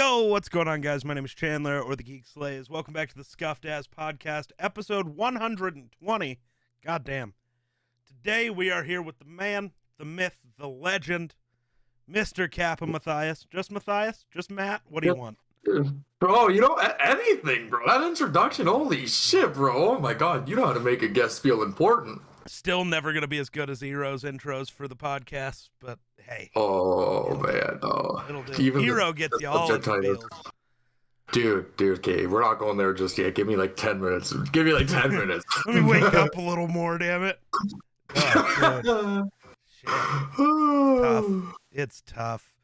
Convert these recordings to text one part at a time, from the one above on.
Yo, what's going on, guys? My name is Chandler, or the Geek Slays. Welcome back to the Scuffed Ass Podcast, episode 120. Goddamn. Today we are here with the man, the myth, the legend, Mr. KapaaMatthias. Just Matthias? Just Matt? What do you want? Bro, anything, bro. That introduction, holy shit, bro. Oh my god, you know how to make a guest feel important. Still never going to be as good as Hero's intros for the podcast, but hey. Oh, man. Oh. It'll do. Even Hero gets you all of the feels. Dude, okay, we're not going there just yet. Give me like 10 minutes. Give me like 10 minutes. Let me wake up a little more, damn it. Oh, shit. Tough. It's tough.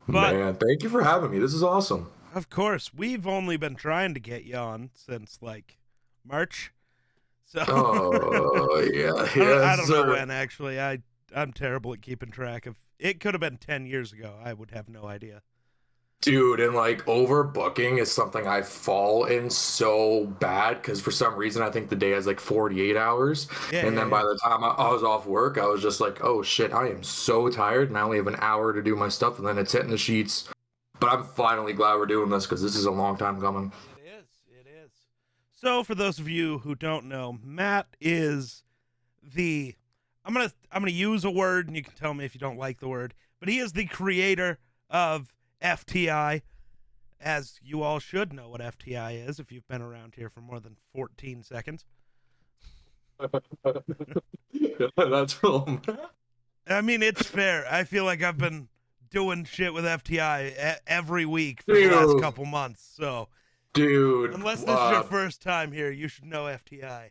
But, man, thank you for having me. This is awesome. Of course. We've only been trying to get you on since, like, March. So, oh, yeah. I don't know when, actually. I'm terrible at keeping track of. It could have been 10 years ago. I would have no idea. Dude, and like overbooking is something I fall in so bad because for some reason I think the day has like 48 hours. Then by the time I was off work, I was just like, oh shit, I am so tired and I only have an hour to do my stuff and then it's hitting the sheets. But I'm finally glad we're doing this because this is a long time coming. It is. So for those of you who don't know, Matt is the... I'm gonna use a word and you can tell me if you don't like the word, but he is the creator of FTI, as you all should know what FTI is if you've been around here for more than 14 seconds. That's cool. I mean, it's fair. I feel like I've been doing shit with FTI every week for the last couple months, so... Dude. Unless this is your first time here, you should know FTI.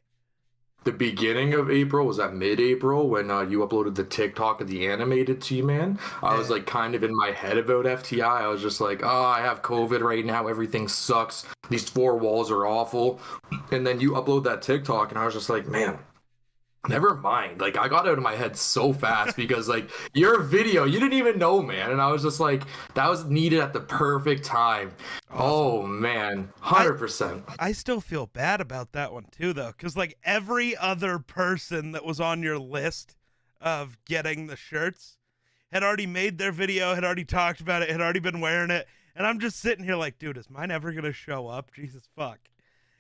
The beginning of April, was that mid-April when you uploaded the TikTok of the animated T-Man? I was like kind of in my head about FTI. I was just like, oh, I have COVID right now. Everything sucks. These four walls are awful. And then you upload that TikTok and I was just like, man, never mind. Like I got out of my head so fast because like your video, you didn't even know, man. And I was just like, that was needed at the perfect time. Awesome. Oh man, 100%. I still feel bad about that one too, though, because like every other person that was on your list of getting the shirts had already made their video, had already talked about it, had already been wearing it, and I'm just sitting here like, dude, is mine ever gonna show up? Jesus fuck.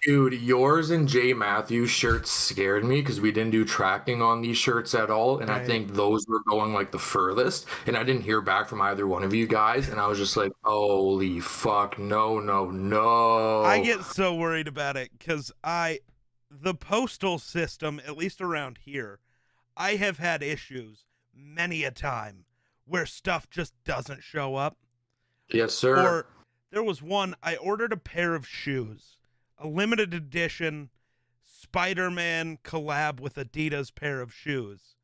Dude, yours and Jay Matthews shirts scared me because we didn't do tracking on these shirts at all. And I think those were going like the furthest. And I didn't hear back from either one of you guys. And I was just like, holy fuck, no. I get so worried about it because the postal system, at least around here, I have had issues many a time where stuff just doesn't show up. Yes, sir. Or there was one, I ordered a pair of shoes. A limited edition Spider-Man collab with Adidas pair of shoes.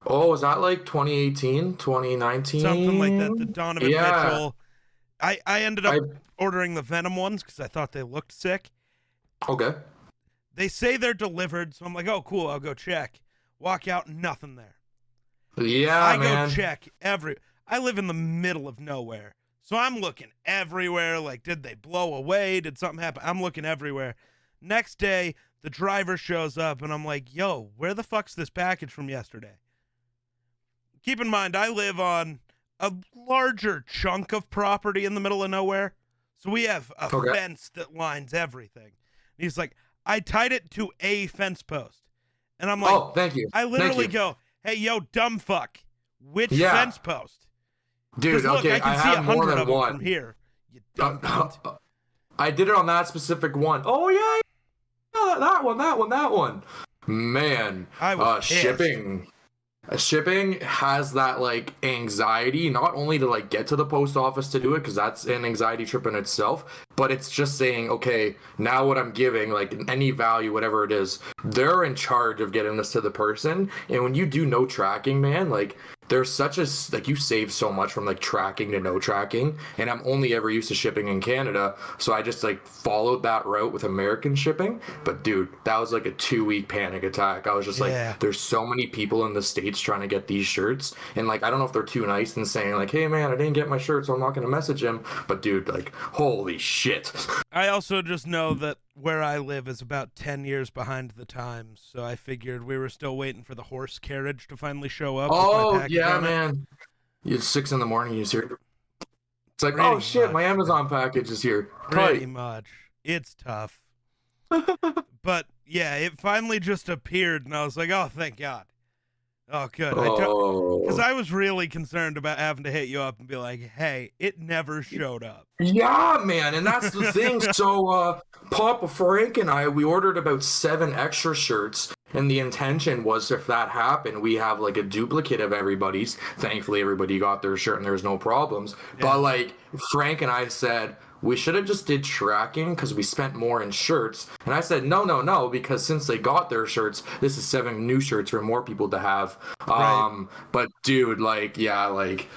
Oh, was that like 2018, 2019? Something like that. The Donovan Mitchell. I ended up ordering the Venom ones because I thought they looked sick. Okay. They say they're delivered, so I'm like, oh, cool, I'll go check. Walk out, nothing there. Yeah, go check I live in the middle of nowhere. So I'm looking everywhere, like, did they blow away? Did something happen? I'm looking everywhere. Next day, the driver shows up, and I'm like, yo, where the fuck's this package from yesterday? Keep in mind, I live on a larger chunk of property in the middle of nowhere, so we have a fence that lines everything. And he's like, I tied it to a fence post. And I'm like, oh, thank you. I literally go, hey, yo, dumb fuck, which fence post? Dude, look, okay, I can see 100 of them from here. You dumb cunt. I did it on that specific one. Oh yeah, that one. Man, I was shipping has that like anxiety, not only to like get to the post office to do it, because that's an anxiety trip in itself, but it's just saying, okay, now what I'm giving, like any value, whatever it is, they're in charge of getting this to the person. And when you do no tracking, man, like there's such a, like, you save so much from like tracking to no tracking, and I'm only ever used to shipping in Canada, so I just like followed that route with American shipping. But dude, that was like a 2-week panic attack. I was just like, there's so many people in the States trying to get these shirts, and like I don't know if they're too nice and saying like, hey man, I didn't get my shirt, so I'm not gonna message him, but dude, like, holy shit. I also just know that where I live is about 10 years behind the times, so I figured we were still waiting for the horse carriage to finally show up. Oh, yeah, man. It's 6 a.m. You just hear It's like, Pretty oh shit, my much. Amazon package is here. Pretty Tight. much. It's tough. But yeah, it finally just appeared, and I was like, oh, thank God. Oh, good. Because Oh. I was really concerned about having to hit you up and be like, hey, it never showed up. Yeah, man, and that's the thing. So, Papa Frank and I, we ordered about 7 extra shirts, and the intention was if that happened, we have like a duplicate of everybody's. Thankfully, everybody got their shirt, and there's no problems. Yeah. But like Frank and I said, we should have just did tracking because we spent more in shirts. And I said, no, because since they got their shirts, this is 7 new shirts for more people to have. Right. But dude, like, yeah, like.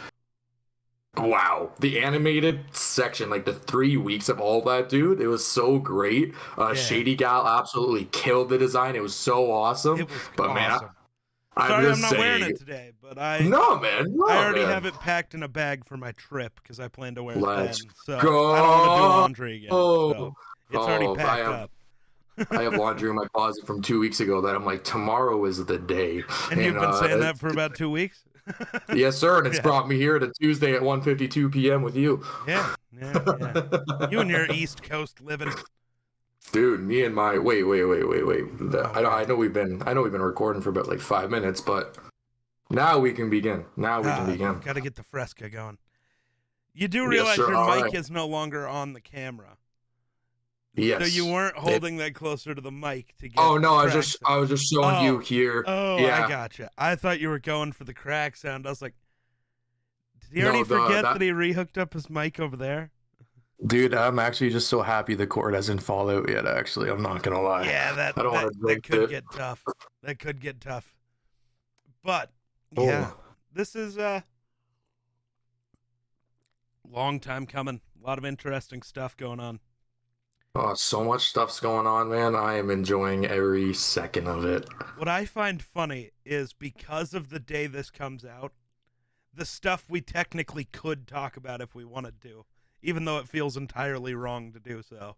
Wow, the animated section, like the 3 weeks of all that, dude, it was so great. Yeah. Shady Gal absolutely killed the design. It was so awesome. It was But awesome. man, Sorry, I'm just not wearing saying, it today, but I already have it packed in a bag for my trip because I plan to wear it then. Let's So go. I don't want to do laundry again. So it's already Oh, packed up. I have laundry in my closet from 2 weeks ago that I'm like, tomorrow is the day. And you've been saying that for about 2 weeks? Yes, sir, and it's Yeah. brought me here to Tuesday at 1:52 p.m. with you. Yeah. You and your East Coast living. Dude, me and my wait. I know we've been recording for about like 5 minutes, but now we can begin. Got to get the fresca going. You do realize sir, your mic right. is no longer on the camera. Yes. So you weren't holding that closer to the mic to get. Oh no, I the was just showing you here. Oh, yeah. I gotcha. I thought you were going for the crack sound. I was like, did he No, already forget that he rehooked up his mic over there? Dude, I'm actually just so happy the cord hasn't fallen out yet. Actually, I'm not gonna lie. Yeah, that could get tough. That could get tough. But yeah, this is long time coming. A lot of interesting stuff going on. Oh, so much stuff's going on, man. I am enjoying every second of it. What I find funny is because of the day this comes out, the stuff we technically could talk about if we wanted to, even though it feels entirely wrong to do so.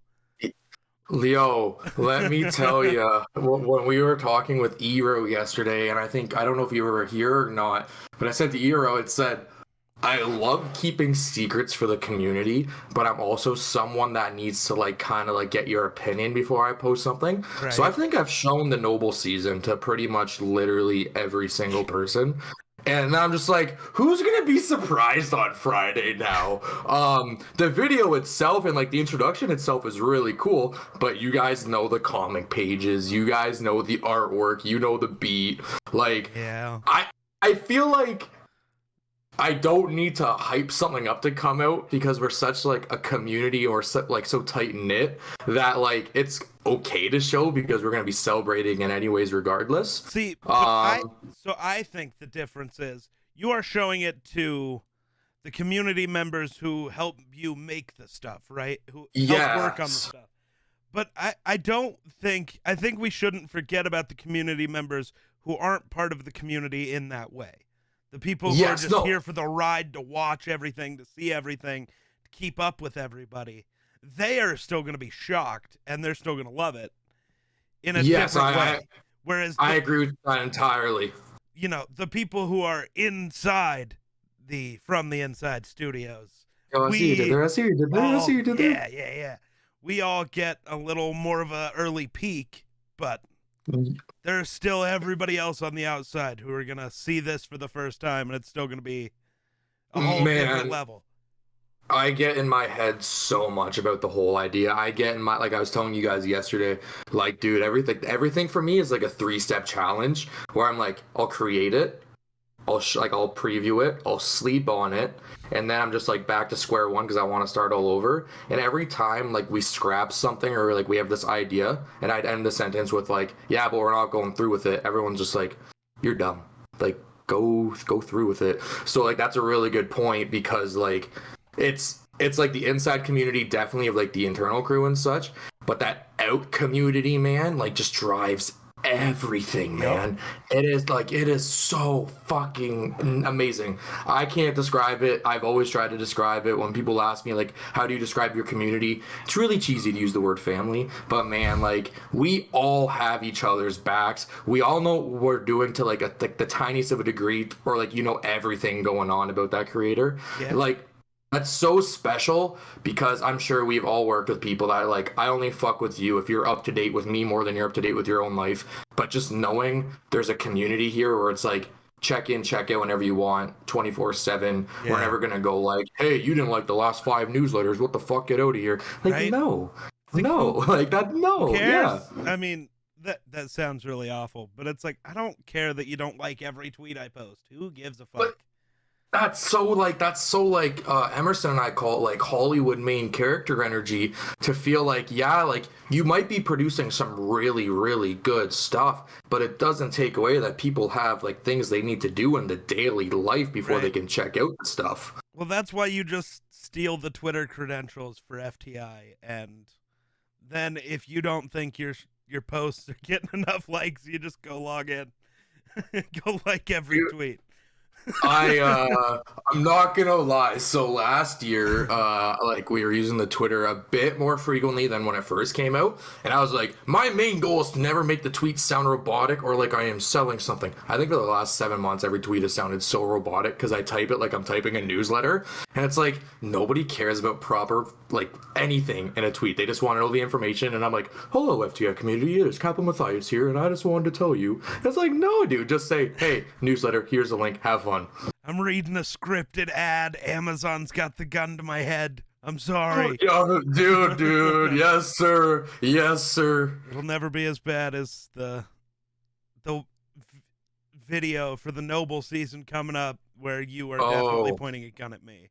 Leo, let me tell you, when we were talking with Eero yesterday, and I don't know if you were here or not, but I said to Eero, it said, I love keeping secrets for the community, but I'm also someone that needs to like kind of like get your opinion before I post something. Right. So I think I've shown the Noble season to pretty much literally every single person. And I'm just like, who's gonna be surprised on Friday now? The video itself and like the introduction itself is really cool, but you guys know the comic pages, you guys know the artwork, you know the beat. Like, yeah, I feel like I don't need to hype something up to come out because we're such like a community or so tight knit that like it's okay to show because we're gonna be celebrating in anyways regardless. See, I think the difference is you are showing it to the community members who help you make the stuff, right? Who help work on the stuff. But I think we shouldn't forget about the community members who aren't part of the community in that way. The people who are just here for the ride, to watch everything, to see everything, to keep up with everybody. They are still going to be shocked, and they're still going to love it in a different way. Whereas I agree with that entirely. You know, the people who are inside from the inside studios. Oh, I see you did there. Yeah. We all get a little more of an early peek, but there's still everybody else on the outside who are going to see this for the first time, and it's still going to be a whole different level. I get in my head so much about the whole idea. I get in my, like I was telling you guys yesterday, like, dude, everything for me is like a 3-step challenge where I'm like, I'll create it, I'll preview it, I'll sleep on it, and then I'm just like back to square one because I want to start all over. And every time like we scrap something or like we have this idea, and I'd end the sentence with like, yeah, but we're not going through with it. Everyone's just like, you're dumb. Like, go through with it. So like that's a really good point because like it's like the inside community definitely of like the internal crew and such, but that out community, man, like just drives everything, man. It is so fucking amazing. I can't describe it. I've always tried to describe it. When people ask me like, how do you describe your community, it's really cheesy to use the word family, but man, like we all have each other's backs. We all know what we're doing to like the tiniest of a degree, or like, you know, everything going on about that creator. Like That's so special because I'm sure we've all worked with people that like, I only fuck with you if you're up to date with me more than you're up to date with your own life. But just knowing there's a community here where it's like, check in, check out whenever you want, 24/7. We're Yeah. never gonna go like, hey, you didn't like the last 5 newsletters. What the fuck? Get out of here. Like, Right? no, It's like, no, like that. who No, yeah. cares? I mean, that sounds really awful, but it's like, I don't care that you don't like every tweet I post. Who gives a fuck? But that's so like Emerson and I call it like Hollywood main character energy, to feel like, yeah, like you might be producing some really, really good stuff, but it doesn't take away that people have like things they need to do in the daily life before they Right. can check out the stuff. Well, that's why you just steal the Twitter credentials for FTI, and then if you don't think your posts are getting enough likes, you just go log in, go like every Dude, tweet. I'm not gonna lie. So last year, like we were using the Twitter a bit more frequently than when it first came out, and I was like, my main goal is to never make the tweets sound robotic or like I am selling something. I think for the last 7 months, every tweet has sounded so robotic because I type it like I'm typing a newsletter, and it's like nobody cares about proper like anything in a tweet. They just want to know the information, and I'm like, hello FTI community, it is KapaaMatthias here, and I just wanted to tell you. It's like, no, dude, just say, hey, newsletter, here's the link, have fun. I'm reading a scripted ad. Amazon's got the gun to my head. I'm sorry. Dude, yes, sir. Yes, sir. It'll never be as bad as the video for the Noble season coming up, where you are definitely Oh. pointing a gun at me.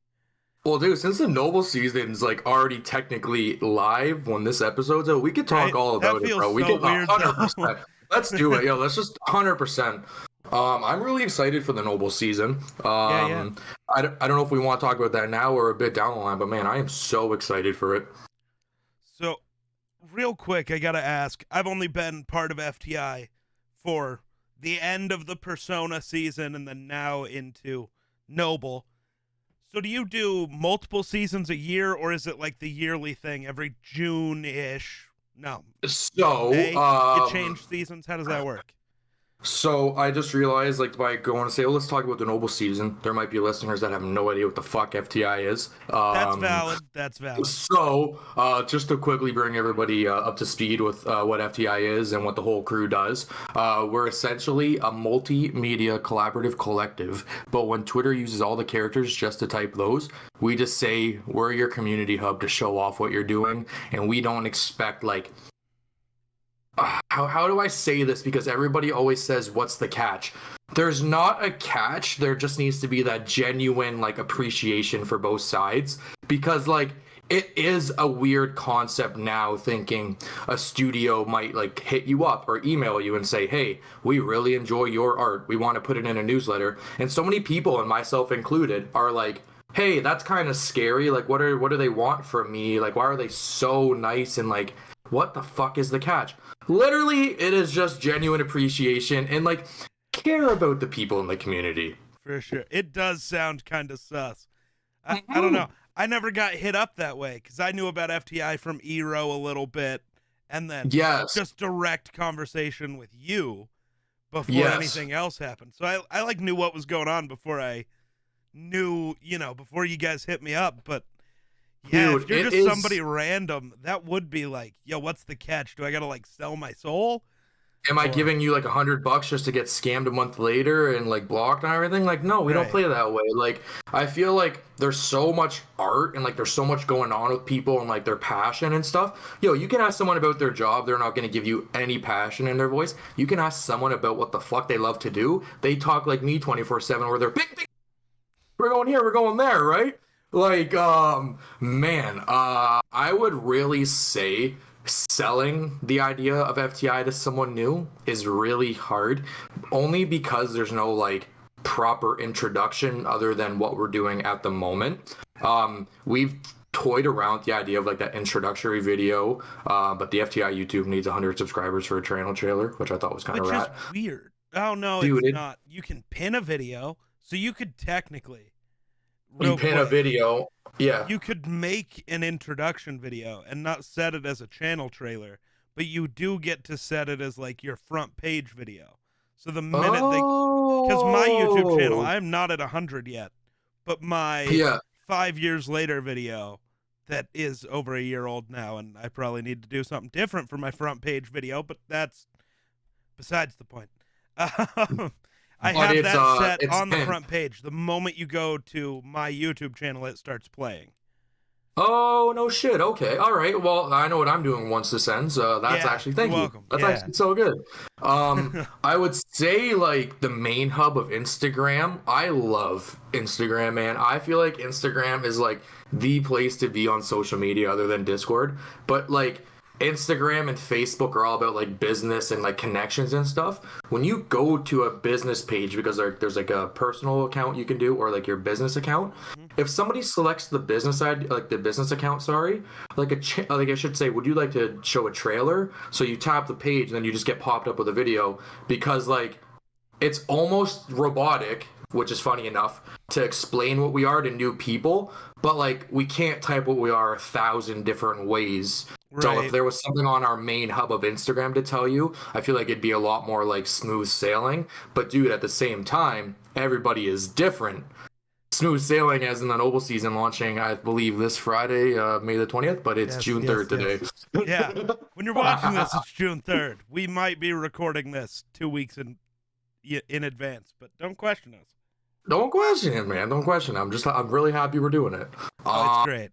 Well, dude, since the Noble season's like already technically live when this episode's out, we could talk Right? all That about it, feels bro. We so could weird, 100%. Let's do it. Yo, let's just 100%. I'm really excited for the Noble season. Yeah. I don't know if we want to talk about that now or a bit down the line, but man, I am so excited for it. So, real quick, I gotta ask. I've only been part of FTI for the end of the Persona season and then now into Noble. So do you do multiple seasons a year, or is it like the yearly thing every June-ish? No. So, May? You change seasons? How does that work? So I just realized, like, by going to say, oh, let's talk about the Noble season, there might be listeners that have no idea what the fuck FTI is. That's valid. That's valid. So, just to quickly bring everybody up to speed with what FTI is and what the whole crew does, we're essentially a multimedia collaborative collective. But when Twitter uses all the characters just to type those, we just say we're your community hub to show off what you're doing, and we don't expect like. How do I say this? Because everybody always says, what's the catch? There's not a catch. There just needs to be that genuine like appreciation for both sides. Because like it is a weird concept now, thinking a studio might like hit you up or email you and say, hey, we really enjoy your art. We want to put it in a newsletter. And so many people, and myself included, are like, hey, that's kind of scary. Like, what do they want from me? Like, why are they so nice? And like, what the fuck is the catch? Literally, it is just genuine appreciation and like care about the people in the community. For sure. It does sound kind of sus. I don't know. I never got hit up that way because I knew about FTI from Eero a little bit, and then Yes. just direct conversation with you before Yes. anything else happened. So I like knew what was going on before I knew, before you guys hit me up. But yeah, Dude, if you're it just is- somebody random, that would be like, yo, what's the catch? Do I gotta like sell my soul? Am I Or- giving you like $100 just to get scammed a month later and like blocked and everything? Like, no, we don't Right. play that way. Like, I feel like there's so much art and like there's so much going on with people and like their passion and stuff. Yo, you can ask someone about their job, they're not going to give you any passion in their voice. You can ask someone about what the fuck they love to do. They talk like me 24/7, where they're big, we're going here, we're going there, right? Like, man, I would really say selling the idea of FTI to someone new is really hard, only because there's no like proper introduction other than what we're doing at the moment. We've toyed around with the idea of like that introductory video, but the FTI YouTube needs 100 subscribers for a channel trailer, which I thought was kind of Which is rat. weird. Oh no, Dude, it's it- not. You can pin a video, so you could technically You real pin a quick, video, yeah. you could make an introduction video and not set it as a channel trailer, but you do get to set it as like your front page video. So the minute because my YouTube channel, Oh. I'm not at 100 yet, but my Yeah. 5 years later video that is over a year old now, and I probably need to do something different for my front page video, but that's besides the point. I But have that set it's on the front page. The moment you go to my YouTube channel, it starts playing. Oh, no shit. Okay. All right. Well, I know what I'm doing once this ends. That's Yeah, actually, you're thank you. welcome. That's Yeah. actually so good. I would say like the main hub of Instagram. I love Instagram, man. I feel like Instagram is like the place to be on social media other than Discord. But like Instagram and Facebook are all about like business and like connections and stuff. When you go to a business page, because there's like a personal account you can do or like your business account, if somebody selects the business side, like the business account, sorry, like like I should say, would you like to show a trailer? So you tap the page and then you just get popped up with a video, because like it's almost robotic, which is funny enough, to explain what we are to new people, but like we can't type what we are 1,000 different ways. So Right. if there was something on our main hub of Instagram to tell you, I feel like it'd be a lot more like smooth sailing. But dude, at the same time, everybody is different. Smooth sailing as in the Noble season launching, I believe, this Friday, May the 20th, but it's June 3rd today. Yeah. When you're watching this, it's June 3rd. We might be recording this 2 weeks in advance, but don't question us. Don't question it, man. Don't question it. I'm really happy we're doing it. Oh, it's great.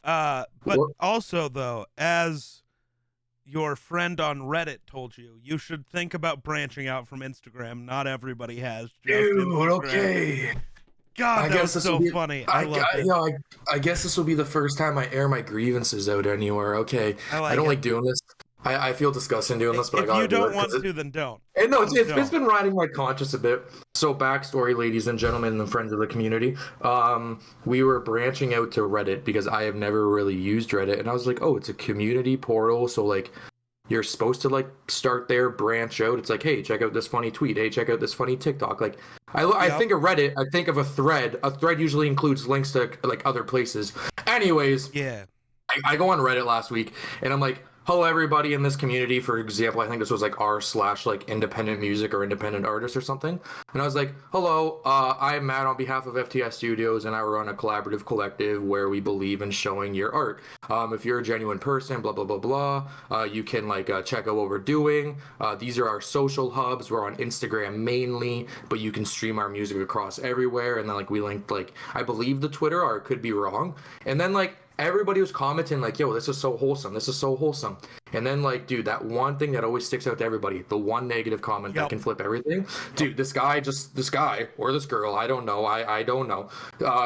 But also, though, as your friend on Reddit told you, you should think about branching out from Instagram. Not everybody has. Dude, Instagram. okay. God, that was so funny. I love it. I guess this will be the first time I air my grievances out anywhere. Okay. I don't like doing this. I feel disgusting doing this, but I gotta do it. If you don't want to, then don't. And no, it's been riding my conscience a bit. So backstory, ladies and gentlemen and friends of the community. We were branching out to Reddit because I have never really used Reddit. And I was like, oh, it's a community portal. So like you're supposed to like start there, branch out. It's like, hey, check out this funny tweet. Hey, check out this funny TikTok. Like I think of Reddit, I think of a thread. A thread usually includes links to like other places. Anyways, yeah. I go on Reddit last week and I'm like, hello everybody in this community. For example, I think this was like r/like independent music or independent artist or something. And I was like, hello, I'm Matt on behalf of FTS Studios, and I run a collaborative collective where we believe in showing your art. If you're a genuine person, blah, blah, blah, blah, you can like check out what we're doing. These are our social hubs. We're on Instagram mainly, but you can stream our music across everywhere. And then like we linked like, I believe the Twitter, or it could be wrong. And then like, everybody was commenting like, yo, this is so wholesome. This is so wholesome. And then like, dude, that one thing that always sticks out to everybody, the one negative comment that can flip everything. Dude, this guy or this girl, I don't know. I don't know.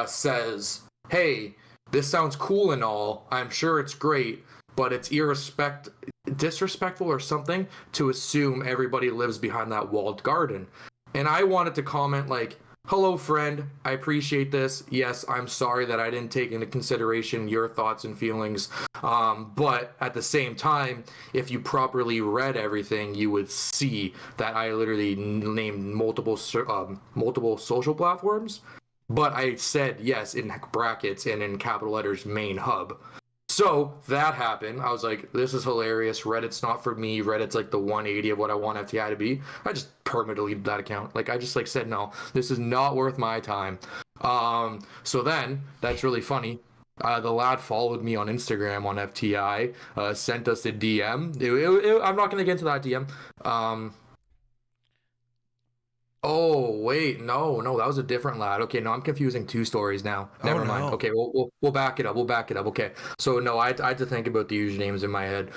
Says, hey, this sounds cool and all. I'm sure it's great, but it's disrespectful or something to assume everybody lives behind that walled garden. And I wanted to comment like, hello, friend. I appreciate this. Yes, I'm sorry that I didn't take into consideration your thoughts and feelings. But at the same time, if you properly read everything, you would see that I literally named multiple social platforms. But I said, yes, in brackets and in capital letters, main hub. So that happened. I was like, this is hilarious. Reddit's not for me. Reddit's like the 180 of what I want FTI to be. I just permanently deleted that account. Like I just like said, no, this is not worth my time. So then that's really funny. The lad followed me on Instagram on FTI, sent us a DM. I'm not going to get into that DM. Oh wait, no, that was a different lad. Okay, no, I'm confusing two stories now. Never mind. No. Okay, we'll back it up. Okay, so no, I had to think about the usernames in my head.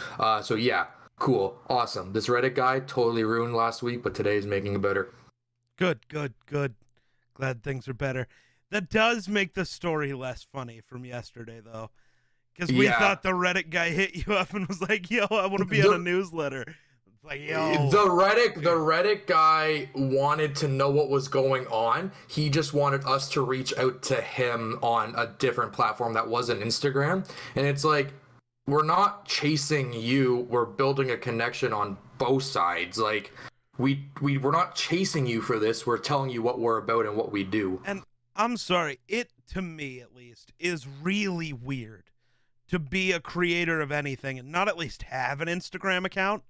So yeah, cool, awesome. This Reddit guy totally ruined last week, but today is making it better. Good. Glad things are better. That does make the story less funny from yesterday, though, because we thought the Reddit guy hit you up and was like, "Yo, I want to be on a newsletter." Like, yo. The Reddit guy wanted to know what was going on. He just wanted us to reach out to him on a different platform that wasn't Instagram. And it's like, we're not chasing you. We're building a connection on both sides. Like, we're not chasing you for this. We're telling you what we're about and what we do. And I'm sorry, it, to me at least, is really weird to be a creator of anything and not at least have an Instagram account.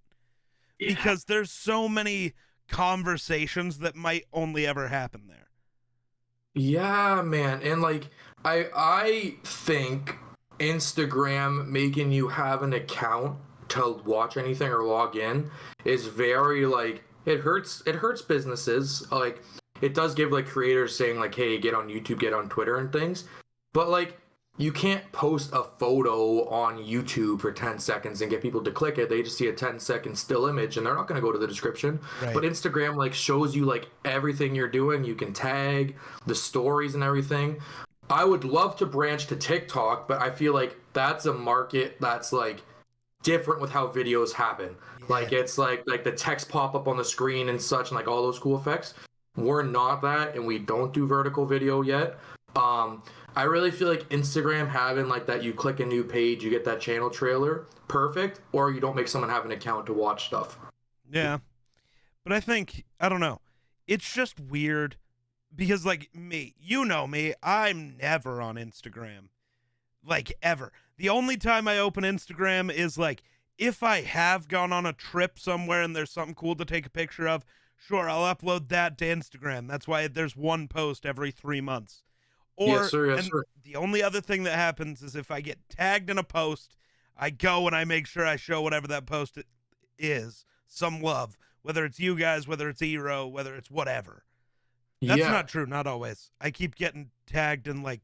Because there's so many conversations that might only ever happen there. Yeah, man. And like, I think Instagram making you have an account to watch anything or log in is very like it hurts businesses. Like it does give like creators saying like, hey, get on YouTube, get on Twitter and things. But like you can't post a photo on YouTube for 10 seconds and get people to click it. They just see a 10-second still image and they're not going to go to the description. Right. But Instagram like shows you like everything you're doing. You can tag the stories and everything. I would love to branch to TikTok, but I feel like that's a market that's like different with how videos happen. Yeah. Like it's like the text pop up on the screen and such and like all those cool effects. We're not that, and we don't do vertical video yet. I really feel like Instagram having like that, you click a new page, you get that channel trailer, perfect, or you don't make someone have an account to watch stuff. Yeah. But I think, I don't know, it's just weird because like me, you know me, I'm never on Instagram. Like ever. The only time I open Instagram is like if I have gone on a trip somewhere and there's something cool to take a picture of, sure, I'll upload that to Instagram. That's why there's one post every 3 months. Or, yes, sir, yes, sir. The only other thing that happens is if I get tagged in a post, I go and I make sure I show whatever that post is some love. Whether it's you guys, whether it's Eero, whether it's whatever. That's not true, not always. I keep getting tagged in like,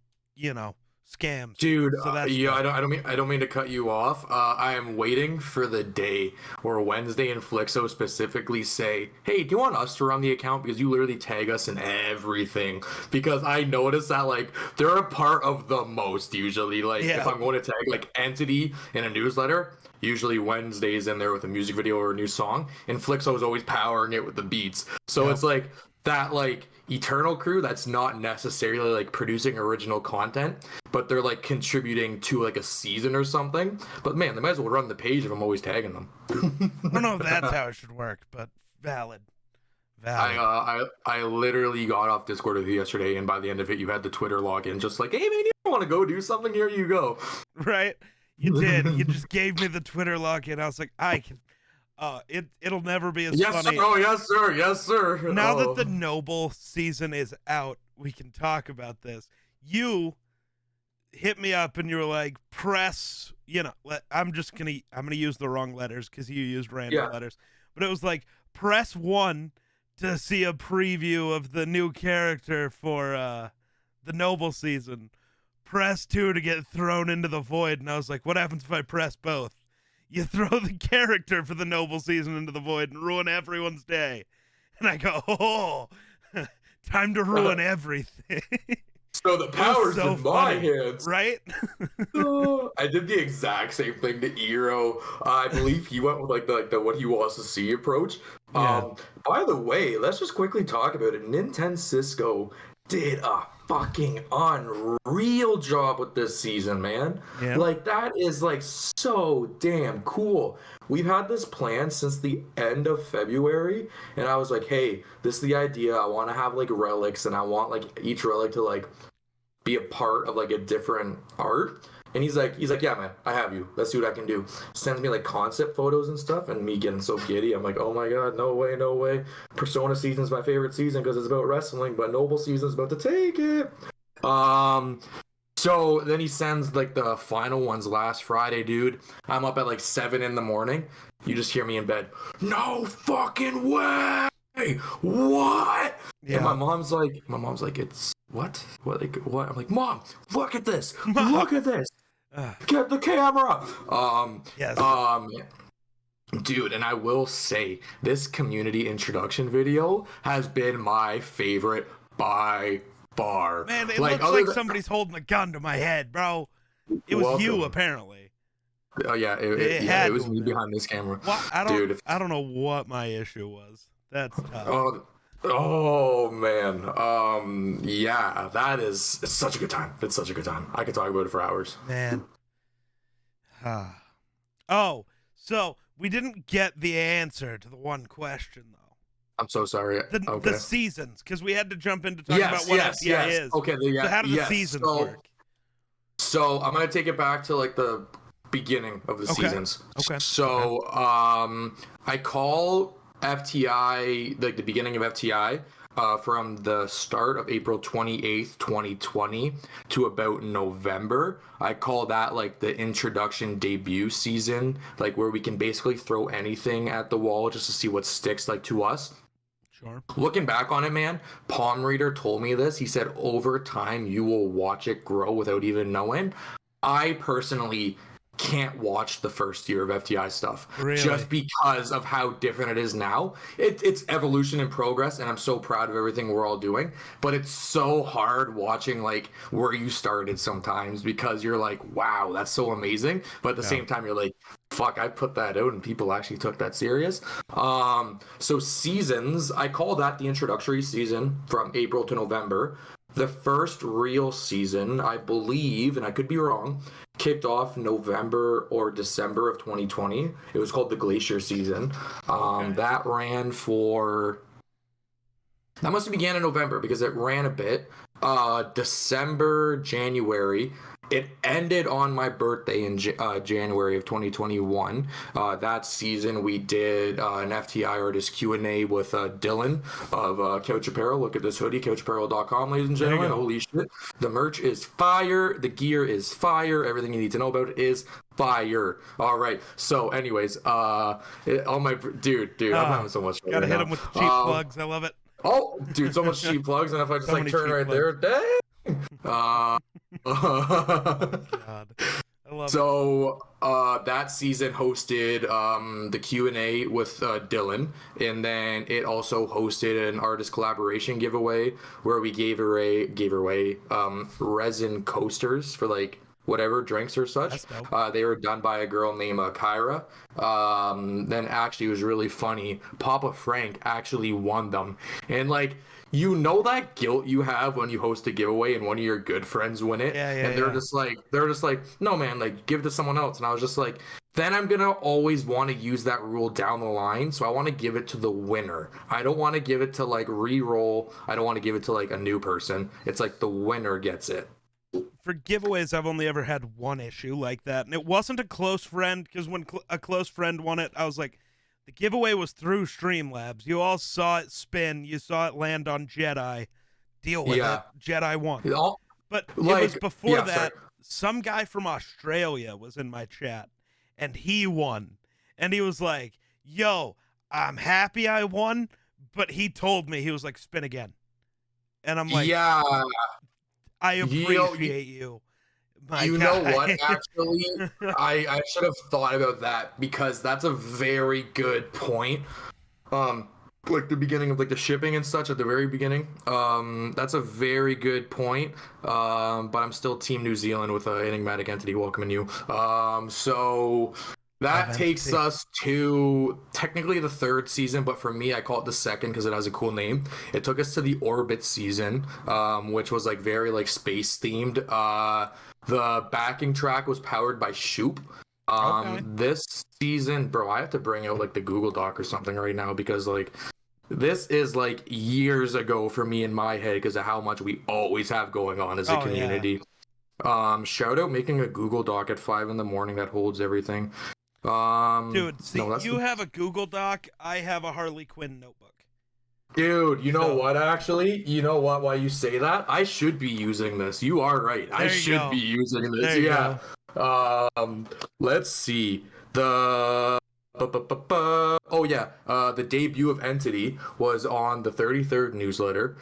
scams. Dude, so that's I don't mean to cut you off. I am waiting for the day where Wednesday and Flixo specifically say, "Hey, do you want us to run the account because you literally tag us in everything?" Because I notice that like they're a part of the most usually. Like if I'm going to tag like Entity in a newsletter, usually Wednesday's in there with a music video or a new song, and Flixo is always powering it with the beats. So it's like that like Eternal crew that's not necessarily like producing original content, but they're like contributing to like a season or something. But man, they might as well run the page if I'm always tagging them. I don't know if that's how it should work, but valid. I literally got off Discord with you yesterday, and by the end of it, you had the Twitter login, just like, hey man, you want to go do something? Here you go. Right? You did. You just gave me the Twitter login. I was like, I can. It'll never be as funny. Sir. Oh, yes, sir. Yes, sir. Now that the Noble season is out, we can talk about this. You hit me up and you were like, press, I'm gonna use the wrong letters because you used random letters. But it was like, press 1 to see a preview of the new character for the Noble season. Press 2 to get thrown into the void. And I was like, what happens if I press both? You throw the character for the Noble season into the void and ruin everyone's day. And I go, time to ruin everything. So the power's so in my hands. Right? I did the exact same thing to Eero. I believe he went with like the what he wants to see approach. Yeah. By the way, let's just quickly talk about it. Nintendo Cisco did a fucking unreal job with this season, man. Yeah. Like that is like so damn cool. We've had this plan since the end of February, and I was like, hey, this is the idea. I want to have like relics, and I want like each relic to like be a part of like a different art. And he's like, yeah, man, I have you. Let's see what I can do. Sends me like concept photos and stuff, and me getting so giddy. I'm like, oh my god, no way, no way. Persona season's my favorite season because it's about wrestling, but Noble season's about to take it. So then he sends like the final ones last Friday, dude. I'm up at like 7 a.m. You just hear me in bed. No fucking way! What? Yeah. And my mom's like, it's what? What? Like, what? I'm like, Mom, look at this. Look at this. Get the camera. Yes. Dude, and I will say, this community introduction video has been my favorite by far. Man, it looks like somebody's holding a gun to my head, bro. It was you, apparently. Oh yeah, it was me behind this camera. I don't know what my issue was. That's tough. Oh man. Yeah, it's such a good time. It's such a good time. I could talk about it for hours. Man. Oh, so we didn't get the answer to the one question though. I'm so sorry. The seasons, because we had to jump into talking about what FTI is. Okay, so how do the seasons work? So I'm gonna take it back to like the beginning of the seasons. Okay. So I call FTI like the beginning of FTI. from the start of April 28th, 2020 to about November. I call that like the introduction debut season, like where we can basically throw anything at the wall just to see what sticks like to us. Sure. Looking back on it, man, Palm Reader told me this. He said over time you will watch it grow without even knowing. I personally can't watch the first year of FTI stuff just because of how different it is now. It's evolution and progress, and I'm so proud of everything we're all doing. But it's so hard watching like where you started sometimes because you're like, wow, that's so amazing. But at the same time, you're like, fuck, I put that out and people actually took that serious. So seasons, I call that the introductory season from April to November. The first real season, I believe, and I could be wrong, kicked off November or December of 2020. It was called the Glacier season. That ran for... That must have began in November because it ran a bit. December, January. It ended on my birthday in January of 2021. That season, we did an FTI artist Q&A with Dylan of Couch Apparel. Look at this hoodie, couchapparel.com, ladies and gentlemen. Holy shit. The merch is fire. The gear is fire. Everything you need to know about it is fire. All right. So anyways, I'm having so much fun. Gotta hit him with the cheap plugs. I love it. Oh, dude, so much cheap plugs. And if I just like turn right there, dang. God. I love so that season hosted the Q&A with Dylan, and then it also hosted an artist collaboration giveaway where we gave away resin coasters for like whatever drinks or such. They were done by a girl named Kyra. Then actually it was really funny. Papa Frank actually won them, and like, you know that guilt you have when you host a giveaway and one of your good friends win it, and they're just like, no man, like give it to someone else. And I was just like, then I'm gonna always want to use that rule down the line, so I want to give it to the winner. I don't want to give it to like re-roll. I don't want to give it to like a new person. It's like the winner gets it. For giveaways, I've only ever had one issue like that, and it wasn't a close friend, because when a close friend won it, I was like, the giveaway was through Streamlabs. You all saw it spin. You saw it land on Jedi. Deal with it. Jedi won. But it was before that. Some guy from Australia was in my chat, and he won. And he was like, yo, I'm happy I won, but he told me, he was like, spin again. And I'm like, yeah, I appreciate you. Know what? Actually, I should have thought about that, because that's a very good point. Like the beginning of like the shipping and such at the very beginning. That's a very good point. But I'm still Team New Zealand with Enigmatic Entity welcoming you. So that takes us to technically the third season, but for me, I call it the second because it has a cool name. It took us to the Orbit season, which was like very like space themed. The backing track was powered by Shoop. This season, bro, I have to bring out like the Google Doc or something right now, because like this is like years ago for me in my head because of how much we always have going on as a community. Shout out making a Google Doc at 5 a.m. that holds everything. Dude, see, you have a Google Doc, I have a Harley Quinn notebook. Dude, you know what, actually? You know what, why you say that? I should be using this. You are right. I should be using this. Let's see. The debut of Entity was on the 33rd newsletter.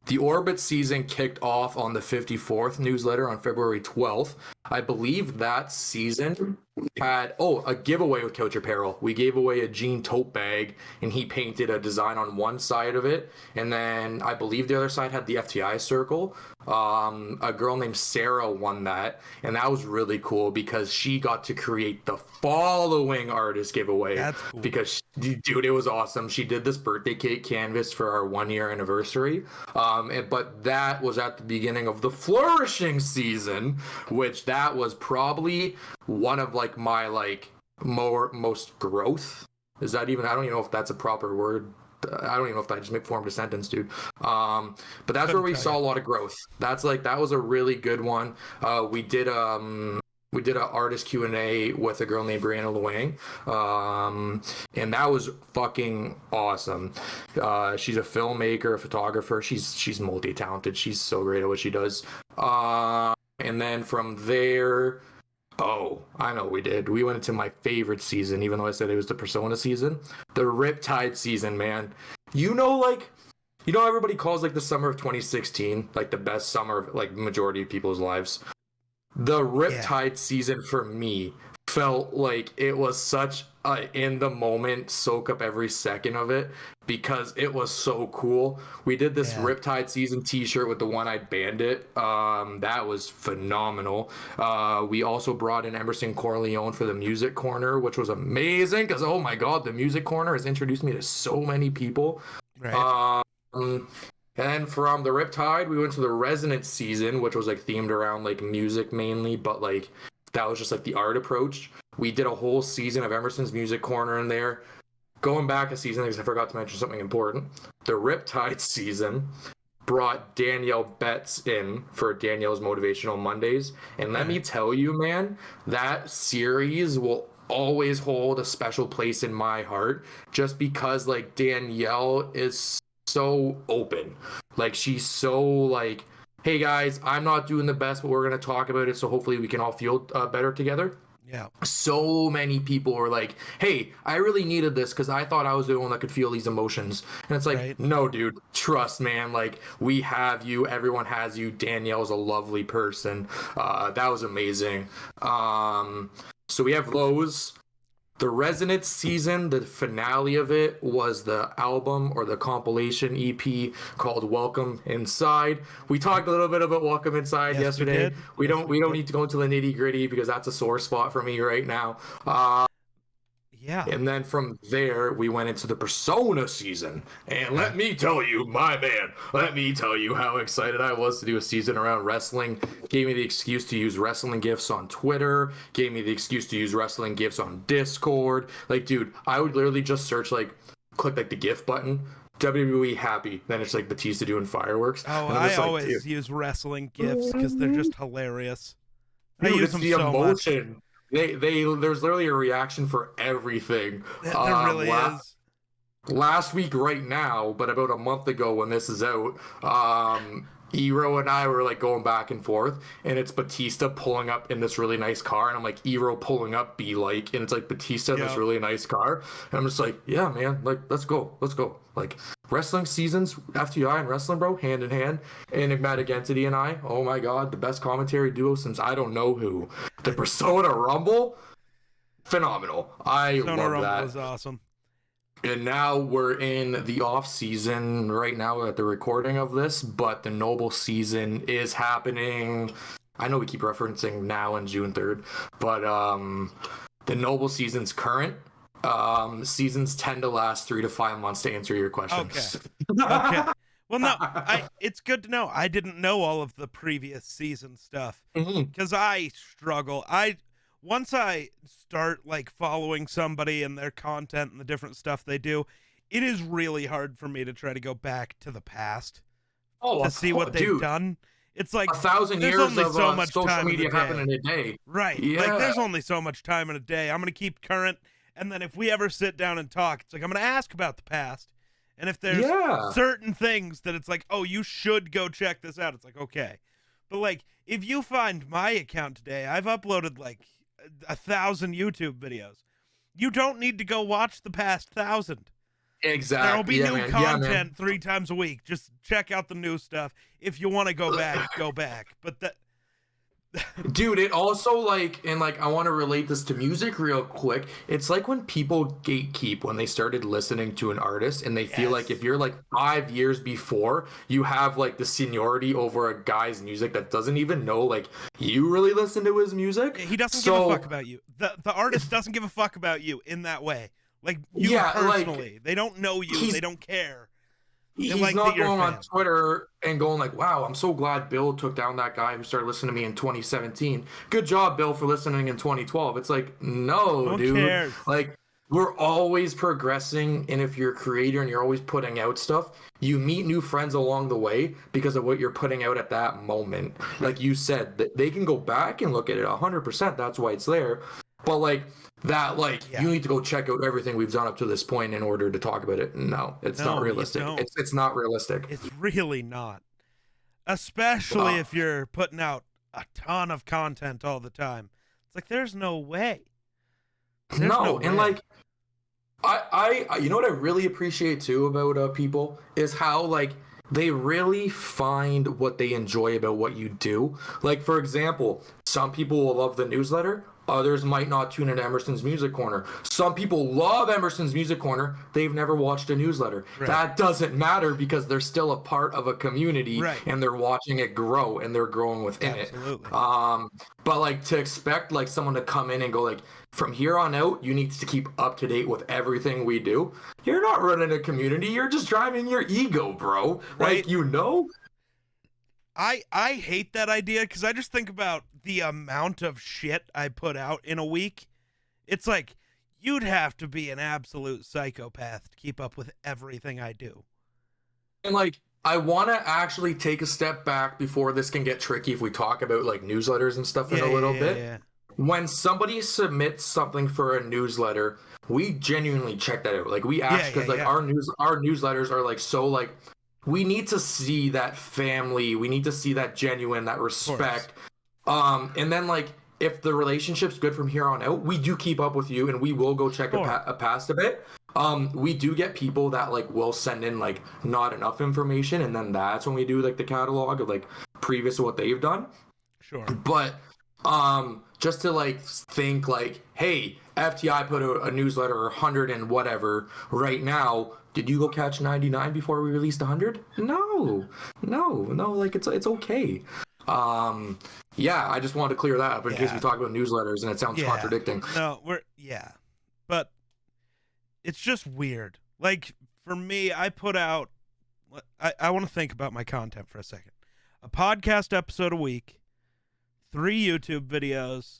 The Orbit season kicked off on the 54th newsletter on February 12th. I believe that season had a giveaway with Couch Apparel. We gave away a jean tote bag, and he painted a design on one side of it, and then I believe the other side had the FTI circle. A girl named Sarah won that, and that was really cool because she got to create the following artist giveaway. That's cool. Because dude, it was awesome. She did this birthday cake canvas for our 1-year anniversary, but that was at the beginning of the Flourishing season, which that was probably one of like my like most growth. Is that even? I don't even know if that's a proper word. I don't even know if I just formed a sentence, dude. But that's where we saw a lot of growth. That was a really good one. We did we did an artist Q&A with a girl named Brianna Luang, and that was fucking awesome. She's a filmmaker, a photographer. She's multi-talented. She's so great at what she does. And then from there, oh, I know what we did. We went into my favorite season, even though I said it was the Persona season, the Riptide season, man. Everybody calls like the summer of 2016 like the best summer of like majority of people's lives. The Riptide season for me felt like it was such a in the moment, soak up every second of it because it was so cool. We did this Riptide season t-shirt with the One-Eyed Bandit. That was phenomenal. We also brought in Emerson Corleone for the music corner, which was amazing because oh my god, the music corner has introduced me to so many people. Right. And from the Riptide, we went to the Resonance season, which was like themed around like music mainly, but like that was just like the art approach. We did a whole season of Emerson's Music Corner in there. Going back a season, because I forgot to mention something important. The Riptide season brought Danielle Betts in for Danielle's Motivational Mondays. And let me tell you, man, that series will always hold a special place in my heart just because like Danielle is so open. Like she's so like, hey guys, I'm not doing the best, but we're going to talk about it so hopefully we can all feel better together. Yeah. So many people were like, hey, I really needed this because I thought I was the one that could feel these emotions. And it's like, no, dude, trust, man. Like, we have you. Everyone has you. Danielle's a lovely person. That was amazing. So we have those. The Resonance season, the finale of it was the album or the compilation EP called Welcome Inside. We talked a little bit about Welcome Inside yesterday. We don't need to go into the nitty gritty because that's a sore spot for me right now. And then from there, we went into the Persona season. And let me tell you, my man, let me tell you how excited I was to do a season around wrestling. Gave me the excuse to use wrestling gifs on Twitter. Gave me the excuse to use wrestling gifs on Discord. Like, dude, I would literally just search, like, click, like, the GIF button. WWE happy. Then it's, like, Batista doing fireworks. Oh, I always use wrestling gifs because they're just hilarious. Dude, I use them so emotion. Much. There's literally a reaction for everything. There really is. Last week right now, but about a month ago when this is out, Ero and I were like going back and forth, and it's Batista pulling up in this really nice car, and I'm like, Ero pulling up be like, and it's like Batista in this really nice car, and I'm just like, yeah, man, like let's go. Like wrestling seasons, FTI and wrestling, bro, hand in hand. Enigmatic Entity and I, oh my god, the best commentary duo since I don't know who. The Persona Rumble, phenomenal. Persona love Rumble that. Was awesome. And now we're in the off season right now at the recording of this, but the Noble season is happening. I know we keep referencing now and June 3rd, but the Noble season's current. Seasons tend to last 3 to 5 months to answer your questions. Okay. Well, no, it's good to know. I didn't know all of the previous season stuff because I struggle. Once I start like following somebody and their content and the different stuff they do, it is really hard for me to try to go back to the past to see what they've done. It's like 1,000 years only of so much social time media happening in a day. Right. Yeah. Like there's only so much time in a day. I'm going to keep current. And then if we ever sit down and talk, it's like, I'm going to ask about the past. And if there's certain things that it's like, oh, you should go check this out. It's like, okay. But like, if you find my account today, I've uploaded like 1,000 YouTube videos. You don't need to go watch the past 1,000. Exactly. There'll be new content 3 times a week. Just check out the new stuff. If you want to go back, go back. But that. Dude, it also like I want to relate this to music real quick. It's like when people gatekeep when they started listening to an artist and they feel like if you're like 5 years before, you have like the seniority over a guy's music that doesn't even know like you really listen to his music. He doesn't give a fuck about you. The artist doesn't give a fuck about you in that way. Like you personally. Like, they don't know you. They don't care. He's not going on Twitter and going like, wow, I'm so glad Bill took down that guy who started listening to me in 2017. Good job, Bill, for listening in 2012. It's like, no, dude. Cares? Like, we're always progressing, and if you're a creator and you're always putting out stuff, you meet new friends along the way because of what you're putting out at that moment. Like you said, they can go back and look at it 100%. That's why it's there. But like that, like you need to go check out everything we've done up to this point in order to talk about it. No, it's not realistic. It's not realistic. It's really not. Especially if you're putting out a ton of content all the time. It's like there's no way. No way. And like I you know what I really appreciate too about people is how like they really find what they enjoy about what you do. Like for example, some people will love the newsletter. Others might not tune into Emerson's Music Corner. Some people love Emerson's Music Corner. They've never watched a newsletter. Right. That doesn't matter because they're still a part of a community and they're watching it grow and they're growing within it. But like to expect like someone to come in and go like, from here on out, you need to keep up to date with everything we do. You're not running a community. You're just driving your ego, bro. Right? Like, you know? I hate that idea because I just think about the amount of shit I put out in a week. It's like you'd have to be an absolute psychopath to keep up with everything I do. And like I want to actually take a step back before this can get tricky if we talk about like newsletters and stuff in a little bit. Yeah. When somebody submits something for a newsletter, we genuinely check that out. Like we ask because our newsletters are like so like we need to see that family. We need to see that genuine, that respect. And then like if the relationship's good from here on out, we do keep up with you and we will go check a past a bit. We do get people that like will send in like not enough information, and then that's when we do like the catalog of like previous to what they've done. Sure. But just to like think like, hey, FTI put a newsletter or 100 and whatever right now. Did you go catch 99 before we released 100? No, like it's okay. Yeah, I just wanted to clear that up in case we talk about newsletters and it sounds contradicting. No, but it's just weird. Like for me, I put out, I want to think about my content for a second. A podcast episode a week, 3 YouTube videos,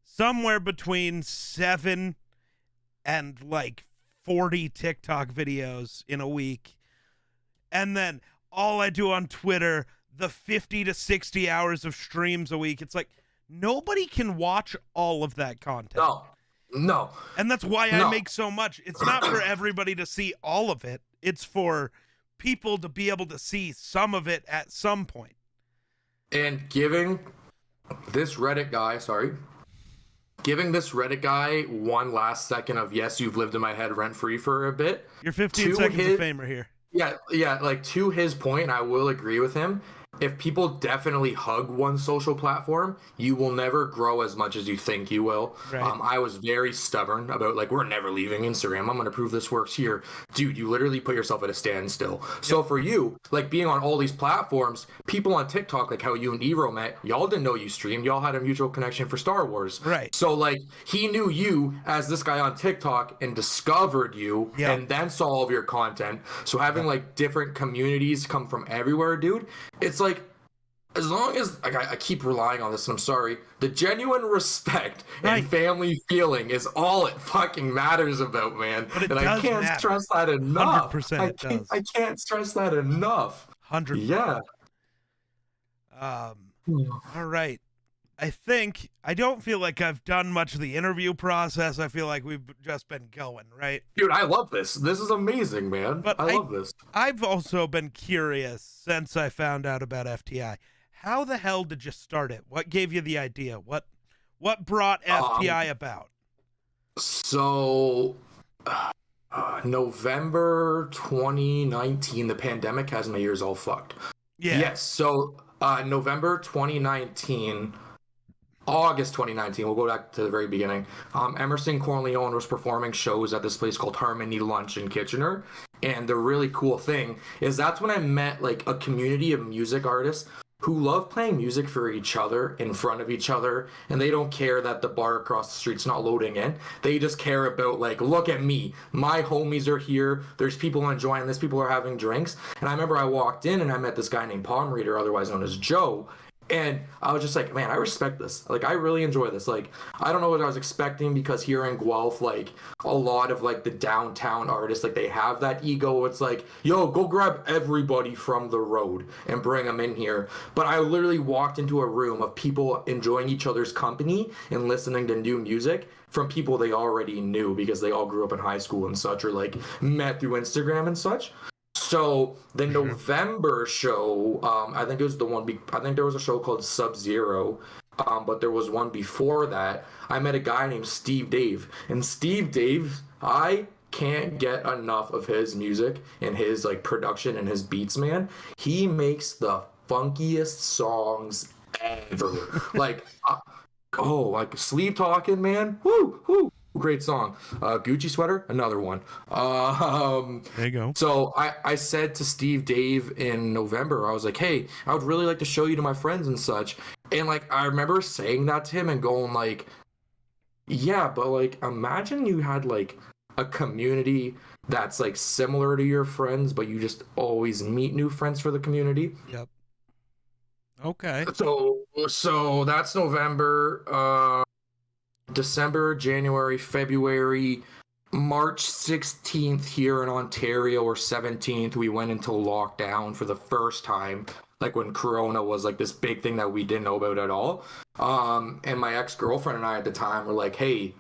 somewhere between 7 and like 40 TikTok videos in a week. And then all I do on Twitter, the 50 to 60 hours of streams a week. It's like nobody can watch all of that content. No. And that's why I make so much. It's not for everybody to see all of it. It's for people to be able to see some of it at some point. And giving this Reddit guy one last second of, yes, you've lived in my head rent-free for a bit. Your 15 seconds of fame right here. Yeah, like to his point, I will agree with him. If people definitely hug one social platform, you will never grow as much as you think you will. Right. I was very stubborn about like, we're never leaving Instagram. I'm going to prove this works here. Dude, you literally put yourself at a standstill. So for you, like being on all these platforms, people on TikTok, like how you and Ebro met, y'all didn't know you streamed. Y'all had a mutual connection for Star Wars. Right. So like he knew you as this guy on TikTok and discovered you and then saw all of your content. So having like different communities come from everywhere, dude, it's like, as long as like, I keep relying on this, and I'm sorry, the genuine respect and family feeling is all it fucking matters about, man. But and I can't stress that enough. 100% I can't stress that enough. 100%. Yeah. All right. I don't feel like I've done much of the interview process. I feel like we've just been going, right? Dude, I love this. This is amazing, man. But I love this. I've also been curious since I found out about FTI. How the hell did you start it? What gave you the idea? What brought FTI about? So, November 2019, the pandemic has my ears all fucked. Yeah. Yes. So, November 2019, August 2019, we'll go back to the very beginning. Emerson Corleone was performing shows at this place called Harmony Lunch in Kitchener. And the really cool thing is that's when I met like a community of music artists who love playing music for each other in front of each other, and they don't care that the bar across the street's not loading in. They just care about like, look at me, my homies are here, there's people enjoying this, people are having drinks. And I remember I walked in and I met this guy named Palm Reader, otherwise known as Joe, And I was just like, man, I respect this. Like, I really enjoy this. Like, I don't know what I was expecting, because here in Guelph, like, a lot of like the downtown artists, like, they have that ego. It's like, yo, go grab everybody from the road and bring them in here. But I literally walked into a room of people enjoying each other's company and listening to new music from people they already knew, because they all grew up in high school and such, or like met through Instagram and such. So the For sure. November show, I think it was the one. I think there was a show called Sub Zero, but there was one before that. I met a guy named Steve Dave, and Steve Dave, I can't get enough of his music and his like production and his beats, man. He makes the funkiest songs ever. Like, oh, like Sleep Talking, man. Woo, woo. Great song. Gucci Sweater, another one. There you go. So I said to Steve Dave in November, I was like, hey, I would really like to show you to my friends and such. And like, I remember saying that to him and going like, yeah, but like, imagine you had like a community that's like similar to your friends, but you just always meet new friends for the community. Yep. Okay. So that's November. December, January, February, March 16th here in Ontario, or 17th, we went into lockdown for the first time, like when Corona was like this big thing that we didn't know about at all. And my ex-girlfriend and I at the time were like, hey,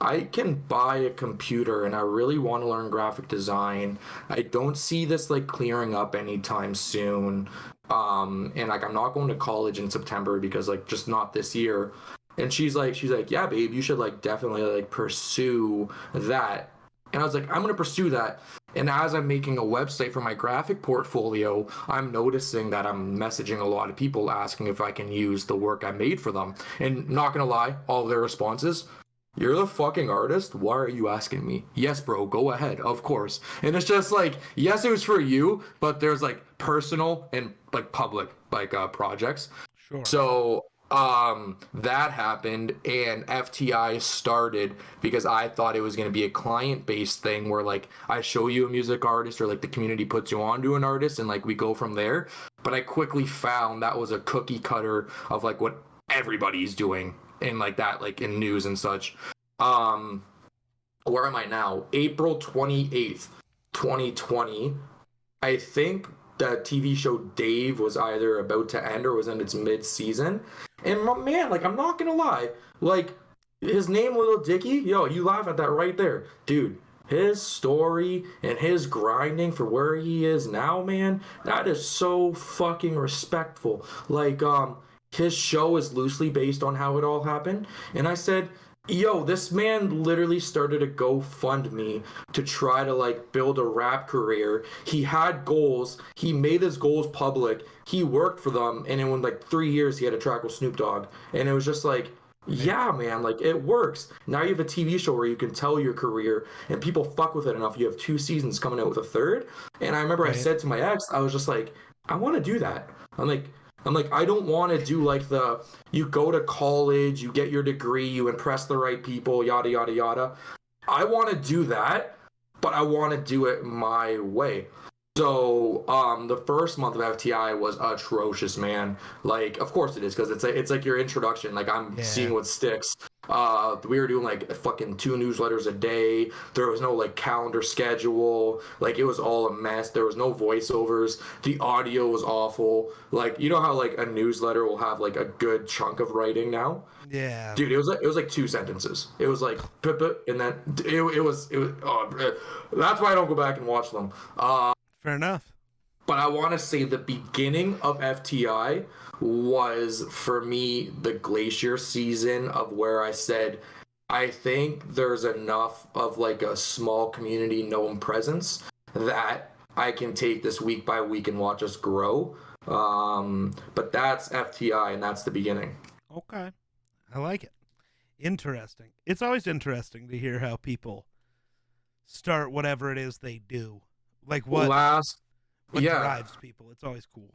I can buy a computer and I really want to learn graphic design. I don't see this like clearing up anytime soon. And like, I'm not going to college in September, because like just not this year. And she's like, yeah, babe, you should like definitely like pursue that. And I was like, I'm gonna pursue that. And as I'm making a website for my graphic portfolio, I'm noticing that I'm messaging a lot of people asking if I can use the work I made for them. And not gonna lie, all their responses, you're the fucking artist? Why are you asking me? Yes, bro, go ahead, of course. And it's just like, yes, it was for you, but there's like personal and like public like projects. Sure. So that happened, and FTI started because I thought it was going to be a client-based thing where like I show you a music artist, or like the community puts you on to an artist, and like we go from there. But I quickly found that was a cookie cutter of like what everybody's doing in like that, like in news and such. Where am I now? April 28th, 2020. I think the TV show Dave was either about to end or was in its mid-season. And man, like, I'm not gonna lie, like, his name, Little Dicky, yo, you laugh at that right there. Dude, his story and his grinding for where he is now, man, that is so fucking respectful. Like, his show is loosely based on how it all happened. And I said, yo, this man literally started a GoFundMe to try to like build a rap career. He had goals. He made his goals public. He worked for them, and in like 3 years, he had a track with Snoop Dogg. And it was just like, yeah, man, like it works. Now you have a TV show where you can tell your career, and people fuck with it enough. You have 2 seasons coming out with a third. And I remember I said to my ex, I was just like, I want to do that. I'm like, I don't want to do like the, you go to college, you get your degree, you impress the right people, yada, yada, yada. I want to do that, but I want to do it my way. So, the first month of FTI was atrocious, man. Like, of course it is, because it's like your introduction. Like, I'm seeing what sticks. We were doing like fucking 2 newsletters a day. There was no like calendar schedule. Like, it was all a mess. There was no voiceovers. The audio was awful. Like, you know how like a newsletter will have like a good chunk of writing now? Yeah. Dude, it was like 2 sentences. It was like and then it was that's why I don't go back and watch them. Fair enough. But I want to say the beginning of FTI was, for me, the Glacier season of where I said, I think there's enough of like a small community known presence that I can take this week by week and watch us grow. But that's FTI, and that's the beginning. Okay. I like it. Interesting. It's always interesting to hear how people start whatever it is they do. Like what drives people. It's always cool.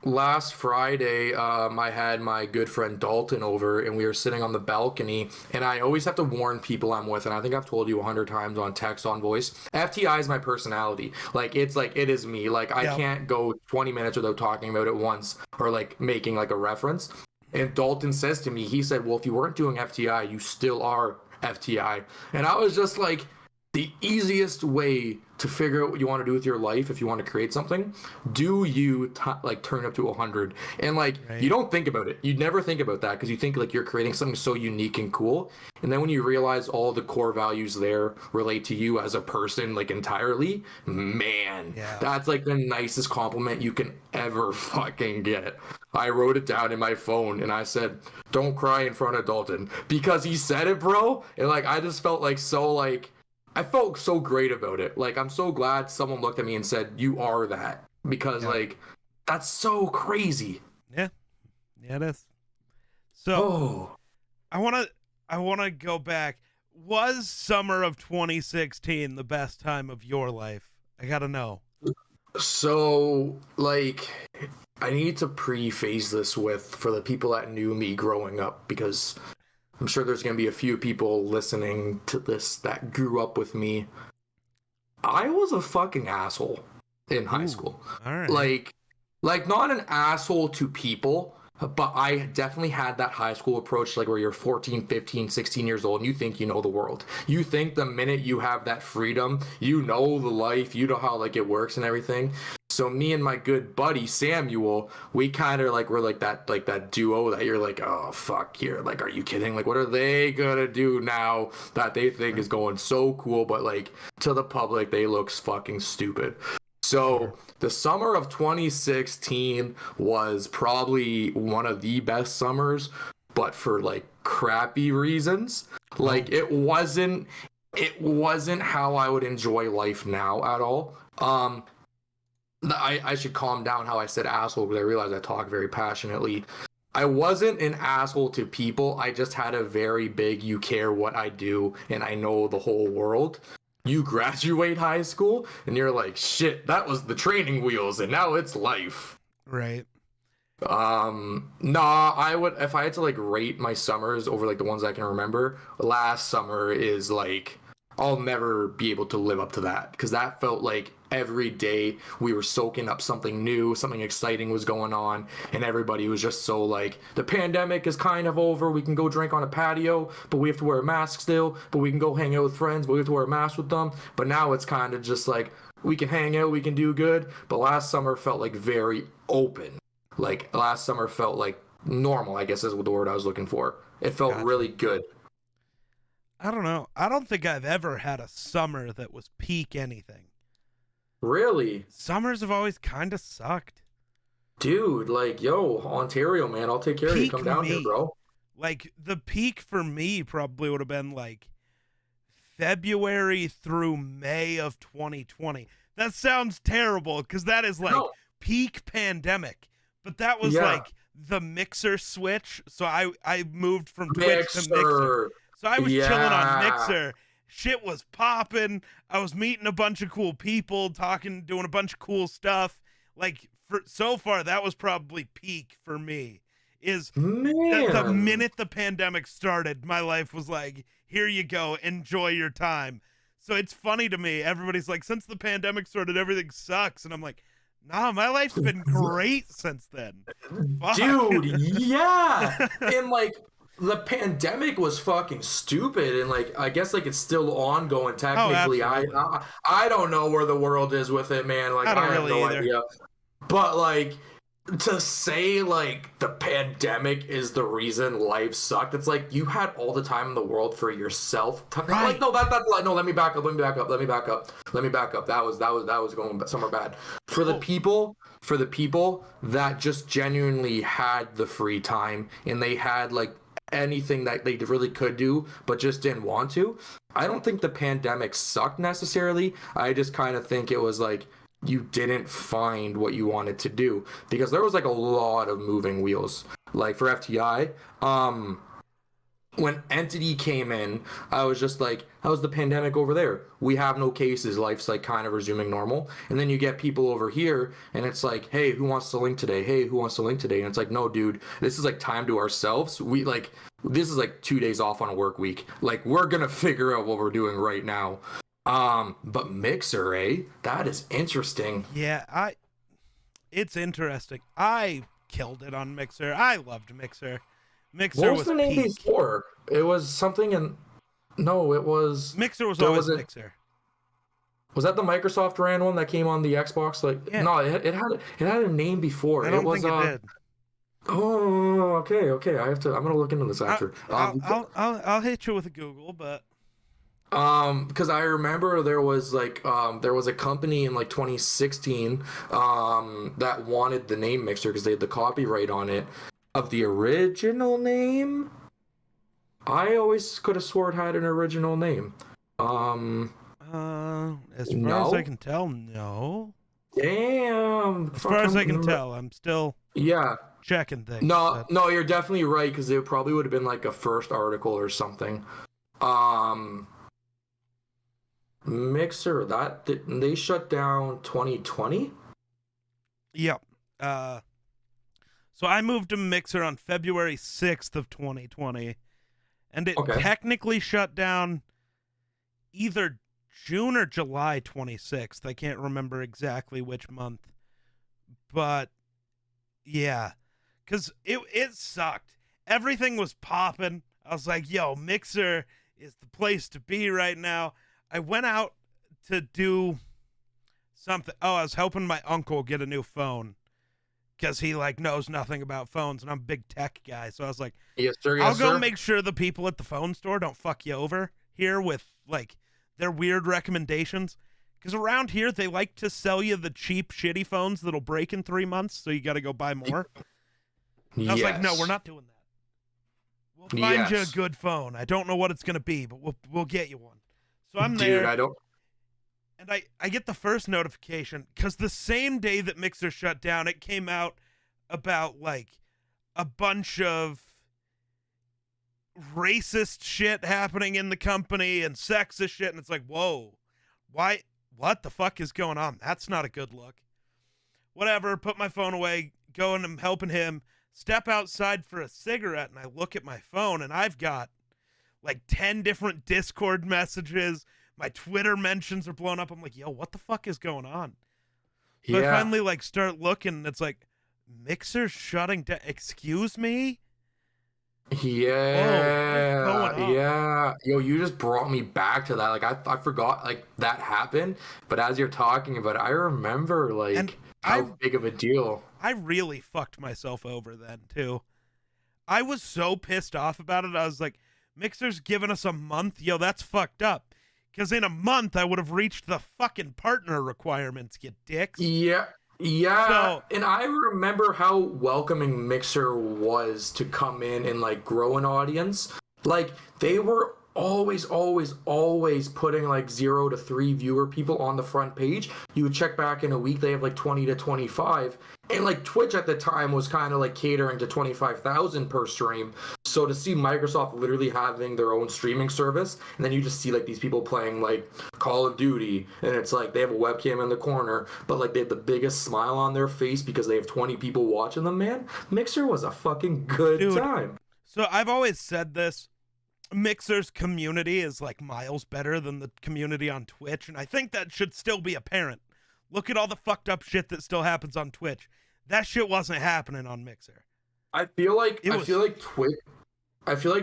last Friday, I had my good friend Dalton over, and we were sitting on the balcony. And I always have to warn people I'm with, and I think I've told you 100 times on text, on voice. FTI is my personality. Like it's like it is me. Like I Yep. can't go 20 minutes without talking about it once or like making like a reference. And Dalton says to me, he said, "Well, if you weren't doing FTI, you still are FTI." And I was just like, the easiest way to figure out what you want to do with your life, if you want to create something, do you like turn up to 100? And like you Right. don't think about it, you'd never think about that because you think like you're creating something so unique and cool, and then when you realize all the core values there relate to you as a person like entirely, man, Yeah. that's like the nicest compliment you can ever fucking get. I wrote it down in my phone and I said, "Don't cry in front of Dalton," because he said it, bro, and like I just felt like so like I felt so great about it. Like I'm so glad someone looked at me and said, "You are that," because Yep. like that's so crazy. Yeah. Yeah, it is. So Oh, I wanna I wanna go back. Was summer of 2016 the best time of your life? I gotta know. so like I need to preface this with for the people that knew me growing up because I'm sure there's going to be a few people listening to this that grew up with me. I was a fucking asshole in high Ooh. school. All right. Like not an asshole to people, but I definitely had that high school approach like where you're 14, 15, 16 years old and you think you know the world. You think the minute you have that freedom, you know the life, you know how like it works and everything. So me and my good buddy Samuel, we kind of like we're like that duo that you're like, "Oh fuck, you're like, are you kidding? Like what are they gonna do now that they think is going so cool, but like to the public they look fucking stupid." Sure. So the summer of 2016 was probably one of the best summers, but for like crappy reasons. Oh. Like it wasn't how I would enjoy life now at all. I should calm down how I said asshole because I realized I talk very passionately. I wasn't an asshole to people. I just had a very big you care what I do and I know the whole world. You graduate high school and you're like, shit, that was the training wheels and now it's life. Right. Nah, I would if I had to like rate my summers over like the ones I can remember, last summer is like I'll never be able to live up to that because that felt like every day we were soaking up something new, something exciting was going on, and everybody was just so like the pandemic is kind of over. We can go drink on a patio, but we have to wear a mask still, but we can go hang out with friends, but we have to wear a mask with them. But now it's kind of just like we can hang out, we can do good. But last summer felt like very open. Like last summer felt like normal, I guess is the word I was looking for. It felt Gotcha. really good. I don't know. I don't think I've ever had a summer that was peak anything. Really? Summers have always kind of sucked. Dude, like, yo, Ontario, man, I'll take care of you. Peak Come down here, me. bro. Like the peak for me probably would have been like February through May of 2020. That sounds terrible because that is like No. peak pandemic. But that was Yeah. like the Mixer switch. So I moved from Twitch to Mixer. Mixer. So I was chilling on Yeah. Mixer. Shit was popping. I was meeting a bunch of cool people, talking, doing a bunch of cool stuff. Like for so far, that was probably peak for me. Is the Man. minute the pandemic started, my life was like, here you go, enjoy your time. So it's funny to me. Everybody's like, since the pandemic started, everything sucks. And I'm like, nah, my life's been great since then. Fuck. Dude, yeah. And like the pandemic was fucking stupid and like I guess like it's still ongoing Oh, technically. absolutely. I don't know where the world is with it, man. Like I don't I have really no either. idea. But like to say like the pandemic is the reason life sucked, it's like you had all the time in the world for yourself. Right. Like no, that no. Let me back up. Let me back up. Let me back up. Let me back up. That was going somewhere bad. Oh, For the people that just genuinely had the free time and they had like anything that they really could do but just didn't want to. I don't think the pandemic sucked necessarily. I just kind of think it was like you didn't find what you wanted to do because there was like a lot of moving wheels like for FTI. when Entity came in, I was just like, how's the pandemic over there? We have no cases. Life's like kind of resuming normal. And then you get people over here and it's like, hey, who wants to link today? Hey, who wants to link today? And it's like, no, dude, this is like time to ourselves. This is like 2 days off on a work week. Like, we're going to figure out what we're doing right now. But Mixer, that is interesting. Yeah, it's interesting. I killed it on Mixer. I loved Mixer. Mixer What was the name peak. before? It was something no, it was Mixer was always Mixer. Was that the Microsoft ran one that came on the Xbox? Like, yeah. No, it had a name before. I don't think it did. Oh, okay. I'm gonna look into this after. I'll hit you with a Google, but because I remember there was a company in like 2016 that wanted the name Mixer because they had the copyright on it of the original name. I always could have swore it had an original name. As far as I can tell, no. Damn. As far as I can tell, I'm still checking things. No, you're definitely right because it probably would have been like a first article or something. Mixer, they shut down 2020. Yep. So I moved to Mixer on February 6th of 2020, and it technically shut down either June or July 26th. I can't remember exactly which month, but yeah, because it sucked. Everything was popping. I was like, yo, Mixer is the place to be right now. I went out to do something. Oh, I was helping my uncle get a new phone because he like knows nothing about phones, and I'm a big tech guy. So I was like, yes, sir, I'll go make sure the people at the phone store don't fuck you over here with like their weird recommendations. Because around here, they like to sell you the cheap, shitty phones that'll break in 3 months, so you got to go buy more. I was like, no, we're not doing that. We'll find you a good phone. I don't know what it's going to be, but we'll get you one. So I'm there. Dude, and I get the first notification because the same day that Mixer shut down, it came out about like a bunch of racist shit happening in the company and sexist shit. And it's like, whoa, what the fuck is going on? That's not a good look. Whatever, put my phone away, go and I'm helping him, step outside for a cigarette, and I look at my phone and I've got like 10 different Discord messages. My Twitter mentions are blown up. I'm like, yo, what the fuck is going on? So I finally like start looking and it's like, Mixer's shutting down. Excuse me? Yeah. Whoa, what's going on? Yeah. Yo, you just brought me back to that. Like I forgot like that happened, but as you're talking about it, I remember like how big of a deal. I really fucked myself over then too. I was so pissed off about it. I was like, Mixer's giving us a month. Yo, that's fucked up. Because in a month, I would have reached the fucking partner requirements, you dicks. Yeah. And I remember how welcoming Mixer was to come in and like grow an audience. Like they were always putting like 0 to 3 viewer people on the front page. You would check back in a week, they have like 20 to 25. And like Twitch at the time was kind of like catering to 25,000 per stream. So to see Microsoft literally having their own streaming service, and then you just see like these people playing like Call of Duty, and it's like they have a webcam in the corner, but like they have the biggest smile on their face because they have 20 people watching them, man. Mixer was a fucking good time. So I've always said this. Mixer's community is like miles better than the community on Twitch, and I think that should still be apparent. Look at all the fucked up shit that still happens on Twitch. That shit wasn't happening on Mixer. I feel like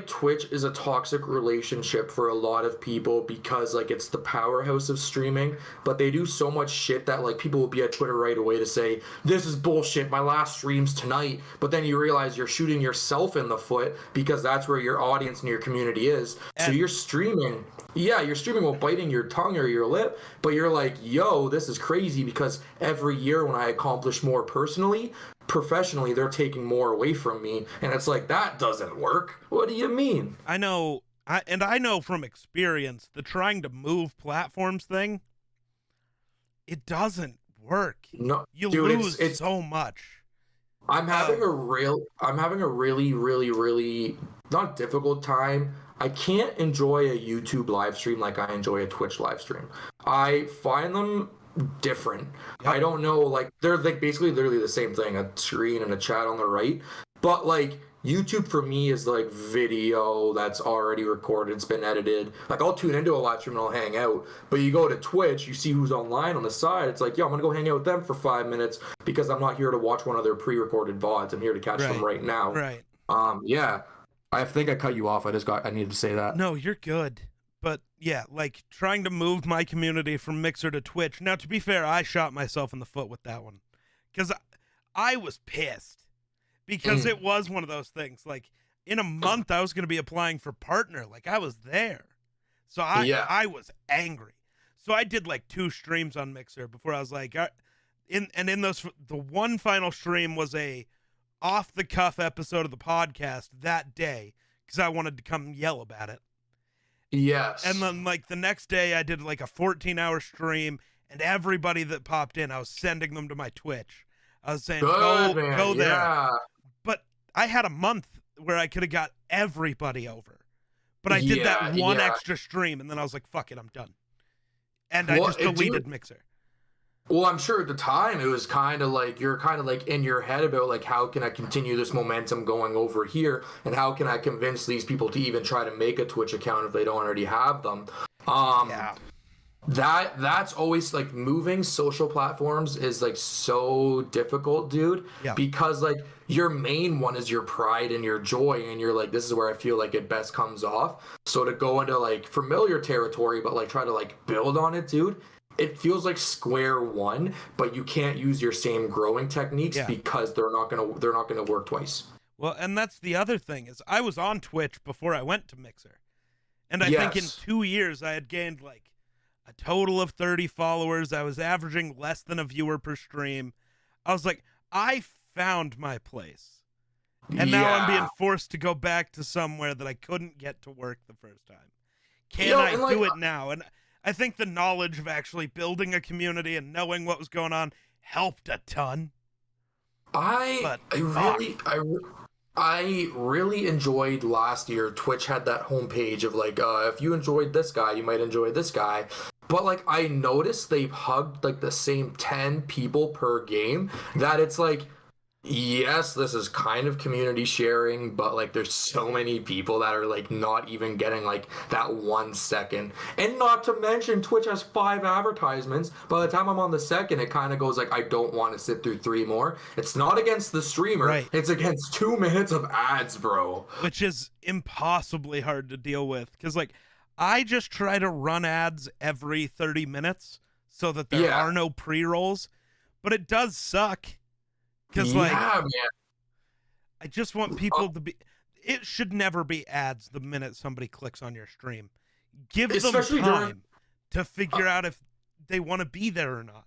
Twitch is a toxic relationship for a lot of people because like it's the powerhouse of streaming, but they do so much shit that like people will be at Twitter right away to say, this is bullshit, my last stream's tonight, but then you realize you're shooting yourself in the foot because that's where your audience and your community is. So you're streaming while biting your tongue or your lip, but you're like, yo, this is crazy because every year when I accomplish more personally, professionally, they're taking more away from me, and it's like, that doesn't work. What do you mean? I know from experience, the trying to move platforms thing, it doesn't work. No, you dude, lose it's so much. I'm having a really not difficult time. I can't enjoy a YouTube live stream like I enjoy a Twitch live stream. I find them different. Yep. I don't know, like they're like basically literally the same thing, a screen and a chat on the right. But like YouTube for me is like video that's already recorded, it's been edited. Like I'll tune into a live stream and I'll hang out. But you go to Twitch, you see who's online on the side. It's like, yo, I'm gonna go hang out with them for 5 minutes because I'm not here to watch one of their pre-recorded VODs. I'm here to catch them right now. Right. Yeah. I think I cut you off. I needed to say that. No, you're good. But yeah, like trying to move my community from Mixer to Twitch. Now, to be fair, I shot myself in the foot with that one because I was pissed because it was one of those things. Like in a month, I was going to be applying for partner. Like I was there. So I was angry. So I did like 2 streams on Mixer before I was like, in those, the one final stream was a off the cuff episode of the podcast that day because I wanted to come yell about it. Yes. And then like the next day I did like a 14-hour stream, and everybody that popped in, I was sending them to my Twitch. I was saying, go there. Yeah. But I had a month where I could have got everybody over. But I did that one extra stream, and then I was like, fuck it, I'm done. And I just deleted Mixer. Well, I'm sure at the time it was kind of like you're kind of like in your head about like how can I continue this momentum going over here, and how can I convince these people to even try to make a Twitch account if they don't already have them. That's always like moving social platforms is like so difficult, dude. Yeah. Because like your main one is your pride and your joy, and you're like, this is where I feel like it best comes off. So to go into like familiar territory, but like try to like build on it, dude. It feels like square one, but you can't use your same growing techniques because they're not gonna work twice. Well, and that's the other thing is I was on Twitch before I went to Mixer, and I think in 2 years I had gained like a total of 30 followers. I was averaging less than a viewer per stream. I was like, I found my place, and now I'm being forced to go back to somewhere that I couldn't get to work the first time. Can I do it now? And I think the knowledge of actually building a community and knowing what was going on helped a ton. I really enjoyed last year. Twitch had that homepage of like, if you enjoyed this guy, you might enjoy this guy. But like, I noticed they've hugged like the same 10 people per game. That it's like, yes, this is kind of community sharing, but like there's so many people that are like not even getting like that 1 second. And not to mention Twitch has 5 advertisements. By the time I'm on the second, it kind of goes like, I don't want to sit through 3 more. It's not against the streamer. Right. It's against 2 minutes of ads, bro. Which is impossibly hard to deal with. Because like, I just try to run ads every 30 minutes so that there are no pre-rolls. But it does suck. Because, man. I just want people to be... It should never be ads the minute somebody clicks on your stream. Give them time to figure out if they want to be there or not.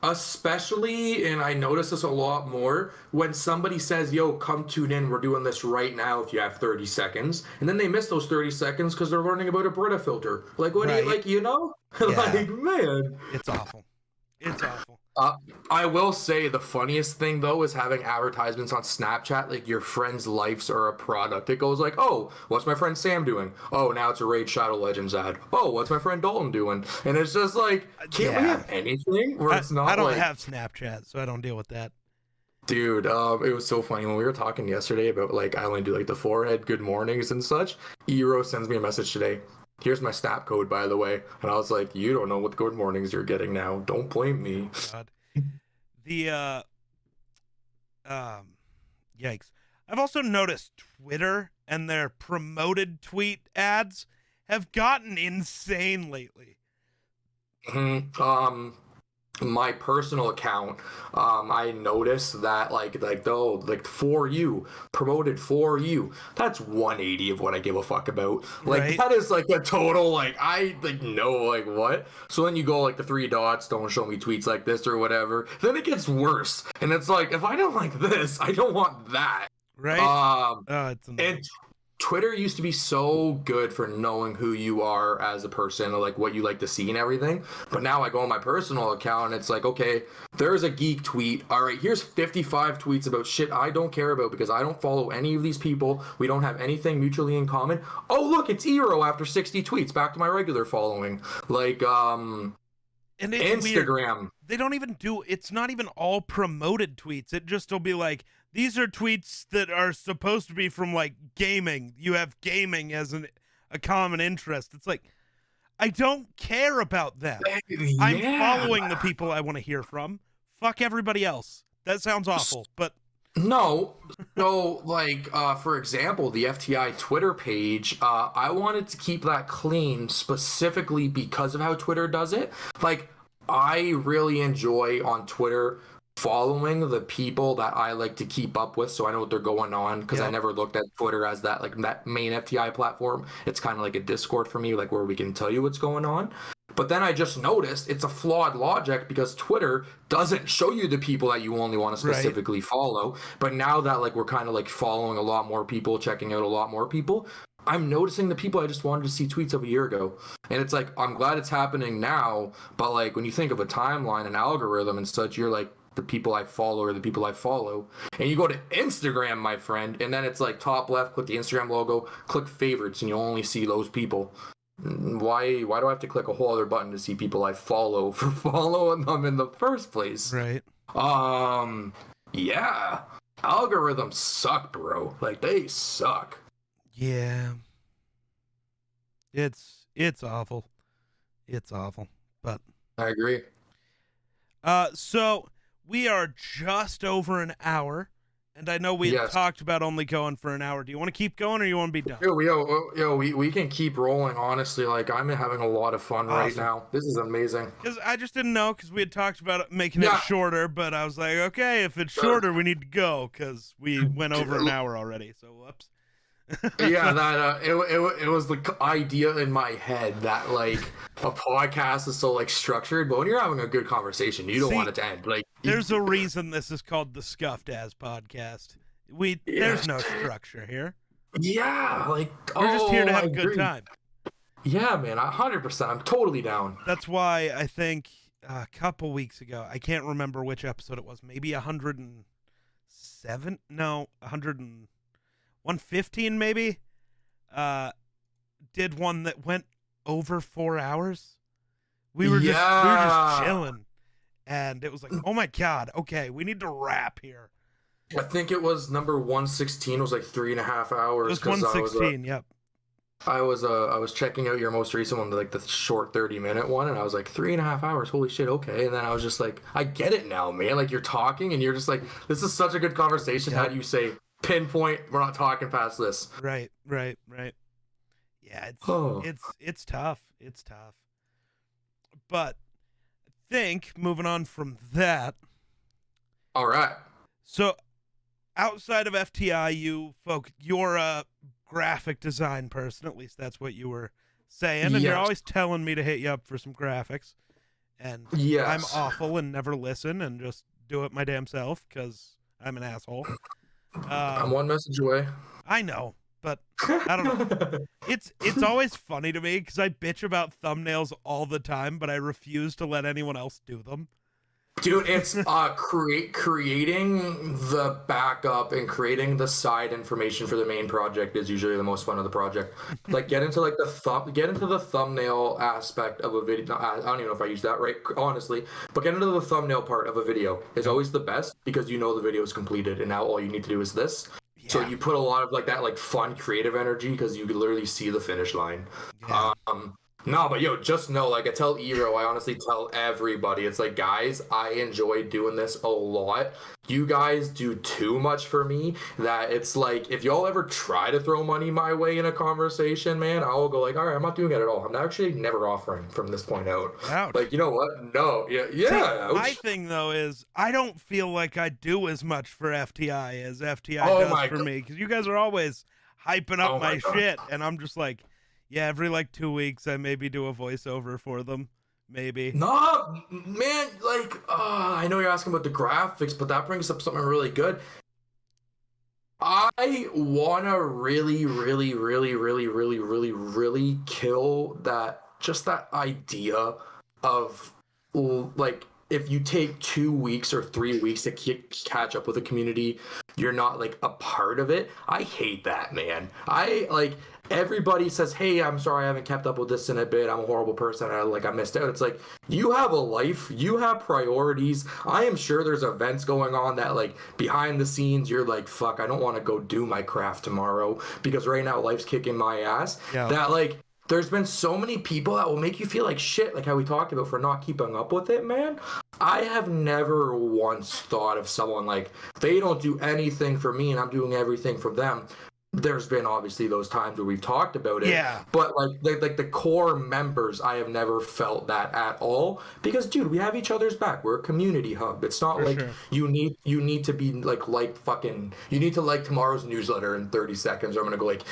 Especially, and I notice this a lot more, when somebody says, yo, come tune in, we're doing this right now if you have 30 seconds. And then they miss those 30 seconds because they're learning about a Brita filter. Like, what do you, like, you know? Yeah. Like, man. It's awful. It's awful. I will say the funniest thing though is having advertisements on Snapchat. Like your friends' lives are a product. It goes like, oh, what's my friend Sam doing? Oh, now it's a Raid Shadow Legends ad. Oh, what's my friend Dalton doing? And it's just like, can't we have anything where it's not? I don't have Snapchat, so I don't deal with that. Dude, it was so funny when we were talking yesterday about like I only do like the forehead good mornings and such. Eero sends me a message today. Here's my snap code, by the way. And I was like, you don't know what good mornings you're getting now. Don't blame me. God. The, yikes. I've also noticed Twitter and their promoted tweet ads have gotten insane lately. My personal account, I noticed that like for you promoted for you, that's 180 of what I give a fuck about. Like that is like a total like I like no like what. So then you go like the 3 dots, don't show me tweets like this or whatever. Then it gets worse, and it's like if I don't like this, I don't want that. Right. It's Twitter used to be so good for knowing who you are as a person, or like what you like to see and everything. But now I go on my personal account and it's like, okay, there's a geek tweet. All right, here's 55 tweets about shit I don't care about because I don't follow any of these people. We don't have anything mutually in common. Oh, look, it's Eero after 60 tweets. Back to my regular following. Like, And it's Instagram. Weird. They don't even it's not even all promoted tweets. It just will be like, these are tweets that are supposed to be from like gaming. You have gaming as a common interest. It's like, I don't care about them. Yeah. I'm following the people I want to hear from. Fuck everybody else. That sounds awful, but no. So, like, for example, the FTI Twitter page, I wanted to keep that clean specifically because of how Twitter does it. Like, I really enjoy on Twitter following the people that I like to keep up with, so I know what they're going on, because I never looked at Twitter as that, like, that main FTI platform. It's kind of like a Discord for me, like, where we can tell you what's going on. But then I just noticed it's a flawed logic, because Twitter doesn't show you the people that you only want to specifically follow. But now that, like, we're kind of like following a lot more people, checking out a lot more people, I'm noticing the people I just wanted to see tweets of a year ago. And it's like, I'm glad it's happening now, but like when you think of a timeline, an algorithm and such, you're like, the people I follow are the people I follow. And you go to Instagram, my friend, and then it's like top left, click the Instagram logo, click favorites, and you only see those people. Why do I have to click a whole other button to see people I follow for following them in the first place? Right. Yeah. Algorithms suck, bro. Like, they suck. Yeah. It's awful. It's awful. But I agree. So we are just over an hour, and I know we had talked about only going for an hour. Do you want to keep going, or you want to be done? We can keep rolling, honestly. Like, I'm having a lot of fun right now. This is amazing. Because I just didn't know, because we had talked about making it shorter, but I was like, okay, if it's shorter, we need to go, because we went over an hour already, so whoops. Yeah, that it was the idea in my head that like a podcast is so like structured, but when you're having a good conversation, you don't want it to end. Like, there's a reason this is called the Scuffed As Podcast. There's no structure here. Yeah, like we're just here to have a good time. Yeah, man, 100%. I'm totally down. That's why I think a couple weeks ago, I can't remember which episode it was, maybe 107? No, 115 maybe, did one that went over 4 hours. We were just chilling, and it was like, oh my god, okay, we need to wrap here. I think it was number 116 was like 3.5 hours. It was 116, yep. I was checking out your most recent one, like the short 30-minute one, and I was like, 3.5 hours, holy shit, okay. And then I was just like, I get it now, man. Like, you're talking and you're just like, this is such a good conversation. How do you say pinpoint, we're not talking past this? Right. Yeah, it's tough. It's tough. But I think moving on from that. All right. So outside of FTI, you're a graphic design person, at least that's what you were saying, and you're always telling me to hit you up for some graphics. And I'm awful and never listen and just do it my damn self because I'm an asshole. I'm one message away. I know, but I don't know. It's always funny to me because I bitch about thumbnails all the time, but I refuse to let anyone else do them. Dude, it's creating the backup and creating the side information for the main project is usually the most fun of the project. Like, get into like the thumbnail aspect of a video. I don't even know if I use that right, honestly, but get into the thumbnail part of a video is always the best because you know the video is completed and now all you need to do is this. Yeah. So you put a lot of like that like fun creative energy because you can literally see the finish line. Yeah. No, but just know, like, I tell Eero, I honestly tell everybody, it's like, guys, I enjoy doing this a lot. You guys do too much for me that it's like, if y'all ever try to throw money my way in a conversation, man, I'll go like, all right, I'm not doing it at all. I'm actually never offering from this point out. Ouch. Like, you know what? No. Yeah. See, my thing, though, is I don't feel like I do as much for FTI as FTI does for me, because you guys are always hyping up my shit, and I'm just like, yeah, every like 2 weeks I maybe do a voiceover for them. Maybe. No, man, like, I know you're asking about the graphics, but that brings up something really good. I wanna really, really, really, really, really, really, really kill that idea of like if you take 2 weeks or 3 weeks to catch up with a community, you're not like a part of it. I hate that, man. I like everybody says, "Hey, I'm sorry I haven't kept up with this in a bit. I'm a horrible person. I missed out." It's like you have a life, you have priorities. I am sure there's events going on that like behind the scenes you're like, "Fuck, I don't want to go do my craft tomorrow because right now life's kicking my ass." Yeah. That like there's been so many people that will make you feel like shit, like how we talked about for not keeping up with it, man. I have never once thought of someone like they don't do anything for me and I'm doing everything for them. There's been obviously those times where we've talked about it, Yeah. but like the core members, I have never felt that at all because, dude, we have each other's back. We're a community hub. It's not For like sure. you need to be like fucking you need to like tomorrow's newsletter in 30 seconds. Or I'm gonna go like,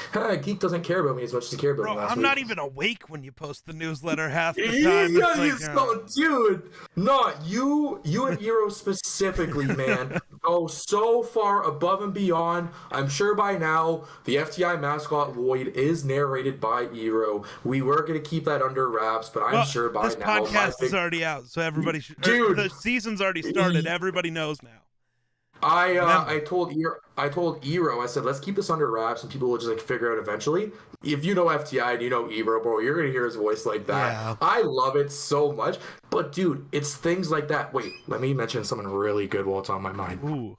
Geek doesn't care about me as much as he cared about Bro, me last I'm week. not even awake when you post the newsletter half the time. Yeah, It's like, dude, not you and Eero specifically, man, go so far above and beyond. I'm sure by now the FTI mascot Lloyd is narrated by Eero. We were gonna keep that under wraps, but I'm sure by this now podcast is already out, so everybody should. Dude. The season's already started. Everybody knows now. I told Eero, I said, let's keep this under wraps and people will just like figure out eventually. If you know FTI and you know Eero, bro, you're gonna hear his voice like that. Yeah. I love it so much. But dude, it's things like that. Wait, let me mention something really good while it's on my mind. Ooh.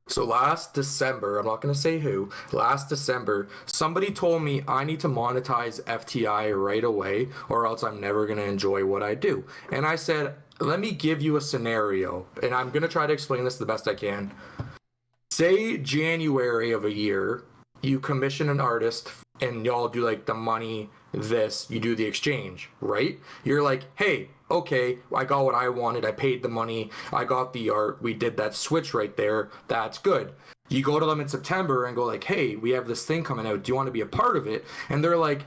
So last December, I'm not going to say who, last December, somebody told me I need to monetize FTI right away or else I'm never going to enjoy what I do. And I said, let me give you a scenario, and I'm going to try to explain this the best I can. Say January of a year, you commission an artist and y'all do like the money, you do the exchange, right? You're like, hey, okay, I got what I wanted. I paid the money. I got the art. We did that switch right there. That's good. You go to them in September and go like, hey, we have this thing coming out. Do you want to be a part of it? And they're like,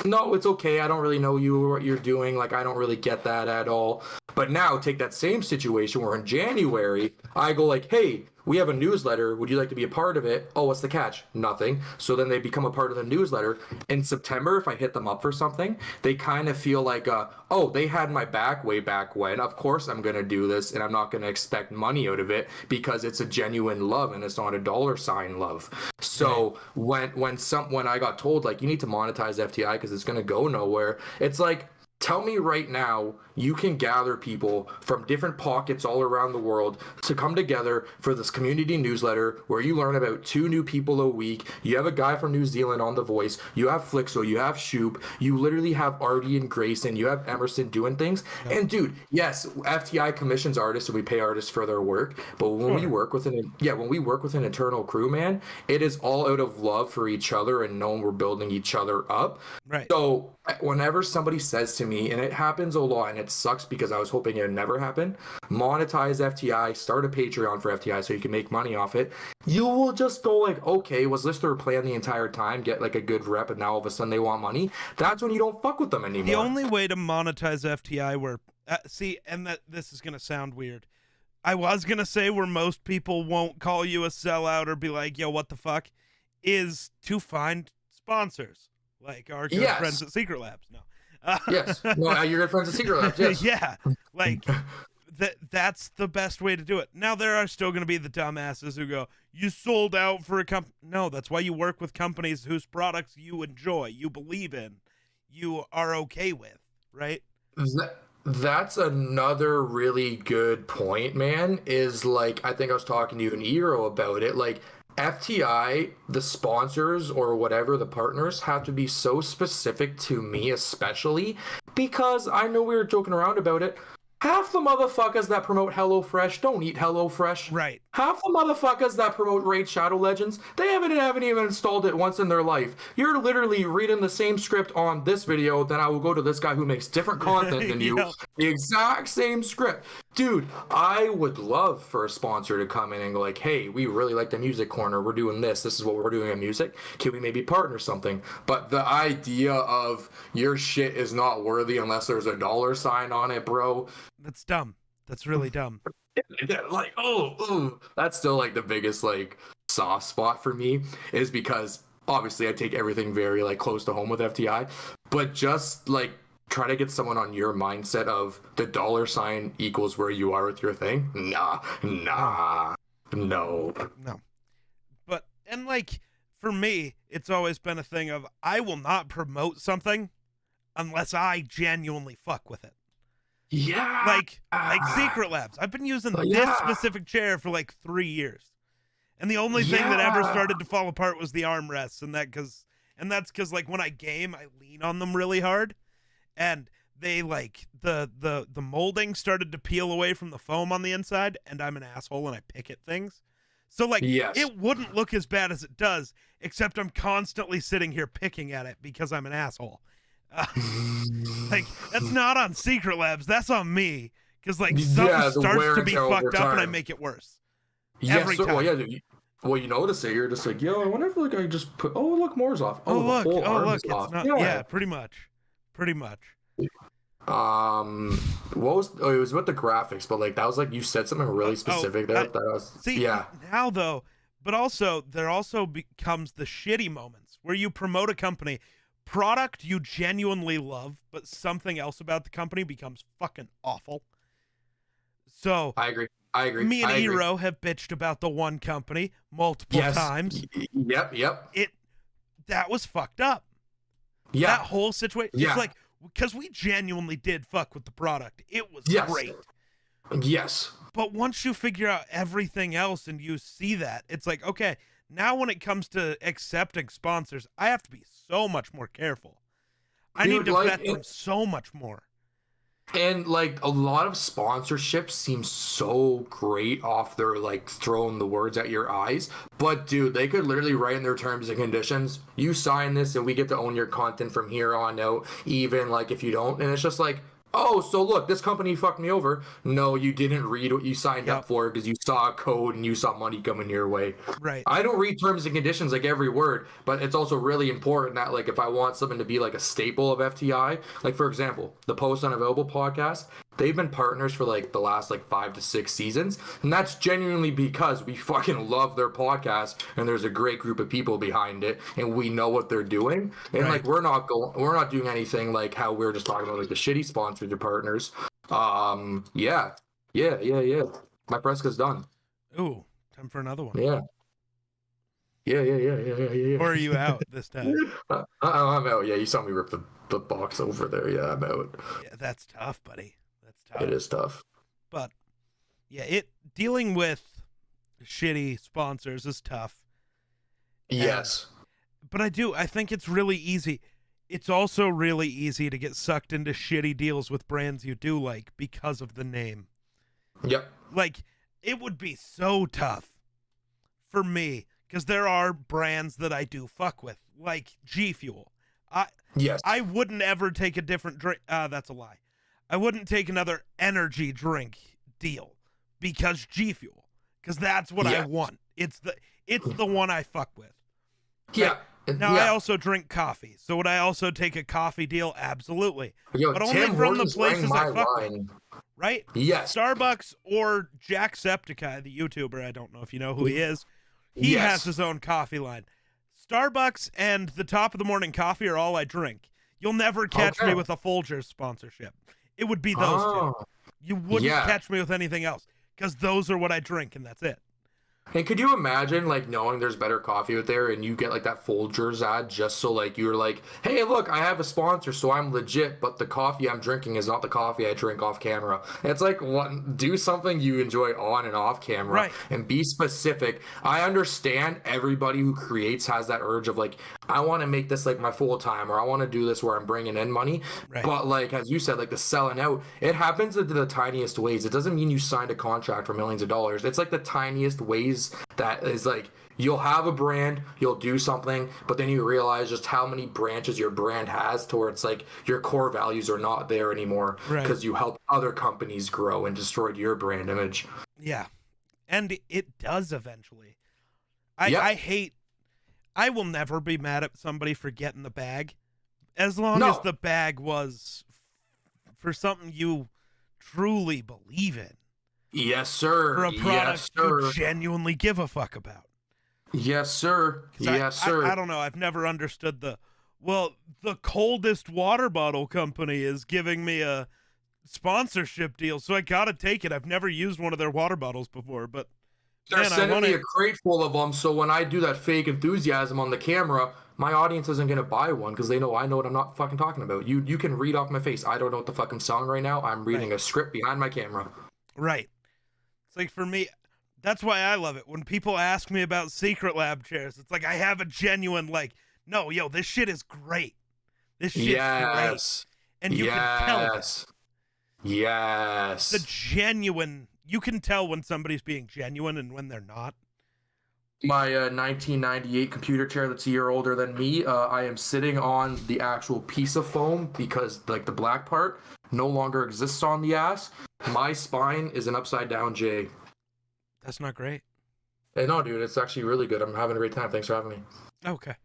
no, it's okay. I don't really know you or what you're doing. Like, I don't really get that at all. But now take that same situation where in January, I go like, hey, we have a newsletter. Would you like to be a part of it? Oh, what's the catch? Nothing. So then they become a part of the newsletter. In September, if I hit them up for something, they kind of feel like, oh, they had my back way back when. Of course I'm going to do this, and I'm not going to expect money out of it because it's a genuine love and it's not a dollar sign love. So when I got told, like, you need to monetize FTI because it's going to go nowhere, it's like, tell me right now you can gather people from different pockets all around the world to come together for this community newsletter where you learn about 2 new people a week. You have a guy from New Zealand on The Voice. You have Flixo. You have Shoop. You literally have Artie and Grayson. You have Emerson doing things. Yeah. And dude, yes, FTI commissions artists and we pay artists for their work. But when we work with an internal crew, man, it is all out of love for each other and knowing we're building each other up. Right. So whenever somebody says to me, and it happens a lot, and it sucks because I was hoping it would never happen, monetize FTI, start a Patreon for FTI so you can make money off it, you will just go like, okay, was this their plan the entire time? Get like a good rep, and now all of a sudden they want money? That's when you don't fuck with them anymore. The only way to monetize FTI this is going to sound weird. I was going to say where most people won't call you a sellout or be like, yo, what the fuck, is to find sponsors. Like our good friends at Secret Labs. No. Yes. No, your good friends at Secret Labs. Yes. Yeah. Like that's the best way to do it. Now there are still going to be the dumbasses who go, "You sold out for a company." No, that's why you work with companies whose products you enjoy, you believe in, you are okay with, right? That's another really good point, man. Is like I think I was talking to you and Eero about it. Like FTI, the sponsors or whatever, the partners have to be so specific to me, especially because I know we were joking around about it. Half the motherfuckers that promote HelloFresh don't eat HelloFresh. Right. Half the motherfuckers that promote Raid Shadow Legends, they haven't even installed it once in their life. You're literally reading the same script on this video, then I will go to this guy who makes different content than you. The exact same script. Dude, I would love for a sponsor to come in and go like, hey, we really like the music corner. We're doing this. This is what we're doing in music. Can we maybe partner something? But the idea of your shit is not worthy unless there's a dollar sign on it, bro. That's dumb. That's really dumb. Like, that's still like the biggest like soft spot for me is because obviously I take everything very like close to home with FTI, but just like try to get someone on your mindset of the dollar sign equals where you are with your thing. No. No. But, and like, for me, it's always been a thing of I will not promote something unless I genuinely fuck with it. Yeah. Like Secret Labs. I've been using this Yeah. specific chair for like 3 years. And the only thing that ever started to fall apart was the armrests, and that's because like when I game, I lean on them really hard, and they like the molding started to peel away from the foam on the inside, and I'm an asshole and I pick at things. So like Yes. it wouldn't look as bad as it does, except I'm constantly sitting here picking at it because I'm an asshole. Like that's not on Secret Labs, that's on me. Because like something starts to be fucked up and I make it worse. Every time. Well, you notice it. You're just like, yo, I wonder if like I just put. Oh, look, more's off. Oh, the look, whole arm look, is it's off. not. Yeah, pretty much. What was? Oh, it was with the graphics, but like that was like you said something really specific there. That was now though, but also there also becomes the shitty moments where you promote a company, product you genuinely love, but something else about the company becomes fucking awful. So I agree. Me and Hero have bitched about the one company multiple times. Yep. That was fucked up. Yeah. That whole situation. Yeah. It's like, because we genuinely did fuck with the product. It was great. Yes. But once you figure out everything else and you see that, it's like, okay, now when it comes to accepting sponsors, I have to be so much more careful. I need to vet them so much more. And like a lot of sponsorships seem so great off their like throwing the words at your eyes, but dude, they could literally write in their terms and conditions, you sign this and we get to own your content from here on out, even like if you don't. And it's just like, oh, so look, this company fucked me over. No, you didn't read what you signed up for because you saw a code and you saw money coming your way. Right. I don't read terms and conditions like every word, but it's also really important that like if I want something to be like a staple of FTI, like for example, the Post Unavailable podcast, they've been partners for like the last like 5 to 6 seasons, and that's genuinely because we fucking love their podcast and there's a great group of people behind it and we know what they're doing. And like we're not doing anything like how we're just talking about like the shitty sponsors or partners. Yeah. My Presca's done. Ooh, time for another one. Yeah. Or are you out this time? I'm out. Yeah, you saw me rip the box over there. Yeah, I'm out. Yeah, that's tough, buddy. That's tough. It is tough. But yeah, dealing with shitty sponsors is tough. Yes. But I think it's really easy. It's also really easy to get sucked into shitty deals with brands you do like because of the name. Yep. Like, it would be so tough for me because there are brands that I do fuck with, like G Fuel. I wouldn't ever take a different drink. That's a lie. I wouldn't take another energy drink deal because G Fuel, because that's what I want. It's the one I fuck with. Yeah. Now I also drink coffee, so would I also take a coffee deal? Absolutely. Yo, but only Tim from the Hortons places I rang my fuck line. with. Right? Yes. Starbucks or Jacksepticeye, the YouTuber, I don't know if you know who he is. He has his own coffee line. Starbucks and the Top of the Morning Coffee are all I drink. You'll never catch me with a Folgers sponsorship. It would be those two. You wouldn't catch me with anything else because those are what I drink and that's it. And could you imagine like knowing there's better coffee out there and you get like that Folgers ad just so like you're like, hey, look, I have a sponsor, so I'm legit, but the coffee I'm drinking is not the coffee I drink off camera. It's like, what? Do something you enjoy on and off camera and be specific. I understand everybody who creates has that urge of like, I want to make this like my full time, or I want to do this where I'm bringing in money. Right. But like, as you said, like the selling out, it happens in the tiniest ways. It doesn't mean you signed a contract for millions of dollars. It's like the tiniest ways that is like you'll have a brand, you'll do something, but then you realize just how many branches your brand has to where it's like your core values are not there anymore because you helped other companies grow and destroyed your brand image. Yeah. And it does eventually. I will never be mad at somebody for getting the bag as long as the bag was for something you truly believe in. Yes, sir. For a product you genuinely give a fuck about. Yes, sir. 'Cause Yes, sir. I don't know. I've never understood the coldest water bottle company is giving me a sponsorship deal, so I gotta take it. I've never used one of their water bottles before, but They're man, I sending want me it. a crate full of them, so when I do that fake enthusiasm on the camera, my audience isn't gonna buy one because they know I know what I'm not fucking talking about. You can read off my face. I don't know what the fuck I'm selling right now. I'm reading Right. a script behind my camera. Right. It's like for me, that's why I love it. When people ask me about Secret Lab chairs, it's like I have a genuine like, no, yo, this shit is great. This shit's great. Yes. And you can tell that. Yes. Yes. The genuine, you can tell when somebody's being genuine and when they're not. My 1998 computer chair that's a year older than me, I am sitting on the actual piece of foam because like the black part no longer exists on the ass. My spine is an upside down J. That's not great. Hey, no, dude, it's actually really good. I'm having a great time. Thanks for having me. Okay.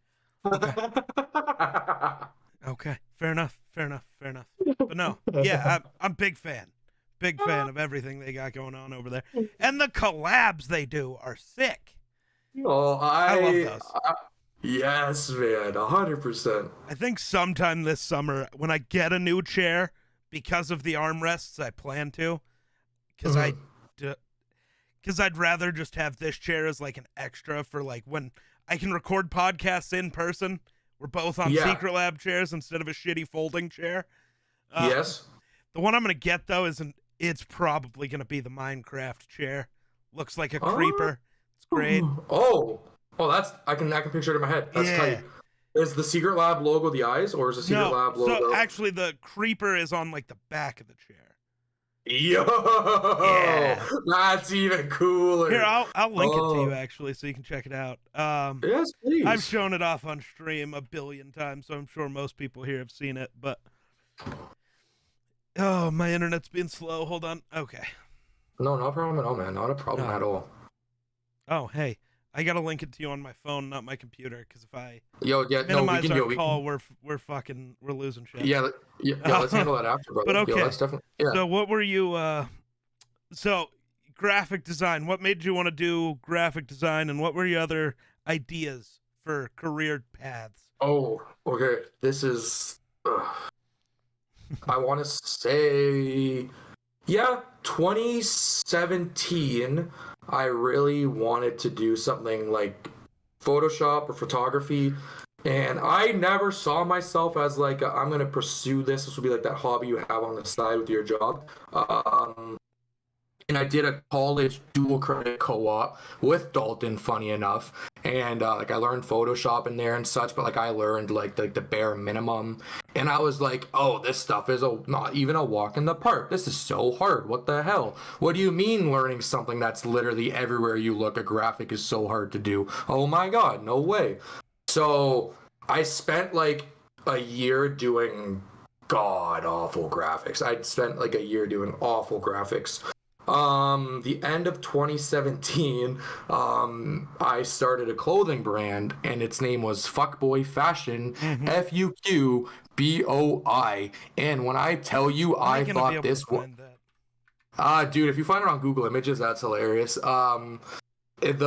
Okay. Fair enough. But no, yeah, I'm big fan. Big fan of everything they got going on over there. And the collabs they do are sick. Oh, I love those. Yes, man, 100%. I think sometime this summer, when I get a new chair, because of the armrests, I plan to, because I'd rather just have this chair as like an extra for like when I can record podcasts in person. We're both on Secret Lab chairs instead of a shitty folding chair. Yes. The one I'm gonna get though it's probably gonna be the Minecraft chair. Looks like a creeper. It's great. Oh, that's I can picture it in my head. That's tight. Is the Secret Lab logo the eyes, or is the Secret Lab logo? So actually, the creeper is on like the back of the chair. Yo, that's even cooler. Here, I'll link it to you actually, so you can check it out. Yes, please. I've shown it off on stream a billion times, so I'm sure most people here have seen it. But oh, my internet's being slow. Hold on. Okay. No problem at all, man. Not a problem at all. Oh, hey, I gotta link it to you on my phone, not my computer, because if I minimize our call, we're losing shit. Yeah. Let's handle that after, brother. But okay. That's definitely. Yeah. So what were you? So graphic design. What made you want to do graphic design, and what were your other ideas for career paths? Oh, okay. This is. I want to say, 2017. I really wanted to do something like Photoshop or photography, and I never saw myself as like I'm gonna pursue this. This will be like that hobby you have on the side with your job. And I did a college dual credit co-op with Dalton, funny enough, and like I learned Photoshop in there and such, but like I learned like the bare minimum, and I was like, oh, this stuff is not even a walk in the park. This is so hard. What the hell? What do you mean learning something that's literally everywhere you look? A graphic is so hard to do. Oh my god, no way. So I spent like a year doing god awful graphics. I'd spent like a year doing awful graphics. The end of 2017, I started a clothing brand, and its name was Fuckboy Fashion, FUQBOI. And when I tell you, I thought this was, dude, if you find it on Google Images, that's hilarious. One second,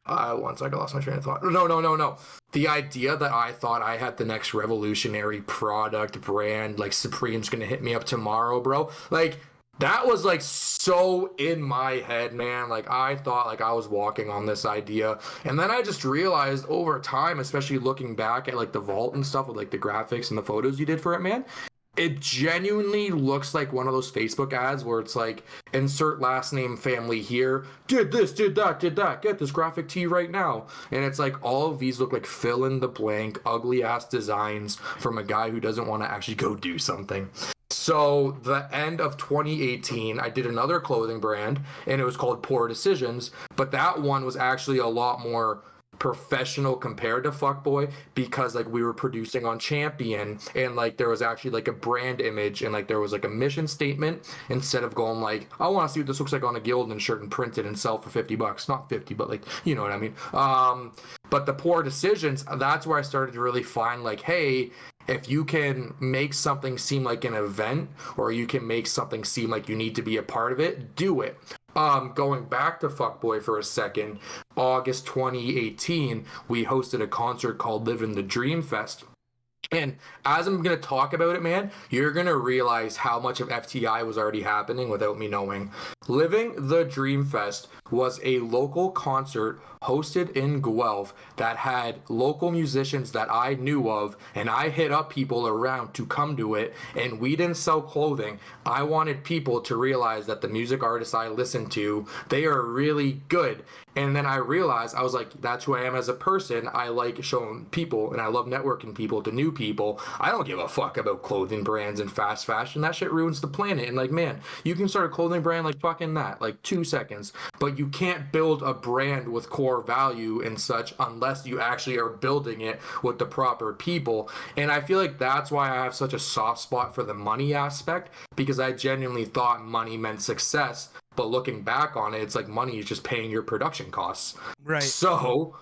I lost my train of thought. No. The idea that I thought I had the next revolutionary product brand, like Supreme's gonna hit me up tomorrow, bro. Like, that was like so in my head, man. Like I thought like I was walking on this idea. And then I just realized over time, especially looking back at like the vault and stuff with like the graphics and the photos you did for it, man, it genuinely looks like one of those Facebook ads where it's like insert last name family here, did this, did that, get this graphic tee right now. And it's like all of these look like fill in the blank, ugly ass designs from a guy who doesn't want to actually go do something. So the end of 2018, I did another clothing brand, and it was called Poor Decisions, but that one was actually a lot more professional compared to Fuckboy, because like we were producing on Champion, and like there was actually like a brand image, and like there was like a mission statement, instead of going like, I want to see what this looks like on a Gildan shirt and print it and sell for $50, not 50, but like, you know what I mean. But the Poor Decisions, that's where I started to really find like, hey, if you can make something seem like an event, or you can make something seem like you need to be a part of it, do it. Going back to Fuckboy for a second, August 2018, we hosted a concert called Living the Dream Fest. And as I'm going to talk about it, man, you're going to realize how much of FTI was already happening without me knowing. Living the Dream Fest was a local concert hosted in Guelph that had local musicians that I knew of, and I hit up people around to come to it, and we didn't sell clothing. I wanted people to realize that the music artists I listen to, they are really good. And then I realized, I was like, that's who I am as a person. I like showing people, and I love networking people to new people. I don't give a fuck about clothing brands and fast fashion. That shit ruins the planet. And like, man, you can start a clothing brand like fucking that, like 2 seconds. But you can't build a brand with core value and such unless you actually are building it with the proper people. And I feel like that's why I have such a soft spot for the money aspect, because I genuinely thought money meant success. But looking back on it, it's like money is just paying your production costs. Right. So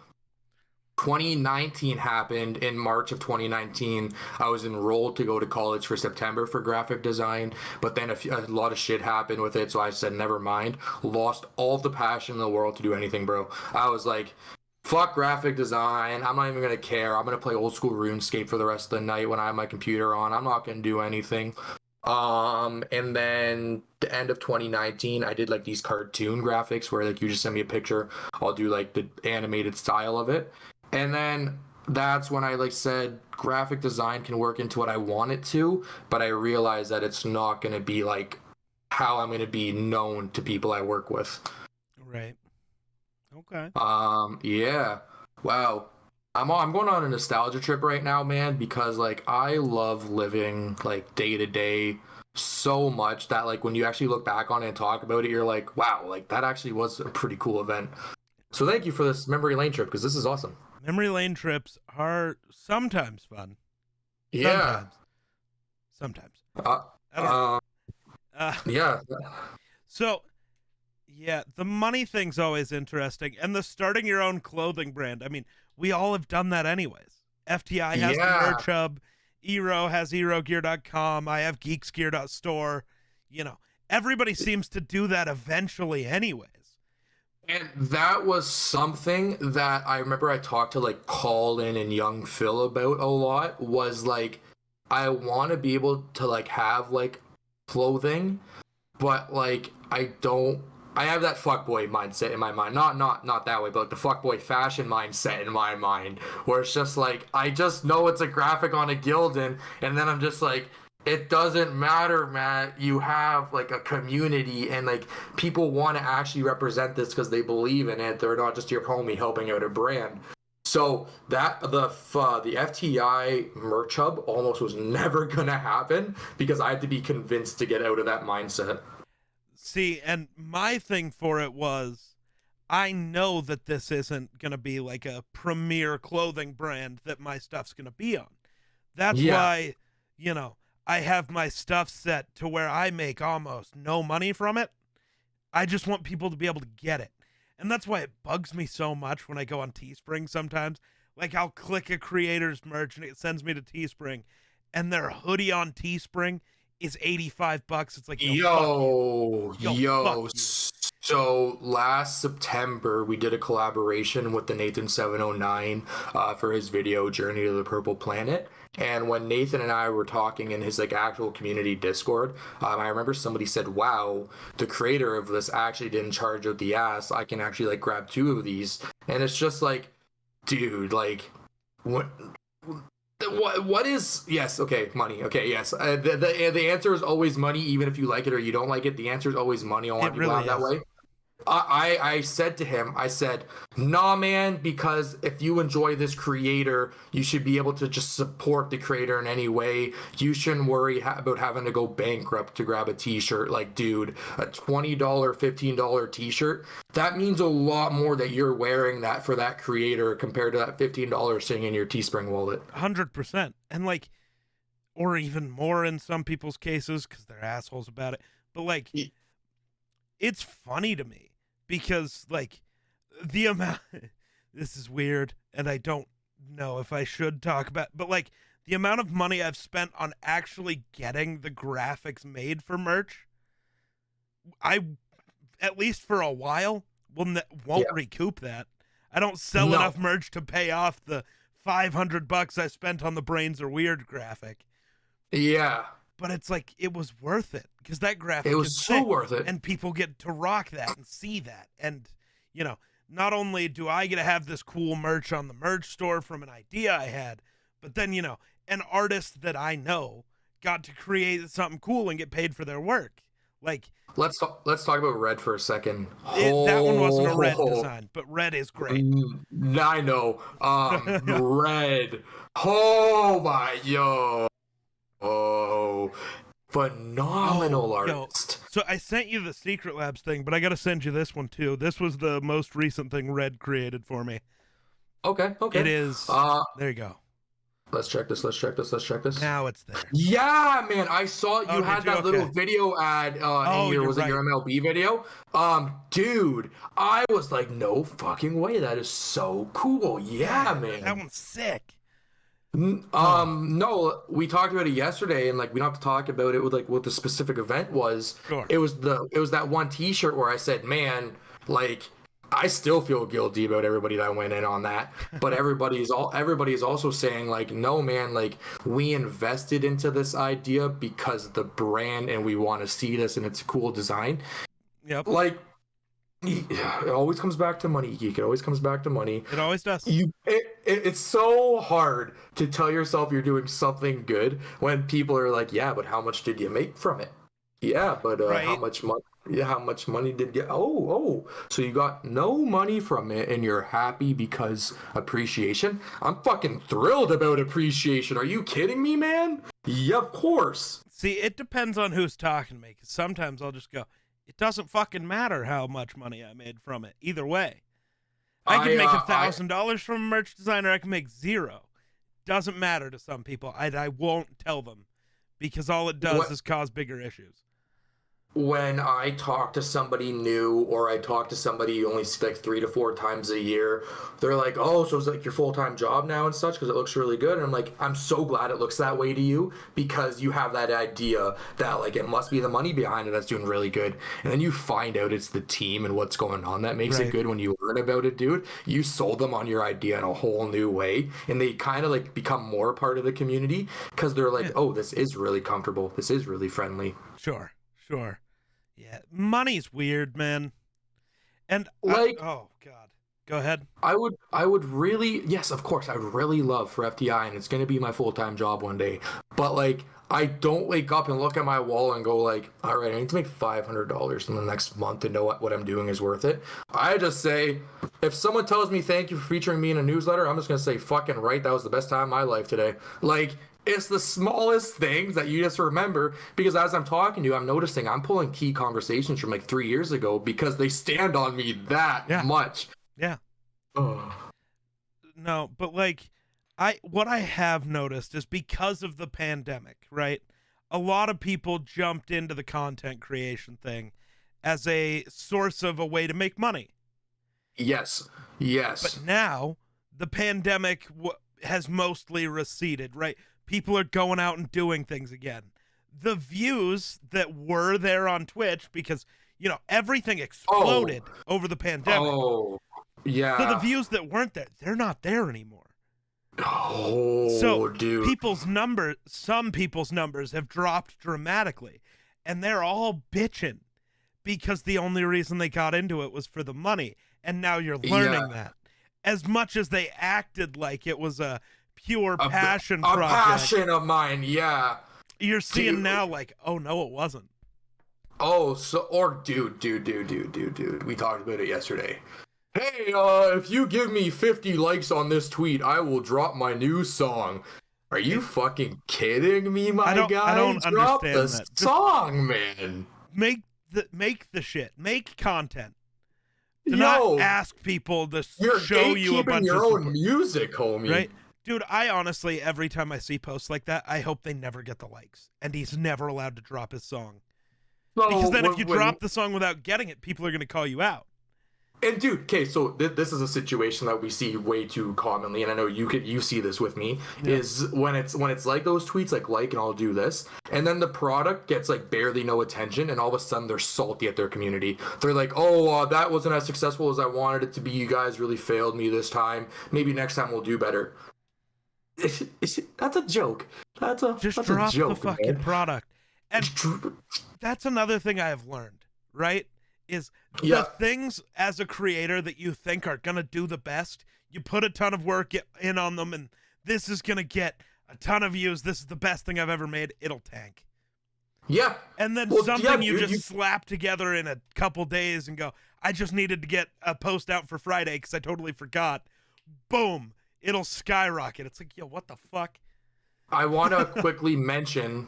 2019 happened. In March of 2019, I was enrolled to go to college for September for graphic design, but then a lot of shit happened with it, so I said never mind. Lost all the passion in the world to do anything, bro. I was like, fuck graphic design, I'm not even gonna care. I'm gonna play old school RuneScape for the rest of the night when I have my computer on. I'm not gonna do anything. And then the end of 2019, I did like these cartoon graphics where like you just send me a picture, I'll do like the animated style of it. And then that's when I like said graphic design can work into what I want it to, but I realized that it's not going to be like how I'm going to be known to people I work with. Right. Okay. Yeah. Wow. I'm going on a nostalgia trip right now, man, because like I love living like day to day so much that like when you actually look back on it and talk about it, you're like, wow, like that actually was a pretty cool event. So thank you for this memory lane trip, because this is awesome. Memory lane trips are sometimes fun. Yeah. Sometimes. Yeah. So, yeah, the money thing's always interesting, and the starting your own clothing brand. I mean, we all have done that anyways. FTI has the merch hub. Eero has erogear.com. I have geeksgear.store. You know, everybody seems to do that eventually anyways. And that was something that I remember I talked to like Colin and Young Phil about a lot, was like, I want to be able to like have like clothing, but like I have that fuckboy mindset in my mind. Not that way, but like the fuckboy fashion mindset in my mind, where it's just like, I just know it's a graphic on a Gildan, and then I'm just like, it doesn't matter, man. You have like a community, and like people want to actually represent this because they believe in it. They're not just your homie helping out a brand. So that the FTI merch hub almost was never gonna happen because I had to be convinced to get out of that mindset. See, and my thing for it was, I know that this isn't going to be like a premier clothing brand that my stuff's going to be on. That's why, you know, I have my stuff set to where I make almost no money from it. I just want people to be able to get it. And that's why it bugs me so much when I go on Teespring sometimes. Like, I'll click a creator's merch and it sends me to Teespring, and their hoodie on Teespring is $85. It's like, yo, So last September we did a collaboration with the Nathan 709 for his video Journey to the Purple Planet. And when Nathan and I were talking in his like actual community Discord, I remember somebody said, wow, the creator of this actually didn't charge out the ass. I can actually like grab 2 of these. And it's just like, dude, like what is, yes, okay, money, okay, yes, the answer is always money. Even if you like it or you don't like it, the answer is always money. I want people out that way. I said to him, I said, nah, man, because if you enjoy this creator, you should be able to just support the creator in any way. You shouldn't worry about having to go bankrupt to grab a t-shirt. Like, dude, a $20, $15 t-shirt, that means a lot more that you're wearing that for that creator compared to that $15 sitting in your Teespring wallet. 100%. And like, or even more in some people's cases because they're assholes about it. But like, it's funny to me because like the amount, this is weird and I don't know if I should talk about, but like the amount of money I've spent on actually getting the graphics made for merch, I, at least for a while, won't recoup that. I don't sell enough merch to pay off the $500 I spent on the Brains Are Weird graphic. Yeah. But it's like, it was worth it because that graphic It was is so sick, worth it. and people get to rock that and see that. And, you know, not only do I get to have this cool merch on the merch store from an idea I had, but then, you know, an artist that I know got to create something cool and get paid for their work. Like, let's talk about Red for a second. That one wasn't a Red design, but Red is great. I know. Red. Oh my phenomenal artist. So I sent you the Secret Labs thing, but I got to send you this one too. This was the most recent thing Red created for me. Okay. It is. There you go. Let's check this. Now it's there. Yeah, man. I saw you had that little video ad in your, was it your MLB video? Dude, I was like, no fucking way. That is so cool. Yeah, man. That one's sick. No, we talked about it yesterday, and like we don't have to talk about it with like what the specific event was. Sure. It was that one T-shirt where I said, man, like I still feel guilty about everybody that went in on that, but everybody is also saying like, no, man, like we invested into this idea because the brand and we want to see this and it's a cool design. Yep. Like it always comes back to money, Geek. It always comes back to money. It always does. It's so hard to tell yourself you're doing something good when people are like, yeah, but how much did you make from it? Yeah, but right. how much money did you? So you got no money from it, and you're happy because appreciation. I'm fucking thrilled about appreciation. Are you kidding me, man? Yeah, of course. See, it depends on who's talking to me. Because sometimes I'll just go, it doesn't fucking matter how much money I made from it. Either way, I can make $1,000 from a merch designer. I can make $0. Doesn't matter to some people. I won't tell them because all it does is cause bigger issues. When I talk to somebody new or I talk to somebody you only see like 3 to 4 times a year, they're like, oh, so it's like your full-time job now and such because it looks really good. And I'm like, I'm so glad it looks that way to you because you have that idea that like it must be the money behind it that's doing really good. And then you find out it's the team and what's going on that makes it good when you learn about it, dude. You sold them on your idea in a whole new way and they kind of like become more part of the community because they're like, oh, this is really comfortable. This is really friendly. Sure. Yeah, money's weird, man. And like, oh god, go ahead. I would really, yes, of course, I would really love for FTI, and it's gonna be my full-time job one day. But like, I don't wake up and look at my wall and go like, all right, I need to make $500 in the next month to know what I'm doing is worth it. I just say, if someone tells me thank you for featuring me in a newsletter, I'm just gonna say fucking right. That was the best time of my life today. Like. It's the smallest things that you just remember because as I'm talking to you, I'm noticing I'm pulling key conversations from like 3 years ago because they stand on me that much. Yeah. No, but like what I have noticed is because of the pandemic, right? A lot of people jumped into the content creation thing as a source of a way to make money. Yes. But now the pandemic has mostly receded, right? People are going out and doing things again. The views that were there on Twitch, because, you know, everything exploded over the pandemic. Oh, yeah. So the views that weren't there, they're not there anymore. Dude. Some people's numbers have dropped dramatically, and they're all bitching because the only reason they got into it was for the money. And now you're learning that. As much as they acted like it was a pure passion project. A passion of mine, yeah. You're seeing now like, oh no, it wasn't. Oh, dude. We talked about it yesterday. Hey, if you give me 50 likes on this tweet, I will drop my new song. Are you fucking kidding me, my guy? I don't drop understand the that. song, man. Make the shit. Make content. Do not ask people to show you a bunch of your own music, homie. Right? Dude, I honestly, every time I see posts like that, I hope they never get the likes. And he's never allowed to drop his song. Because then if you drop the song without getting it, people are going to call you out. And dude, okay, so this is a situation that we see way too commonly, and I know you see this with me. Yeah. Is when it's like those tweets, like, and I'll do this, and then the product gets like barely no attention, and all of a sudden they're salty at their community. They're like, oh, that wasn't as successful as I wanted it to be. You guys really failed me this time. Maybe next time we'll do better. That's a joke. That's a drop joke, the fucking man. product. And that's another thing I have learned, right? Is Yeah. the things as a creator that you think are gonna do the best, you put a ton of work in on them, and this is gonna get a ton of views. This is the best thing I've ever made. It'll tank. Yeah. And then Well, something yeah, you dude, just slap together in a couple days and go, I just needed to get a post out for Friday because I totally forgot. Boom. It'll skyrocket. It's like, yo, what the fuck? I want to quickly mention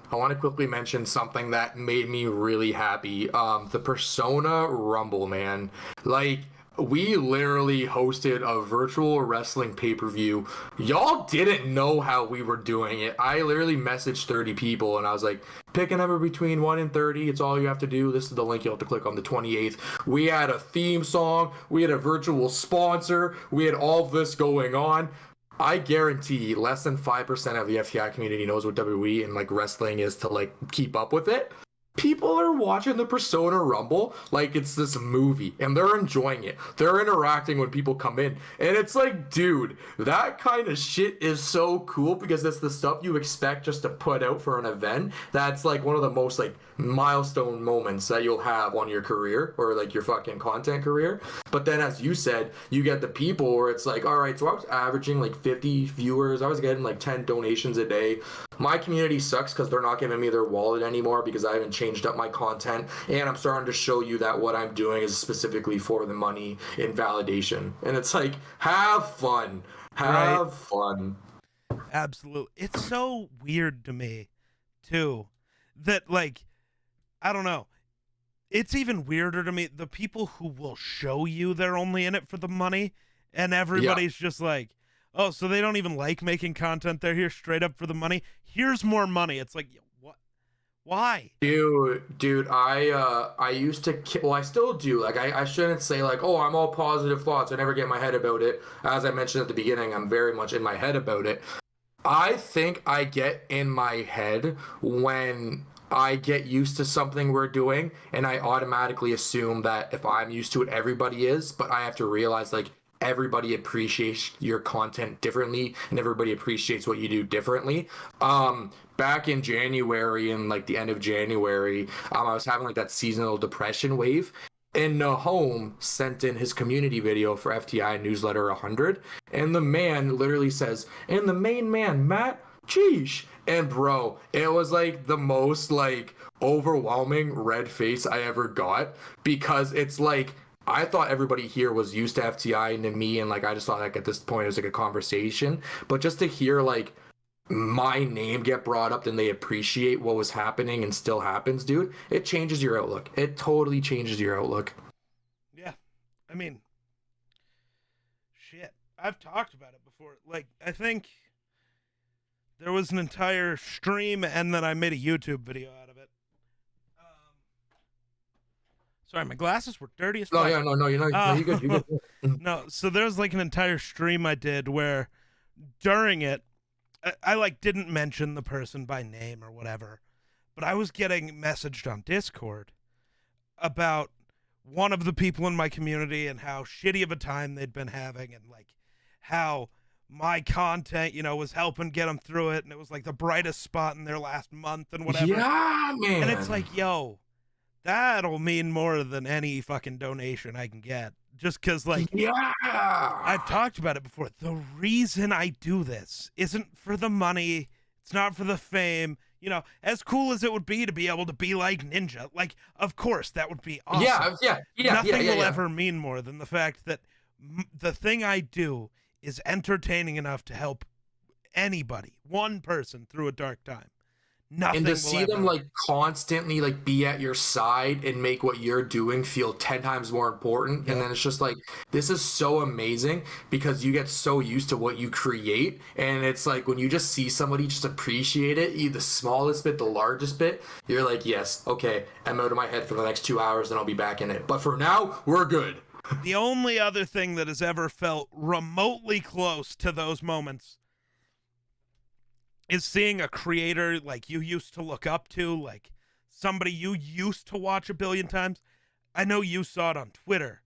something that made me really happy. The Persona Rumble, man. Like, we literally hosted a virtual wrestling pay-per-view. Y'all didn't know how we were doing it. I literally messaged 30 people and I was like, pick a number between 1 and 30. It's all you have to do. This is the link you'll have to click on the 28th. We had a theme song. We had a virtual sponsor. We had all this going on. I guarantee less than 5% of the FTI community knows what WWE and like wrestling is to like keep up with it. People are watching the Persona Rumble like it's this movie and they're enjoying it. They're interacting when people come in. And it's like, dude, that kind of shit is so cool because that's the stuff you expect just to put out for an event. That's like one of the most like milestone moments that you'll have on your career or like your fucking content career. But then as you said, you get the people where it's like, all right, so I was averaging like 50 viewers. I was getting like 10 donations a day. My community sucks because they're not giving me their wallet anymore because I haven't changed up my content, and I'm starting to show you that what I'm doing is specifically for the money and validation. And it's like, have fun. Have fun. Absolutely. It's so weird to me, too, that, like, I don't know. It's even weirder to me, the people who will show you they're only in it for the money, and everybody's just like, oh, so they don't even like making content. They're here straight up for the money. Here's more money. It's like, what? Why? Dude, I used to, well, I still do. Like, I shouldn't say like, oh, I'm all positive thoughts. I never get in my head about it. As I mentioned at the beginning, I'm very much in my head about it. I think I get in my head when I get used to something we're doing, and I automatically assume that if I'm used to it, everybody is. But I have to realize like everybody appreciates your content differently, and everybody appreciates what you do differently. Back in January and like the end of January, I was having like that seasonal depression wave. And Nahome sent in his community video for FTI Newsletter 100, and the man literally says, and the main man, Matt, geesh. And bro, it was like the most like overwhelming red face I ever got, because it's like, I thought everybody here was used to FTI and to me, and like I just thought like at this point it was like a conversation. But just to hear like my name get brought up and they appreciate what was happening and still happens, dude, it changes your outlook. It totally changes your outlook. Yeah. I mean, shit. I've talked about it before. Like, I think there was an entire stream and then I made a YouTube video out of it. Sorry, my glasses were dirty as fuck. No, yeah, no, you're not. No, you're good. No, so there's like an entire stream I did where during it, I like didn't mention the person by name or whatever, but I was getting messaged on Discord about one of the people in my community and how shitty of a time they'd been having, and like how my content, you know, was helping get them through it, and it was like the brightest spot in their last month and whatever. Yeah, man. And it's like, yo, that'll mean more than any fucking donation I can get. Just because, like, yeah, I've talked about it before. The reason I do this isn't for the money. It's not for the fame. You know, as cool as it would be to be able to be like Ninja, like, of course, that would be awesome. Yeah. Nothing will ever mean more than the fact that the thing I do is entertaining enough to help anybody, one person, through a dark time. Nothing and to will see ever... them like constantly like be at your side and make what you're doing feel 10 times more important. And then it's just like, this is so amazing because you get so used to what you create, and it's like when you just see somebody just appreciate it, the smallest bit, the largest bit, you're like, yes, okay, I'm out of my head for the next 2 hours and I'll be back in it, but for now we're good. The only other thing that has ever felt remotely close to those moments is seeing a creator like you used to look up to, like somebody you used to watch a billion times. I know you saw it on Twitter.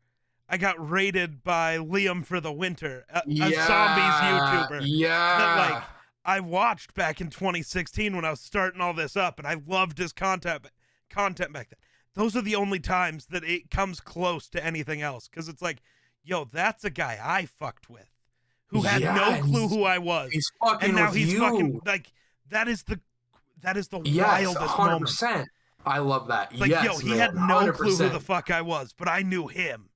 I got rated by Liam for the Winter, a zombies Yeah, YouTuber that yeah. like I watched back in 2016 when I was starting all this up, and I loved his content back then. Those are the only times that it comes close to anything else, because it's like, yo, that's a guy I fucked with, who had Yeah, no and clue who I was, he's and fucking now with he's fucking you. like that is the Yes, wildest moment. 100%. I love that. It's like, yo, Yes, he man, had no clue who the 100%. fuck I was, but I knew him,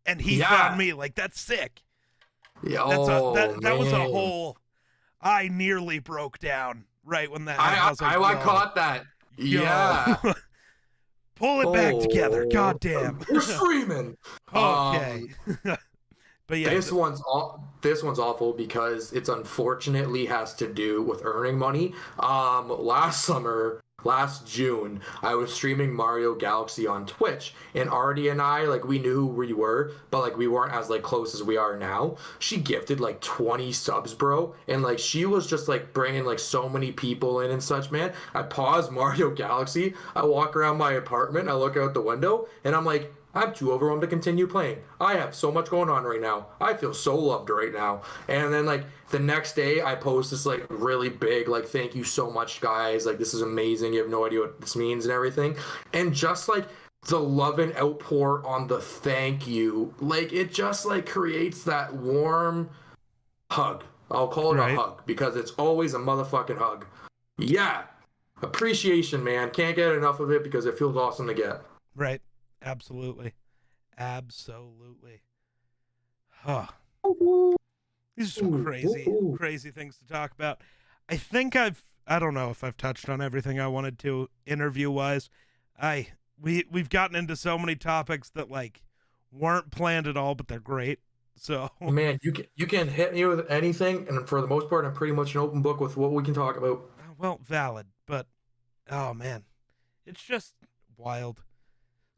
and he found Yeah. me. Like, that's sick. Oh That was a man. whole. I nearly broke down right when that happened. I was like, I yo, caught that. yo, Yeah. pull it back together. Oh, Goddamn. we're streaming. Okay. But yeah, This one's awful because it's unfortunately has to do with earning money. Last June, I was streaming Mario Galaxy on Twitch, and Artie and I, like, we knew who we were, but like we weren't as like close as we are now. She gifted like 20 subs, bro, and like she was just like bringing like so many people in and such, man. I paused Mario Galaxy, I walk around my apartment, I look out the window, and I'm like, I'm too overwhelmed to continue playing. I have so much going on right now. I feel so loved right now. And then like the next day I post this like really big like thank you so much guys. Like this is amazing. You have no idea what this means and everything. And just like the love and outpour on the thank you, like it just like creates that warm hug. I'll call it a right, hug because it's always a motherfucking hug. Yeah. Appreciation, man. Can't get enough of it because it feels awesome to get. right. Absolutely. Absolutely. Huh. These are some crazy, crazy things to talk about. I don't know if I've touched on everything I wanted to interview wise. We've gotten into so many topics that like weren't planned at all, but they're great. So Man, you can hit me with anything, and for the most part, I'm pretty much an open book with what we can talk about. well, valid, but oh man, it's just wild.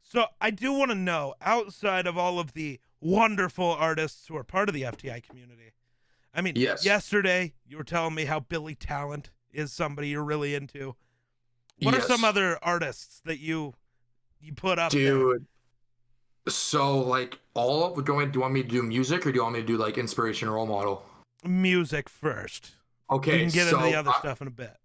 So I do want to know, outside of all of the wonderful artists who are part of the FTI community. I mean, Yes, yesterday you were telling me how Billy Talent is somebody you're really into. What are some yes, other artists that you put up there? dude. So like all of do you want me to do music or do you want me to do like inspiration role model? Music first. We Okay, can get into the so other stuff in a bit.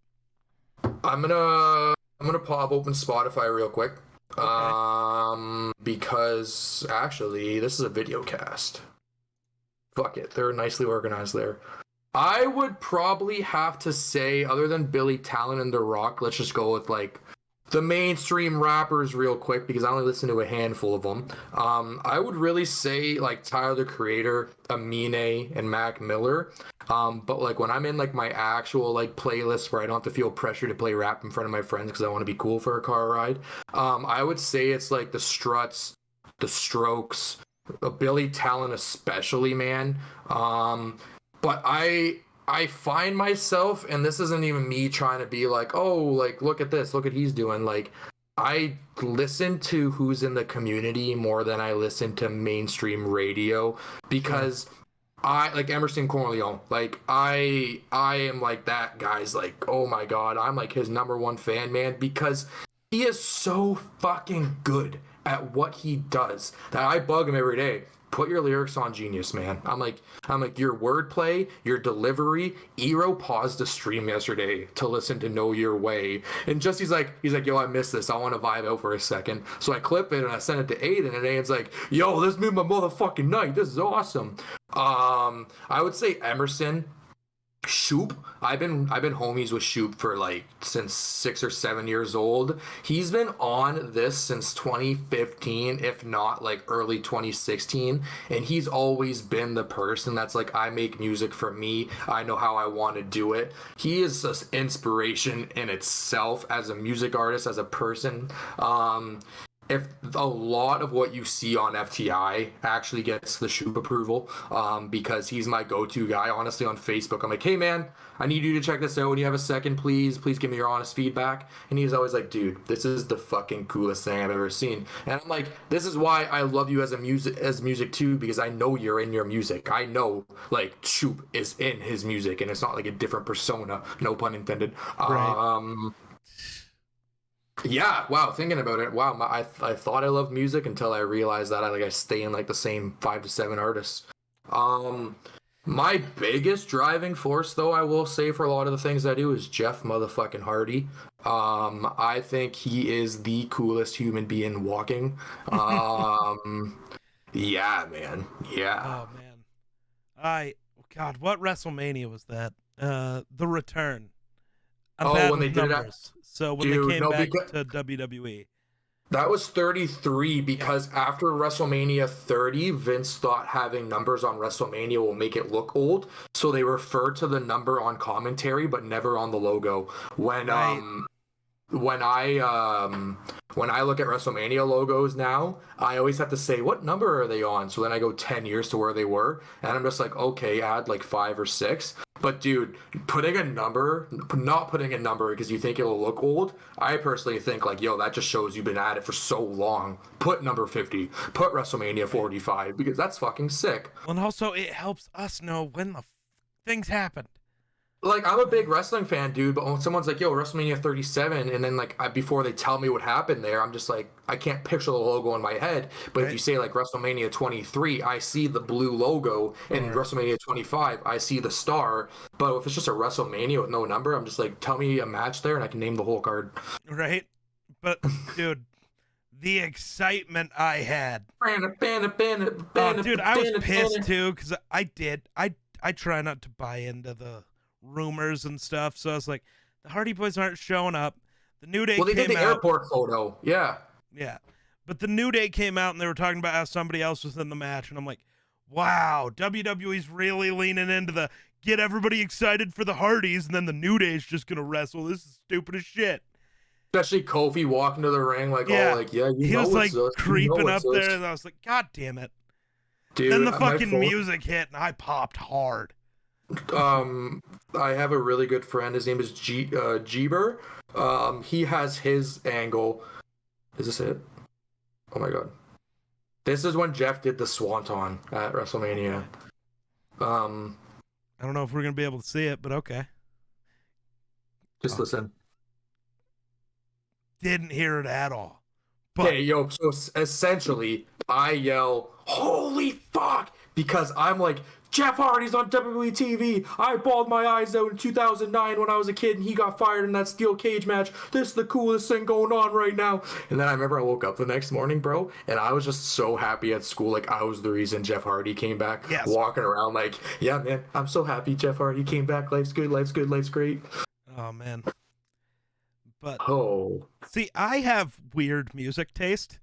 I'm gonna pop open Spotify real quick. Okay. Because actually this is a video cast. Fuck it, they're nicely organized there. I would probably have to say, other than Billy Talent and The Rock, let's just go with like the mainstream rappers real quick because I only listen to a handful of them. I would really say like Tyler the Creator, Amine, and Mac Miller. But like when I'm in like my actual like playlist where I don't have to feel pressure to play rap in front of my friends because I want to be cool for a car ride, I would say it's like the Struts, the Strokes, Billy Talent especially, man. But I find myself, and this isn't even me trying to be like, oh, like look at this, look what he's doing. Like I listen to who's in the community more than I listen to mainstream radio Sure. because I like Emerson Corleone. Like I am like that guy's like, oh my god, I'm like his number one fan, man, because he is so fucking good at what he does that I bug him every day. Put your lyrics on Genius, man. I'm like your wordplay, your delivery. Eero paused the stream yesterday to listen to Know Your Way, and just he's like, yo, I missed this. I want to vibe out for a second. So I clip it and I send it to Aiden, and Aiden's like, yo, this made my motherfucking night. This is awesome. I would say Emerson. Shoop, I've been homies with Shoop for like since 6 or 7 years old. He's been on this since 2015, if not like early 2016, and he's always been the person that's like, I make music for me. I know how I want to do it. He is just inspiration in itself as a music artist, as a person. if a lot of what you see on FTI actually gets the Shoop approval, because he's my go-to guy, honestly, on Facebook. I'm like, hey man, I need you to check this out when you have a second, please give me your honest feedback. And he's always like, dude, this is the fucking coolest thing I've ever seen. And I'm like, this is why I love you as music too, because I know you're in your music. I know like Shoop is in his music, and it's not like a different persona, no pun intended. Right. Yeah, wow, thinking about it, wow, I thought I loved music until I realized that I stay in like the same 5 to 7 artists. My biggest driving force, though, I will say, for a lot of the things I do, is Jeff motherfucking Hardy. I think he is the coolest human being walking. Yeah, man. Yeah. Oh man. God, what WrestleMania was that? The Return. I'm Oh, bad when they with did it, numbers. So when dude, they came no, back because to WWE. that was 33, because after WrestleMania 30, Vince thought having numbers on WrestleMania will make it look old, so they referred to the number on commentary but never on the logo. Right. When I look at WrestleMania logos now, I always have to say, what number are they on? So then I go 10 years to where they were, and I'm just like, okay, add like 5 or 6. But dude, not putting a number because you think it'll look old, I personally think like, yo, that just shows you've been at it for so long. Put number 50, put WrestleMania 45, because that's fucking sick. Well, and also it helps us know when the things happened. Like, I'm a big wrestling fan, dude, but when someone's like, yo, WrestleMania 37, and then like before they tell me what happened there, I'm just like, I can't picture the logo in my head. But Right. if you say like WrestleMania 23, I see the blue logo, and Sure. WrestleMania 25, I see the star. But if it's just a WrestleMania with no number, I'm just like, tell me a match there and I can name the whole card. Right. But dude, the excitement I had. Dude, I was pissed too because I try not to buy into the rumors and stuff. So I was like, the Hardy Boys aren't showing up. The New Day Well, they did came the out. airport photo. Yeah. Yeah. But the New Day came out and they were talking about how somebody else was in the match. And I'm like, wow, WWE's really leaning into the get everybody excited for the Hardys. And then the New Day's just going to wrestle. This is stupid as shit. Especially Kofi walking to the ring like, Yeah. oh, like, yeah, you He know was like it's us. creeping up there. Us. And I was like, God damn it. Dude, Then the my fucking phone- music hit and I popped hard. I have a really good friend. His name is Jeeber. He has his angle. Is this it? Oh my god. This is when Jeff did the Swanton at WrestleMania. I don't know if we're gonna be able to see it, but okay. Just listen. Didn't hear it at all. But Okay, yo, so essentially, I yell, holy fuck! Because I'm like, Jeff Hardy's on WWE TV. I bawled my eyes out in 2009 when I was a kid and he got fired in that steel cage match. This is the coolest thing going on right now. And then I remember I woke up the next morning, bro, and I was just so happy at school. Like, I was the reason Jeff Hardy came back. Yes. Walking around like, yeah, man, I'm so happy Jeff Hardy came back. Life's good, life's good, life's great. oh man. But Oh. see, I have weird music taste.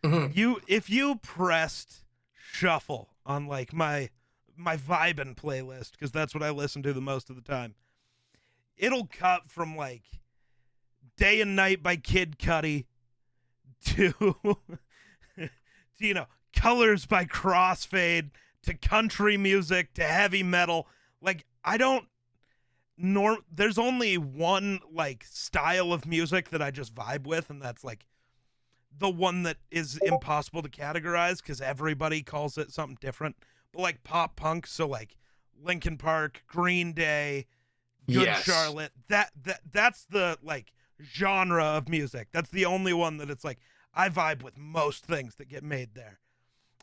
Mhm. If you pressed shuffle on like my vibin' playlist, because that's what I listen to the most of the time, it'll cut from like Day and Night by Kid Cudi to to, Colors by Crossfade to country music to heavy metal. Like, I don't there's only one like style of music that I just vibe with, and that's like the one that is impossible to categorize because everybody calls it something different. But like pop punk, so like Linkin Park, Green Day, Good Yes. Charlotte, that's the like genre of music. That's the only one that it's like I vibe with most things that get made there.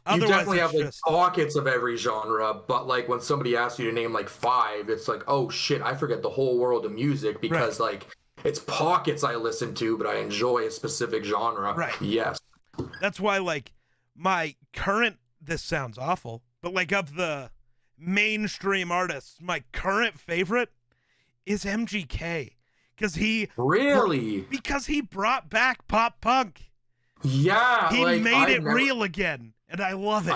You Otherwise, definitely it's have like just pockets of every genre, but like when somebody asks you to name like 5, it's like, oh shit, I forget the whole world of music because like it's pockets I listen to, but I enjoy a specific genre. Right. Yes. that's why like my current, this sounds awful, but like of the mainstream artists, my current favorite is MGK because Really? he brought back pop punk. Yeah. He like, made I it never- real again. and I love it.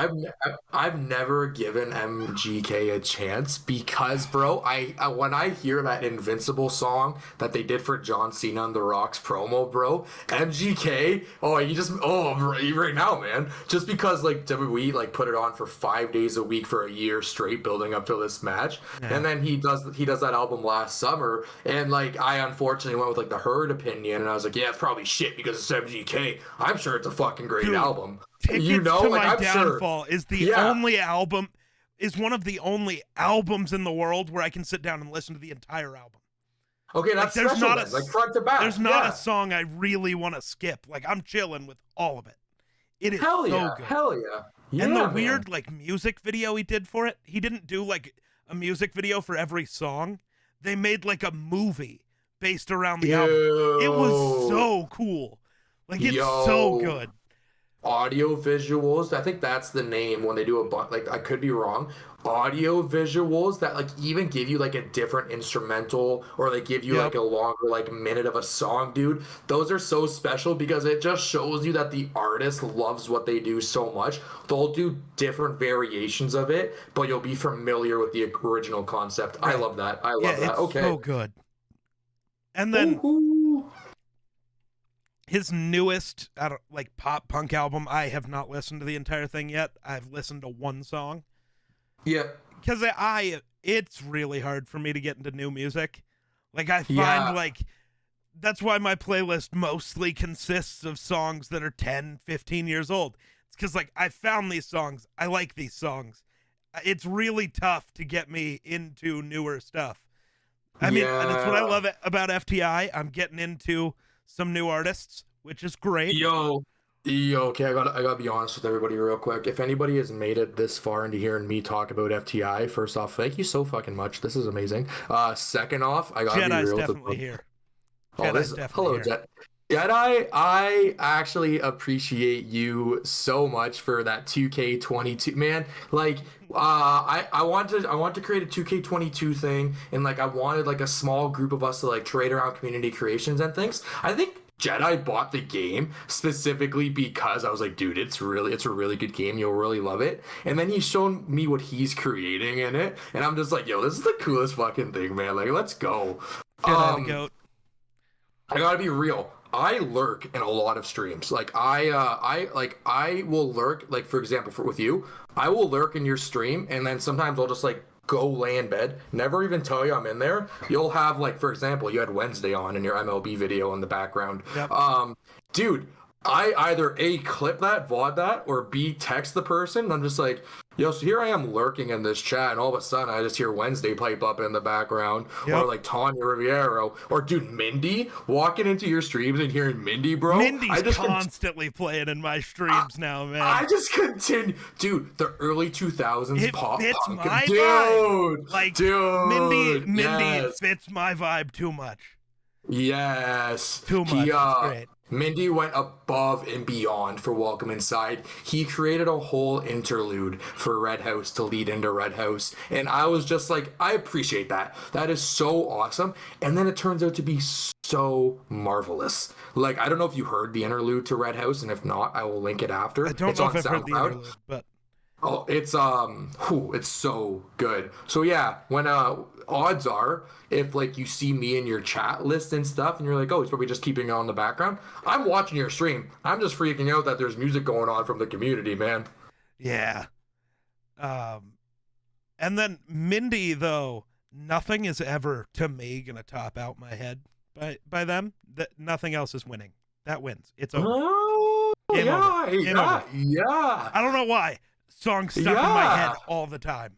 I've never given MGK a chance because, bro, I when I hear that Invincible song that they did for John Cena on The Rock's promo, bro, MGK, right now, man, just because like WWE like put it on for 5 days a week for a year straight, building up to this match, Yeah. and then he does that album last summer, and like I unfortunately went with like the herd opinion, and I was like, yeah, it's probably shit because it's MGK. I'm sure it's a fucking great Dude, album. Tickets to Like My I'm sure. Downfall is Yeah. one of the only albums in the world where I can sit down and listen to the entire album. Okay, that's there's special not then. a Like front to back. There's not Yeah. a song I really want to skip. Like I'm chilling with all of it. It is Hell so yeah. good. Hell yeah. Yeah, And the man. weird like music video he did for it, he didn't do like a music video for every song. They made like a movie based around the album. It was so cool. Like it's so good. Audio visuals, I think that's the name when they do like I could be wrong. Audio visuals that like even give you like a different instrumental, or they give you like a longer like minute of a song, dude. Those are so special because it just shows you that the artist loves what they do so much. They'll do different variations of it, but you'll be familiar with the original concept. Right. I love that. I love that. It's Okay. so good. And then his newest like pop punk album, I have not listened to the entire thing yet. I've listened to one song. Yeah. Because it's really hard for me to get into new music. Like I find like that's why my playlist mostly consists of songs that are 10, 15 years old. It's because like I found these songs. I like these songs. It's really tough to get me into newer stuff. I mean, and that's what I love about FTI. I'm getting into some new artists, which is great. Yo, okay, I gotta be honest with everybody real quick. If anybody has made it this far into hearing me talk about FTI, first off, thank you so fucking much. This is amazing. Second off, I gotta Jedi's be real. definitely here. Jedi's definitely here. Jedi, I actually appreciate you so much for that 2K22, man. Like, I want to create a 2K22 thing, and like I wanted like a small group of us to like trade around community creations and things. I think Jedi bought the game specifically because I was like, dude, it's a really good game. You'll really love it. And then he's shown me what he's creating in it, and I'm just like, yo, this is the coolest fucking thing, man. Like, let's go. Jedi the goat. I gotta be real. I lurk in a lot of streams. Like I will lurk. Like for example, with you, I will lurk in your stream, and then sometimes I'll just like go lay in bed, never even tell you I'm in there. You'll have like, for example, you had Wednesday on in your MLB video in the background. Yep. Dude, I either A, clip that, VOD that, or B, text the person. And I'm just like, yo, so here I am lurking in this chat, and all of a sudden I just hear Wednesday pipe up in the background, or like Tanya Riviero, or dude, Mindy walking into your streams and hearing Mindy, bro. Mindy's constantly playing in my streams now, man. I just continue, dude. The early 2000s pop fits punk, my dude. vibe. Like, dude, Mindy fits my vibe too much. Yes, too much. It's great. Mindy went above and beyond for Welcome Inside. He created a whole interlude for Red House to lead into Red House. And I was just like, I appreciate that. That is so awesome. And then it turns out to be so marvelous. Like, I don't know if you heard the interlude to Red House, and if not, I will link it after. I don't know if I've heard the interlude, but... Oh, it's so good. So yeah, when odds are, if like you see me in your chat list and stuff, and you're like, oh, he's probably just keeping it on the background. I'm watching your stream. I'm just freaking out that there's music going on from the community, man. Yeah. And then Mindy, though, nothing is ever to me gonna top out my head by them. That nothing else is winning. That wins. It's over. Oh, Game over. Game over. Yeah. I don't know why. Songs stuck in my head all the time.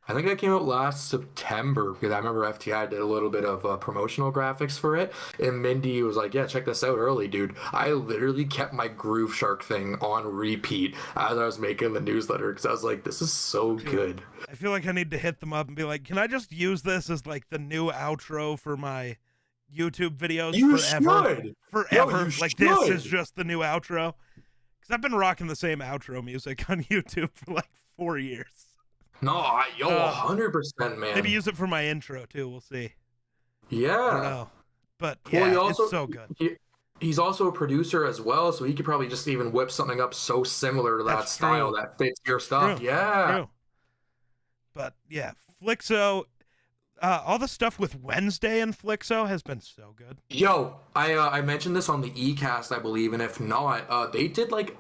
I think that came out last September because I remember FTI did a little bit of promotional graphics for it, and Mindy was like, yeah, check this out early, dude. I literally kept my Groove Shark thing on repeat as I was making the newsletter because I was like, this is so good. I feel like I need to hit them up and be like, can I just use this as like the new outro for my YouTube videos forever? Like, this is just the new outro. Because I've been rocking the same outro music on YouTube for like 4 years. No, 100%, man. Maybe use it for my intro too. We'll see. Yeah. I don't know. But yeah, it's so good. he's also a producer as well, so he could probably just even whip something up so similar to that That's style true. that fits your That's stuff. true. That's Yeah. true. But yeah, Flixo, all the stuff with Wednesday and Flixo has been so good. Yo, I mentioned this on the eCast, I believe, and if not, they did like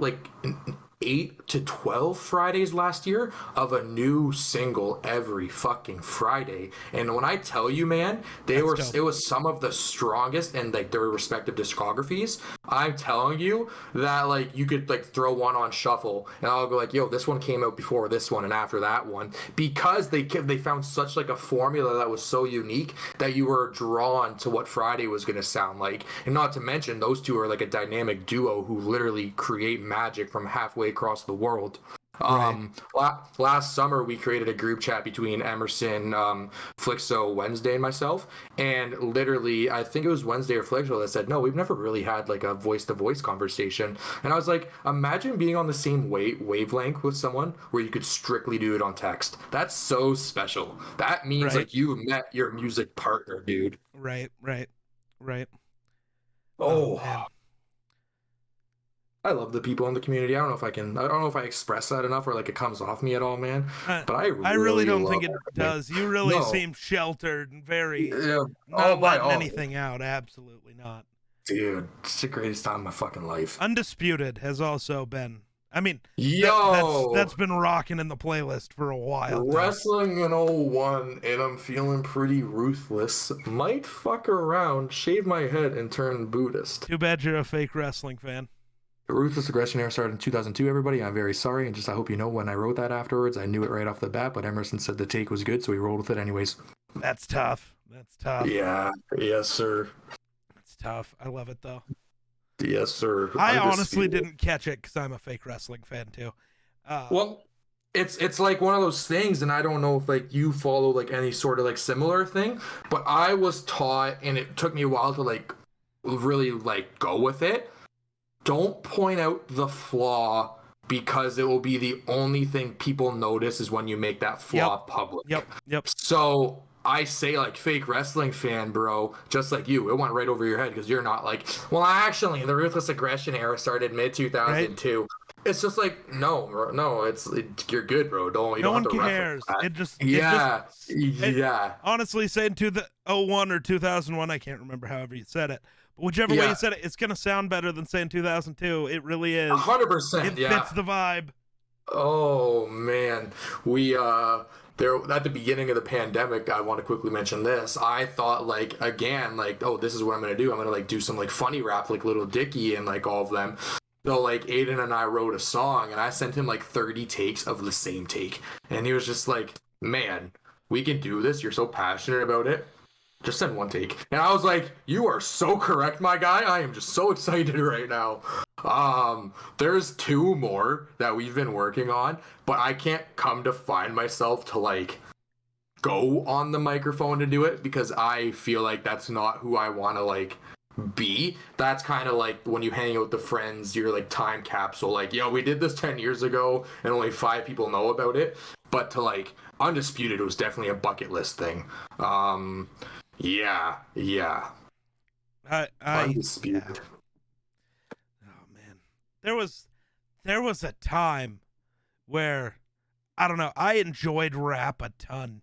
8 to 12 Fridays last year of a new single every fucking Friday. And when I tell you, man, That's dope. it was some of the strongest in like their respective discographies. I'm telling you that like you could like throw one on shuffle and I'll go like, yo, this one came out before this one and after that one, because they found such like a formula that was so unique that you were drawn to what Friday was going to sound like. And not to mention those two are like a dynamic duo who literally create magic from halfway across the world. Right. Last summer we created a group chat between Emerson, Flixo, Wednesday, and myself, and literally I think it was Wednesday or Flixo that said, no, we've never really had like a voice to voice conversation. And I was like, imagine being on the same wavelength with someone where you could strictly do it on text. That's so special. That means Right. like you met your music partner, dude. Right. Right. Right. Oh Oh, man. I love the people in the community. I don't know if I express that enough or like it comes off me at all, man. Uh, But I I really really don't love think it it. does. You really No. seem sheltered and very Yeah. Oh, not by letting all. anything out. Absolutely not. Dude, it's the greatest time of my fucking life. Undisputed has also been. I mean, Yo, that's been rocking in the playlist for a while now. wrestling in '01, and I'm feeling pretty ruthless. Might fuck around, shave my head, and turn Buddhist. Too bad you're a fake wrestling fan. The Ruthless Aggression era started in 2002, everybody. I'm very sorry, and just I hope you know when I wrote that afterwards, I knew it right off the bat, but Emerson said the take was good, so we rolled with it anyways. That's tough. That's tough. Yeah, yes, sir. That's tough. I love it though. Yes, sir. I honestly Undisputed. didn't catch it because I'm a fake wrestling fan too. Well, it's like one of those things, and I don't know if like you follow like any sort of like similar thing, but I was taught, and it took me a while to like really like go with it. Don't point out the flaw because it will be the only thing people notice is when you make that flaw public. Yep. So I say like fake wrestling fan, bro, just like you, it went right over your head because you're not like, well, actually, the Ruthless Aggression era started mid 2002. Right? It's just like no, bro, no, you're good, bro. You no don't one have to cares. Yeah. Honestly, saying to the 01 or 2001, I can't remember however you said it, but whichever way you said it, it's gonna sound better than saying 2002. It really is. 100%. It fits the vibe. Oh man, we there at the beginning of the pandemic, I want to quickly mention this. I thought like again, like, oh, this is what I'm gonna do. I'm gonna like do some like funny rap like Little Dicky and like all of them. So like Aiden and I wrote a song and I sent him like 30 takes of the same take. And he was just like, man, we can do this. You're so passionate about it. Just send one take. And I was like, you are so correct, my guy. I am just so excited right now. There's 2 more that we've been working on, but I can't come to find myself to like go on the microphone to do it because I feel like that's not who I want to like be. That's kind of like when you hang out with the friends, you're like time capsule, like, yo, we did this 10 years ago and only 5 people know about it. But to like Undisputed, it was definitely a bucket list thing. Yeah. Undisputed. Yeah. Oh man, there was a time where I don't know. I enjoyed rap a ton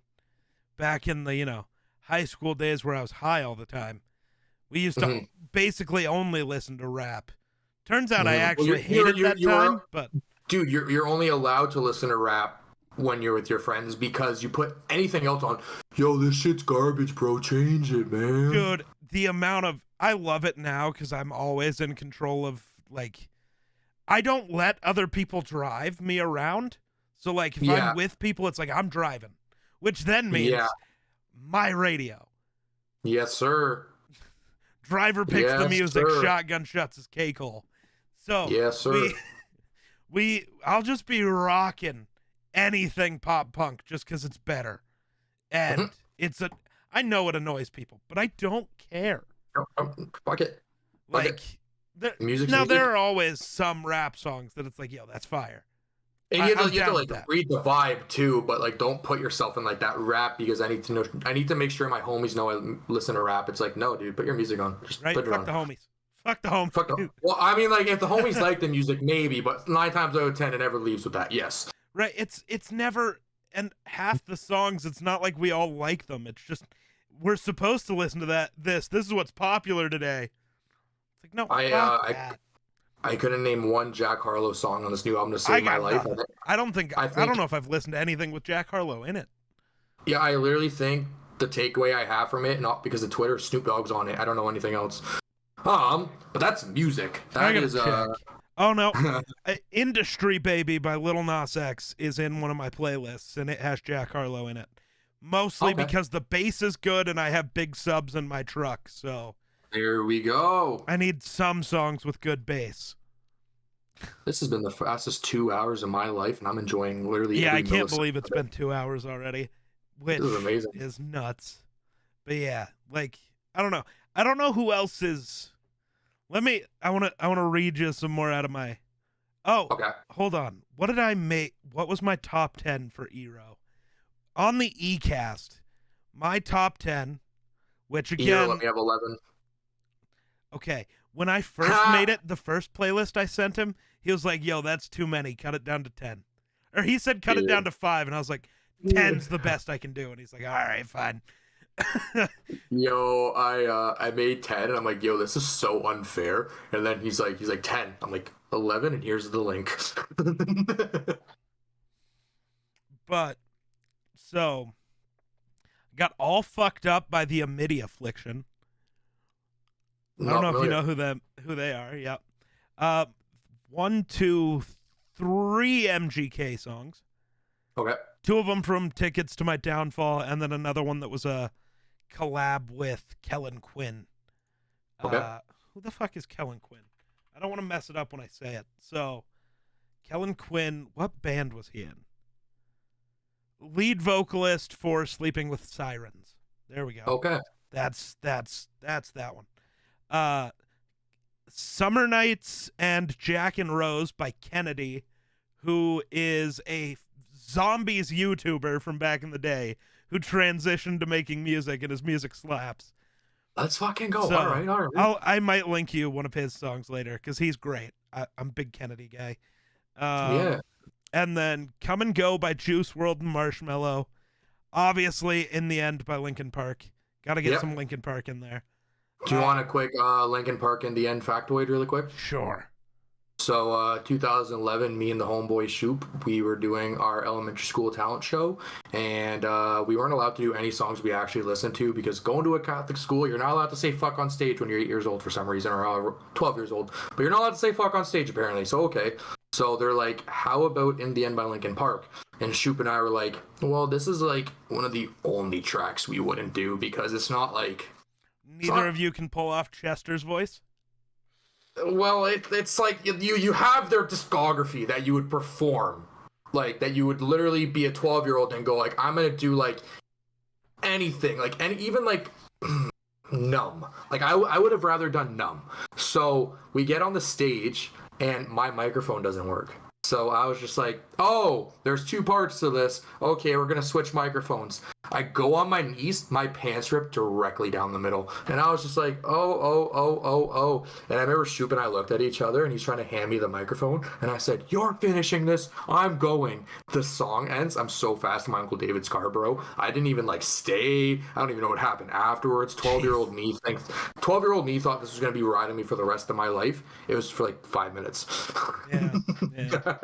back in the high school days where I was high all the time. We used to basically only listen to rap. Turns out I actually hated that time, but dude, you're only allowed to listen to rap when you're with your friends because you put anything else on. Yo, this shit's garbage, bro. Change it, man. Dude, the amount of I love it now because I'm always in control of like I don't let other people drive me around. So like if I'm with people, it's like I'm driving, which then means my radio. Yes, sir. Driver picks the music, shotgun shuts his K-Cole. So yes, sir. I'll just be rocking anything pop punk just because it's better. And I know it annoys people, but I don't care. Fuck it. Like, there are always some rap songs that it's like, yo, that's fire. And you have to like read the vibe too, but like don't put yourself in like that rap because I need to make sure my homies know I listen to rap. It's like, no, dude, put your music on. Just right? put it Fuck on. the homies. Fuck the homies. Fuck the, well, I mean, like if the homies like the music, maybe, but 9 times out of 10, it never leaves with that. Yes. Right. It's never, and half the songs, it's not like we all like them. It's just we're supposed to listen to that. This is what's popular today. It's like no, fuck that. I couldn't name one Jack Harlow song on this new album to save my life. I don't know if I've listened to anything with Jack Harlow in it. Yeah, I literally think the takeaway I have from it, not because of Twitter, Snoop Dogg's on it. I don't know anything else. But that's music. That is check. Oh no, Industry Baby by Lil Nas X is in one of my playlists, and it has Jack Harlow in it. Mostly because the bass is good, and I have big subs in my truck, so there we go. I need some songs with good bass. This has been the fastest 2 hours of my life, and I'm enjoying literally. Yeah, I can't believe it's been 2 hours already, which is amazing. Is nuts. But yeah, like I don't know who else is. I want to read you some more out of my. Oh, okay. Hold on. What did I make? What was my top 10 for Eero? On the eCast, my top 10, which again, let me have 11. Okay, when I first made it, the first playlist I sent him, he was like, "Yo, that's too many. Cut it down to 10." Or he said, "Cut it down to 5," and I was like, "10's the best I can do." And he's like, "All right, fine." Yo, I made 10 and I'm like, yo, this is so unfair. And then he's like 10. I'm like 11 and here's the link. But so got all fucked up by the Amity Affliction. I don't know if you know who they are. Yep. 1, 2, 3 MGK songs. Okay. 2 of them from Tickets to My Downfall, and then another one that was a collab with Kellen Quinn. Okay. Who the fuck is Kellen Quinn? I don't want to mess it up when I say it. So, Kellen Quinn, what band was he in? Lead vocalist for Sleeping with Sirens. There we go. Okay. That's that one. Summer Nights and Jack and Rose by Kennedy, who is a zombies YouTuber from back in the day who transitioned to making music, and his music slaps. Let's fucking go. So, all right. I might link you one of his songs later because he's great. I'm a big Kennedy guy. Yeah. And then Come and Go by Juice WRLD and Marshmello. Obviously, In the End by Linkin Park. Got to get some Linkin Park in there. Do you want a quick Linkin Park In the End factoid really quick? Sure. So 2011, me and the homeboy Shoop, we were doing our elementary school talent show, and we weren't allowed to do any songs we actually listened to because going to a Catholic school, you're not allowed to say fuck on stage when you're 8 years old for some reason, or 12 years old, but you're not allowed to say fuck on stage apparently, so okay. So they're like, how about In the End by Linkin Park? And Shoop and I were like, well, this is like one of the only tracks we wouldn't do because it's not like... Neither of you can pull off Chester's voice? Well, it's like you have their discography that you would perform, like that you would literally be a 12-year-old and go like, I'm gonna do like anything, like even like Numb. Like I would have rather done Numb. So we get on the stage and my microphone doesn't work. So I was just like, oh, there's 2 parts to this. Okay, we're gonna switch microphones. I go on my knees, my pants rip directly down the middle. And I was just like, oh. And I remember Shoop and I looked at each other and he's trying to hand me the microphone. And I said, you're finishing this. I'm going. The song ends. I'm so fast in my Uncle David's car, bro. I didn't even like stay. I don't even know what happened afterwards. 12-year-old me thought this was going to be riding me for the rest of my life. It was for like 5 minutes. Yeah.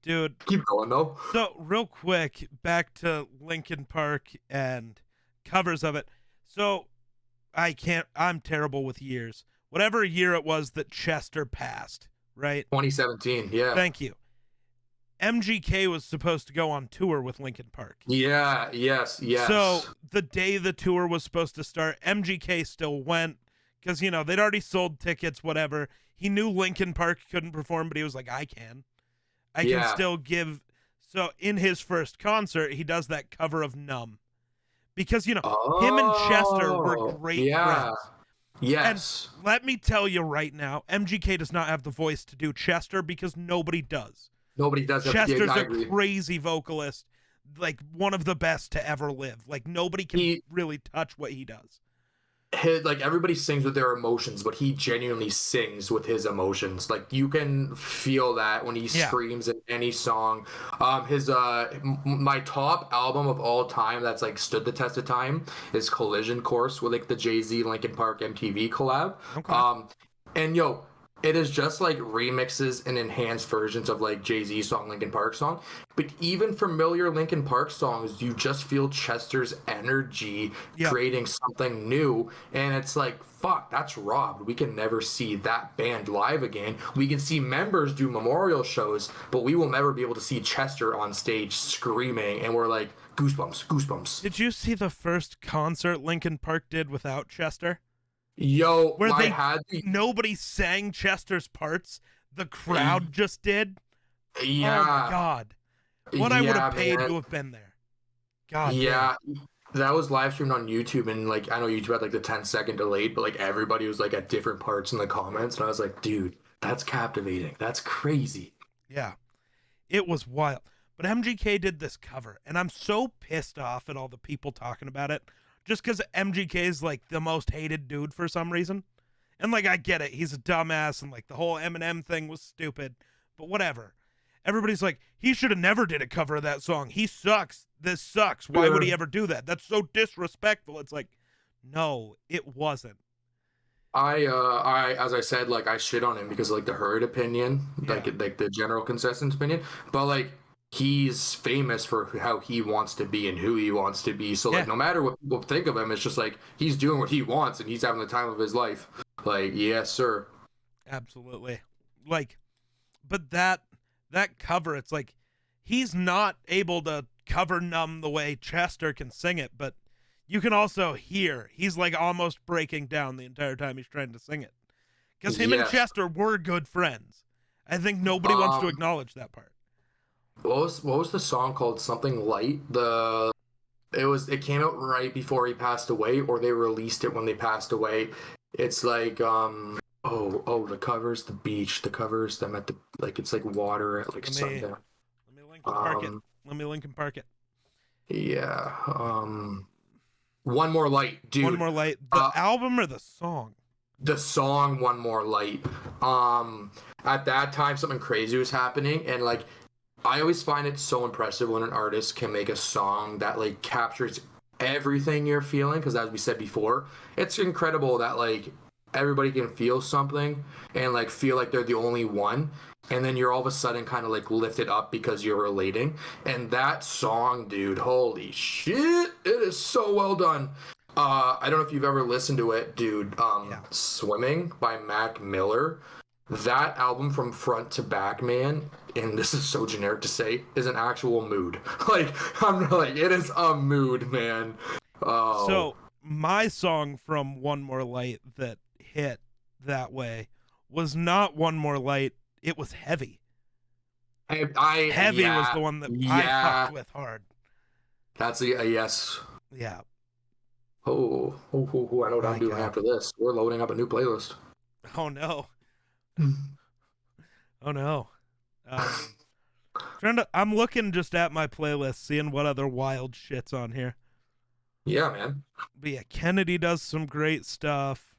Dude, keep going though. So real quick, back to Linkin Park and covers of it. So I'm terrible with years. Whatever year it was that Chester passed, right? 2017, yeah. Thank you. MGK was supposed to go on tour with Linkin Park. Yeah, yes. So the day the tour was supposed to start, MGK still went because, they'd already sold tickets, whatever. He knew Linkin Park couldn't perform, but he was like, I can still give. So in his first concert, he does that cover of Numb because, him and Chester were great friends. Yes. And let me tell you right now, MGK does not have the voice to do Chester because nobody does. Nobody does. Chester's a crazy vocalist, like one of the best to ever live. Like nobody can really touch what he does. like everybody sings with their emotions, but he genuinely sings with his emotions. Like you can feel that when he Yeah. screams in any song. His my top album of all time that's like stood the test of time is Collision Course with like the Jay-Z Linkin Park MTV collab. Okay. And yo, it is just like remixes and enhanced versions of like Jay-Z song, Linkin Park song. But even familiar Linkin Park songs, you just feel Chester's energy Yep. creating something new. And it's like, fuck, that's robbed. We can never see that band live again. We can see members do memorial shows, but we will never be able to see Chester on stage screaming. And we're like, goosebumps, goosebumps. Did you see the first concert Linkin Park did without Chester? Yo, Where I they had the nobody sang Chester's parts, the crowd just did. Oh yeah, my god. What I would have paid man. to have been there. God Yeah, that was live streamed on YouTube, and like I know YouTube had like the 10-second delayed, but like everybody was like at different parts in the comments, and I was like, dude, that's captivating. That's crazy. damn. Yeah. It was wild. But MGK did this cover, and I'm so pissed off at all the people talking about it. Just because MGK is like the most hated dude for some reason. And like I get it, he's a dumbass, and like the whole Eminem thing was stupid. But whatever. Everybody's like, he should have never did a cover of that song. He sucks. This sucks. Why would he ever do that? That's so disrespectful. It's like, no, it wasn't. I as I said, like I shit on him because of, like the herd opinion, Yeah. like the general consensus opinion, but like he's famous for how he wants to be and who he wants to be. So like Yeah. no matter what people think of him, it's just like he's doing what he wants and he's having the time of his life. Like, yes, sir. Absolutely. Like, but that cover, it's like he's not able to cover numb the way Chester can sing it, but you can also hear he's like almost breaking down the entire time he's trying to sing it. Because him and Yes. Chester were good friends. I think nobody wants to Um, acknowledge that part. what was the song called? Something Light. It came out right before he passed away, or they released it when they passed away. It's like the covers the beach, the covers them at the like it's like water at like Let me sundown. let me Linkin Park it. Um Let me Linkin Park it. yeah. One More Light, dude. One More Light. The uh, album or the song? the song One More Light. At that time something crazy was happening, and like I always find it so impressive when an artist can make a song that like captures everything you're feeling, because as we said before, it's incredible that like everybody can feel something and like feel like they're the only one, and then you're all of a sudden kind of like lifted up because you're relating. And that song, dude, holy shit, it is so well done. I don't know if you've ever listened to it, dude. Yeah. Swimming by Mac Miller, that album from front to back, man, and this is so generic to say, is an actual mood. Like I'm like, it is a mood, man. Oh, So my song from One More Light that hit that way was not One More Light. It was Heavy. Heavy was the one that I fucked with hard. That's a yes. Yeah. I know what My I'm doing God. after this. We're loading up a new playlist. Oh no. Oh no. I'm looking just at my playlist, seeing what other wild shit's on here. Yeah, man. But yeah, Kennedy does some great stuff.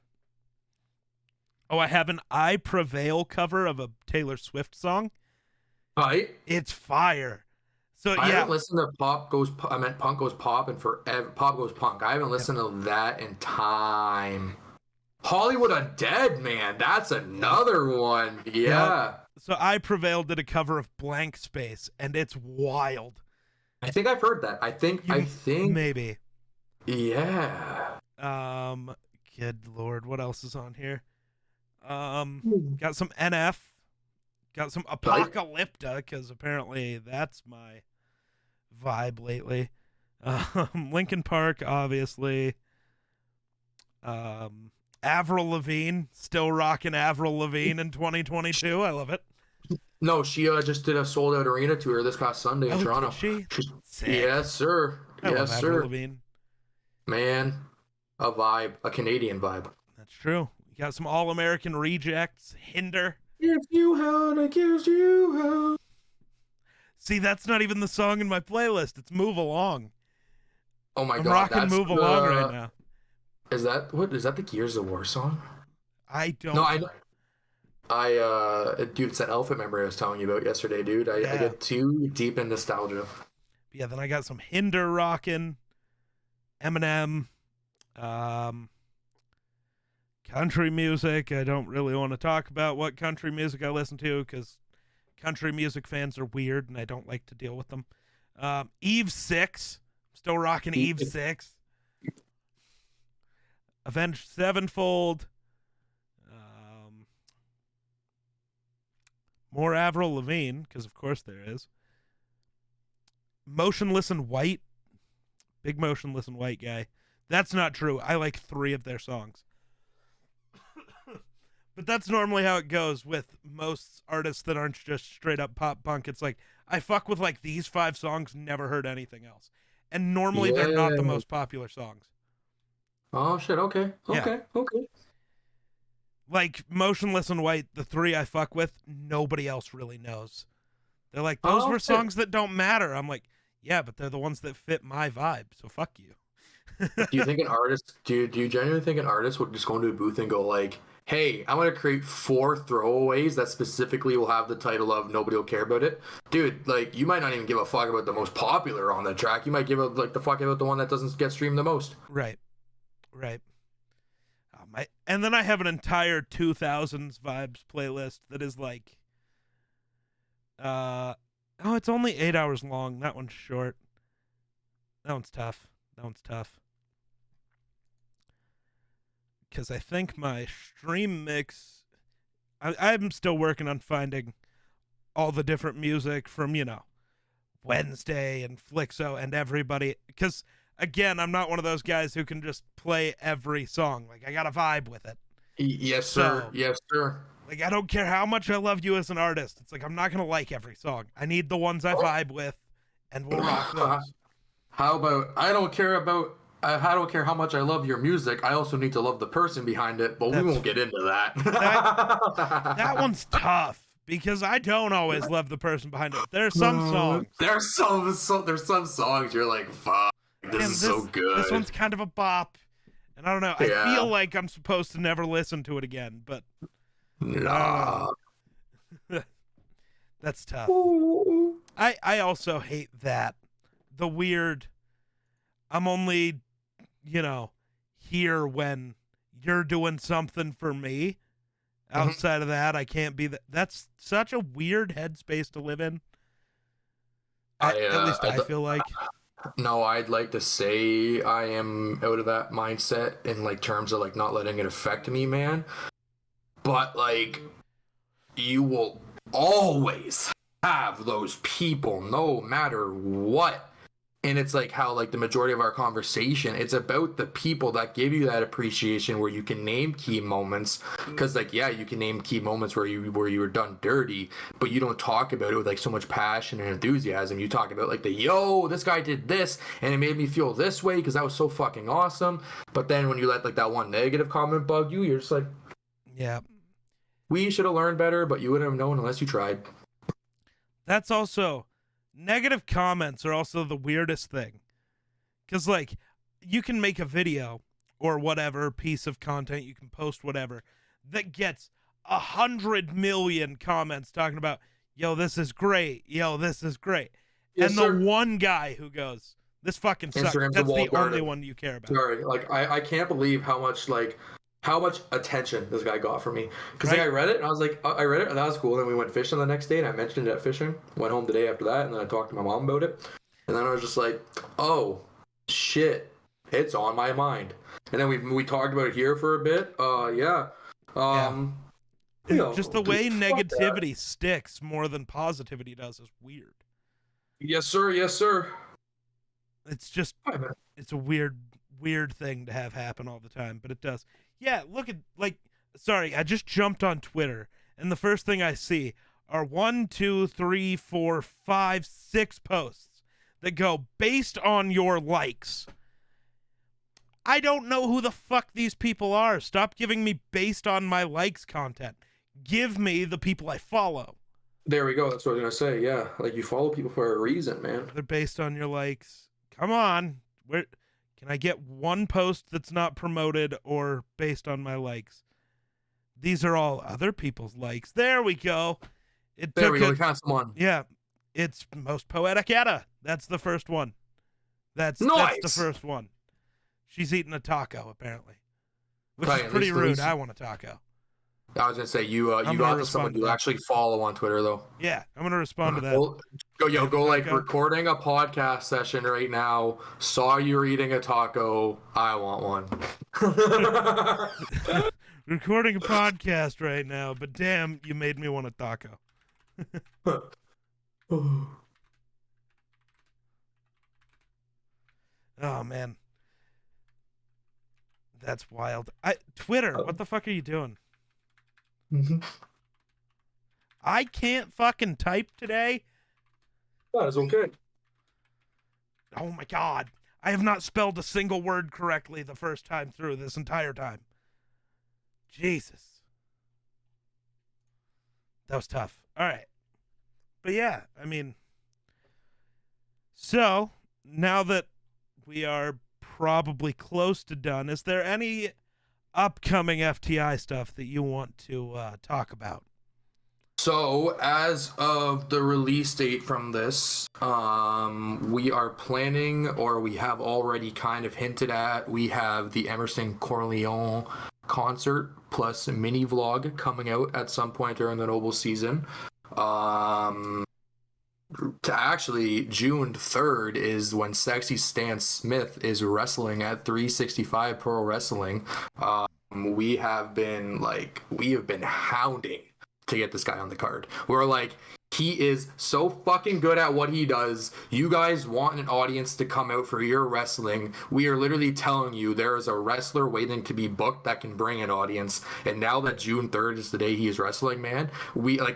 Oh, I have an I Prevail cover of a Taylor Swift song. It's fire. So I yeah, haven't listened to Punk Goes Pop and forever. Pop Goes Punk. I haven't listened to that in time. Hollywood Undead, man. That's another one. Yeah. so I Prevail did a cover of Blank Space, and it's wild. I think I've heard that. I think Maybe. yeah. Good Lord, what else is on here? Got some NF, got some Apocalypta, because apparently that's my vibe lately. Linkin Park, obviously. Avril Lavigne, still rocking Avril Lavigne in 2022. I love it. No, she just did a sold out arena tour this past Sunday in Toronto. Did she? Sick. Yes, sir. I love Yes, Avril sir. Lavigne. Man, a vibe, a Canadian vibe. That's true. You got some All-American Rejects, Hinder. If you had accused you. See, that's not even the song in my playlist. It's Move Along. Oh my I'm god, rocking that's Move Along right now. Is that what? Is that the Gears of War song? I No, don't know. dude, it's that Elephant member I was telling you about yesterday, dude. I Yeah. get too deep in nostalgia. Yeah, then I got some Hinder rockin', Eminem, um, country music. I don't really want to talk about what country music I listen to because country music fans are weird and I don't like to deal with them. Eve 6. Still rocking Eve 6. Avenged Sevenfold. More Avril Lavigne, because of course there is. Motionless in White. Big Motionless in White guy. That's not true. I like 3 of their songs. But that's normally how it goes with most artists that aren't just straight up pop punk. It's like, I fuck with like these 5 songs, never heard anything else. And normally they're not the Yeah. most popular songs. Oh shit. Okay. Yeah. Okay. Okay. Like Motionless in White, the 3 I fuck with, nobody else really knows. They're like, those Oh were shit. songs that don't matter. I'm like, yeah, but they're the ones that fit my vibe, so fuck you. Do you think an artist? Do you genuinely think an artist would just go into a booth and go like, "Hey, I'm gonna create 4 throwaways that specifically will have the title of Nobody Will Care About It"? Dude, like you might not even give a fuck about the most popular on the track. You might give a like the fuck about the one that doesn't get streamed the most. Right. Right. And then I have an entire 2000s vibes playlist that is like, oh, it's only 8 hours long. That one's short. That one's tough. Because I think my stream mix, I'm still working on finding all the different music from, Wednesday and Flixo and everybody. Because, again, I'm not one of those guys who can just play every song. Like, I got to vibe with it. Yes, sir. So, Yes, sir. like, I don't care how much I love you as an artist. It's like, I'm not going to like every song. I need the ones I vibe with, and we'll rock those. How about I don't care how much I love your music. I also need to love the person behind it, but we won't get into that. That one's tough because I don't always love the person behind it. There's some songs. There's some songs you're like, fuck, this is so good. This one's kind of a bop. And I don't know. Yeah. I feel like I'm supposed to never listen to it again, but nah. That's tough. I also hate that. The weird, I'm only, here when you're doing something for me. Outside of that, I can't be that. That's such a weird headspace to live in. At least I feel like. No, I'd like to say I am out of that mindset in like terms of like not letting it affect me, man. But like, you will always have those people, no matter what. And it's like how like the majority of our conversation, it's about the people that give you that appreciation where you can name key moments. Because like, yeah, you can name key moments where you were done dirty, but you don't talk about it with like so much passion and enthusiasm. You talk about like this guy did this and it made me feel this way because that was so fucking awesome. But then when you let like that one negative comment bug you, you're just like, yeah, we should have learned better, but you wouldn't have known unless you tried. That's also, negative comments are also the weirdest thing. Because, like, you can make a video or whatever piece of content, you can post whatever, that gets 100 million comments talking about, yo, this is great. Yo, this is great. Yes, and sir. the one guy who goes, this fucking sucks. Instagram's That's a the walled garden. only one you care about. Sorry, like I can't believe how much attention this guy got from me. Because Right. like, I read it and I was like, I read it and that was cool. And then we went fishing the next day and I mentioned it at fishing. Went home the day after that and then I talked to my mom about it. And then I was just like, oh shit, it's on my mind. And then we talked about it here for a bit. Just the way negativity sticks more than positivity does is weird. Yes, sir. Yes, sir. It's just, it's a weird thing to have happen all the time, but it does. Yeah, look at, like, sorry, I just jumped on Twitter, and the first thing I see are 1, 2, 3, 4, 5, 6 posts that go based on your likes. I don't know who the fuck these people are. Stop giving me based on my likes content. Give me the people I follow. There we go. That's what I was gonna say. Yeah, like you follow people for a reason, man. They're based on your likes. Come on. Can I get one post that's not promoted or based on my likes? These are all other people's likes. There we go. There we go. We found someone. Yeah. It's Most Poetic Etta. That's the first one. That's the first one. She's eating a taco, apparently. Which is pretty rude. I want a taco. I was going to say, you got to someone you actually follow on Twitter, though. Yeah, I'm going to respond to that. Go like recording a podcast session right now. Saw you were eating a taco. I want one. Recording a podcast right now, but damn, you made me want a taco. Oh, man. That's wild. Twitter, what the fuck are you doing? I can't fucking type today. That is okay. Oh my god. I have not spelled a single word correctly the first time through this entire time. Jesus. That was tough. All right. But yeah, I mean, so now that we are probably close to done, is there any upcoming FTI stuff that you want to talk about? So as of the release date from this, we are planning, or we have already kind of hinted at, we have the Emerson Corleone concert plus a mini vlog coming out at some point during the Noble season. To actually, June 3rd is when Sexy Stan Smith is wrestling at 365 Pro Wrestling. We have been hounding to get this guy on the card. We're like, he is so fucking good at what he does. You guys want an audience to come out for your wrestling. We are literally telling you there is a wrestler waiting to be booked that can bring an audience. And now that June 3rd is the day he is wrestling, man,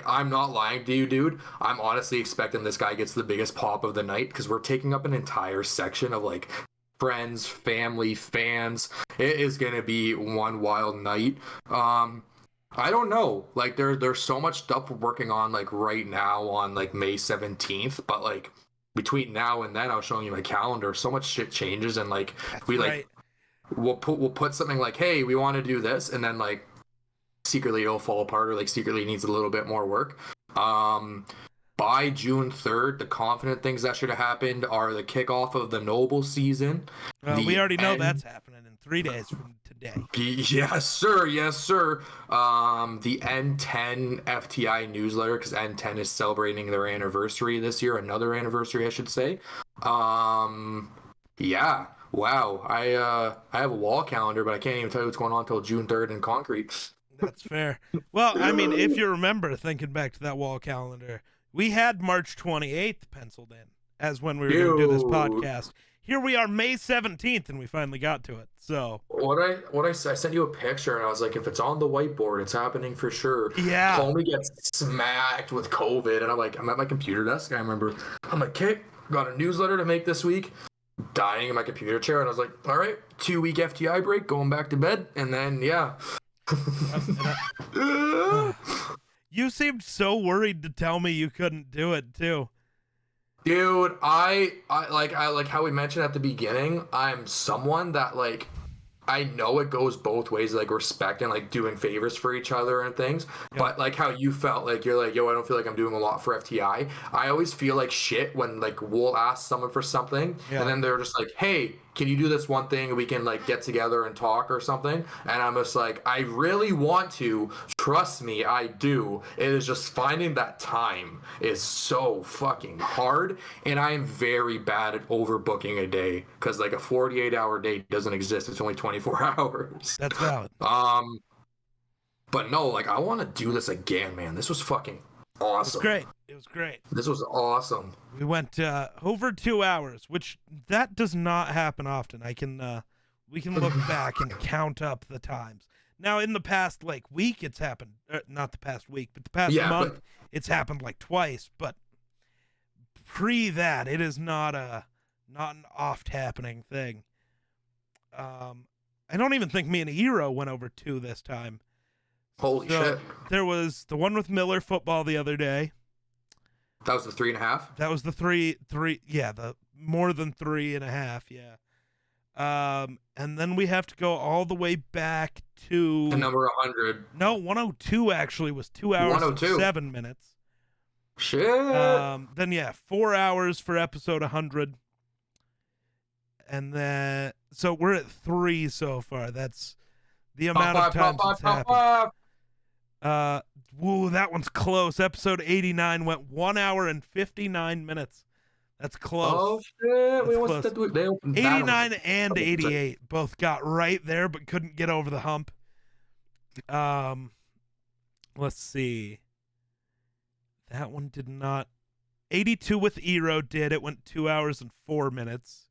I'm not lying to you, dude. I'm honestly expecting this guy gets the biggest pop of the night, because we're taking up an entire section of like friends, family, fans. It is going to be one wild night. I don't know. Like there's so much stuff we're working on like right now on like May 17th, but like between now and then, I was showing you my calendar. So much shit changes, and like we'll put something like, hey, we want to do this, and then like secretly it'll fall apart, or like secretly needs a little bit more work. By June 3rd, the confident things that should have happened are the kickoff of the Noble season. We already know that's happening in 3 days from today. Yes, sir. Yes, sir. The N10 FTI newsletter, because N10 is celebrating their anniversary this year, another anniversary, I should say. Yeah. Wow. I have a wall calendar, but I can't even tell you what's going on until June 3rd in concrete. That's fair. Well, I mean, if you remember, thinking back to that wall calendar, we had March 28th penciled in as when we were going to do this podcast. Here we are, May 17th, and we finally got to it. So I sent you a picture, and I was like, if it's on the whiteboard, it's happening for sure. Yeah. Homie gets smacked with COVID, and I'm at my computer desk. I remember, I'm like, okay, got a newsletter to make this week. Dying in my computer chair, and I was like, all right, 2-week FTI break, going back to bed, and then yeah. You seemed so worried to tell me you couldn't do it too. Dude, I like how we mentioned at the beginning, I'm someone that like, I know it goes both ways, like respect and like doing favors for each other and things. Yeah. But like how you felt, like you're like, yo, I don't feel like I'm doing a lot for FTI. I always feel like shit when like we'll ask someone for something, and then they're just like, hey, can you do this one thing and we can like get together and talk or something? And I'm just like, I really want to, trust me, I do. It is just finding that time is so fucking hard, and I am very bad at overbooking a day, because like a 48-hour day doesn't exist. It's only 24 hours. That's valid. But no, like I want to do this again, man. This was fucking awesome. It was great. This was awesome. We went over 2 hours, which that does not happen often. We can look back and count up the times. Now, in the past week, it's happened. Not the past week, but the past month, it's happened like twice. But pre that, it is not an oft happening thing. I don't even think me and Hero went over 2 this time. Holy shit! There was the one with Miller football the other day. That was the 3.5. That was the three. Yeah, the more than 3.5. Yeah. And then we have to go all the way back to The number 100. No, 102 actually was 2 hours and 102. 7 minutes. Shit. Then yeah, 4 hours for episode 100. And then so we're at 3 so far. That's the amount of times it's happened. Woo, that one's close. Episode 89 went 1 hour and 59 minutes. That's close. Oh shit! That's What's that? They opened 89 and 88 both got right there, but couldn't get over the hump. Let's see. That one did not. 82 with Eero did. It went 2 hours and 4 minutes.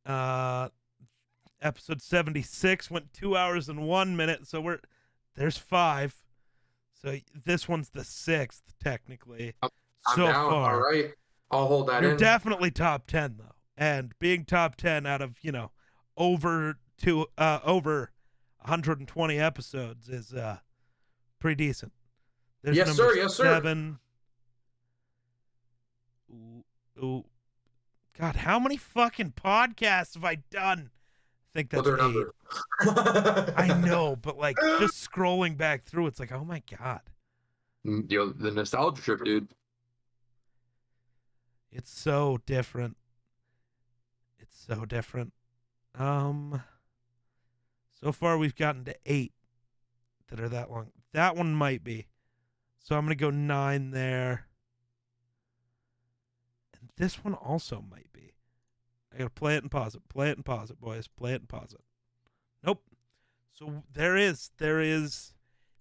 Episode 76 went 2 hours and 1 minute. So there's 5. So this one's the 6th technically. I'm so down. far. All right, I'll hold that You're in. definitely top 10 though, and being top 10 out of over 120 episodes is pretty decent. There's Yes, number sir. Yes, sir. 7. Ooh. God, how many fucking podcasts have I done? I think that's 8. Number. I know, but like just scrolling back through, it's like, oh my God. Yo, the nostalgia trip, dude. It's so different. It's so different. So far we've gotten to 8 that are that long. That one might be. So I'm going to go 9 there. And this one also might be. I got to play it and pause it. Play it and pause it, boys. Play it and pause it. Nope. So there is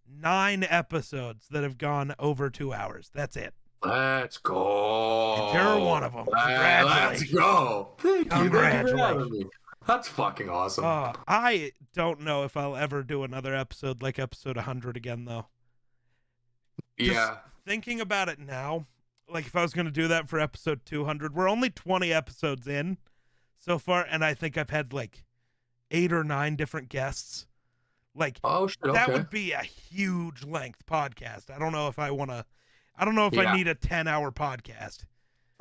9 episodes that have gone over 2 hours. That's it. Let's go. And you're one of them. Let's go. Thank you. Congratulations. That's fucking awesome. I don't know if I'll ever do another episode like episode 100 again, though. Yeah. Thinking about it now, like if I was going to do that for episode 200, we're only 20 episodes in so far, and I think I've had like 8 or 9 different guests. Like, oh, shit, that would be a huge length podcast. I don't know if I want to. I don't know if I need a 10-hour podcast.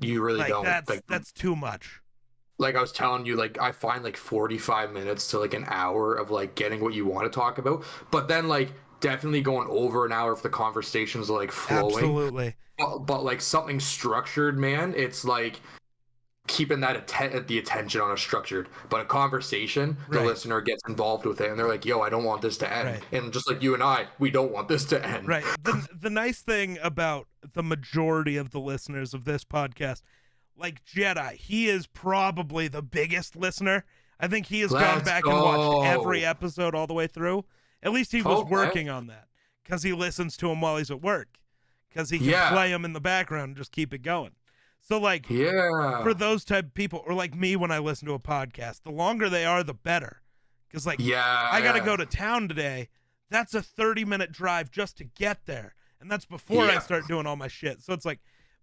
You really don't. That's too much. Like I was telling you, like I find like 45 minutes to like an hour of like getting what you want to talk about, but then like definitely going over an hour if the conversation's like flowing. Absolutely. But like something structured, man, it's like keeping that the attention on a structured, but a conversation, the listener gets involved with it and they're like, yo, I don't want this to end. Right. And just like you and I, we don't want this to end. Right. The nice thing about the majority of the listeners of this podcast, like Jedi, he is probably the biggest listener. I think he has gone back and watched every episode all the way through. At least he was working on that because he listens to him while he's at work because he can play him in the background and just keep it going. So like, for those type of people, or like me when I listen to a podcast, the longer they are, the better. Because like, I got to go to town today. That's a 30-minute drive just to get there. And that's before I start doing all my shit. So it's like,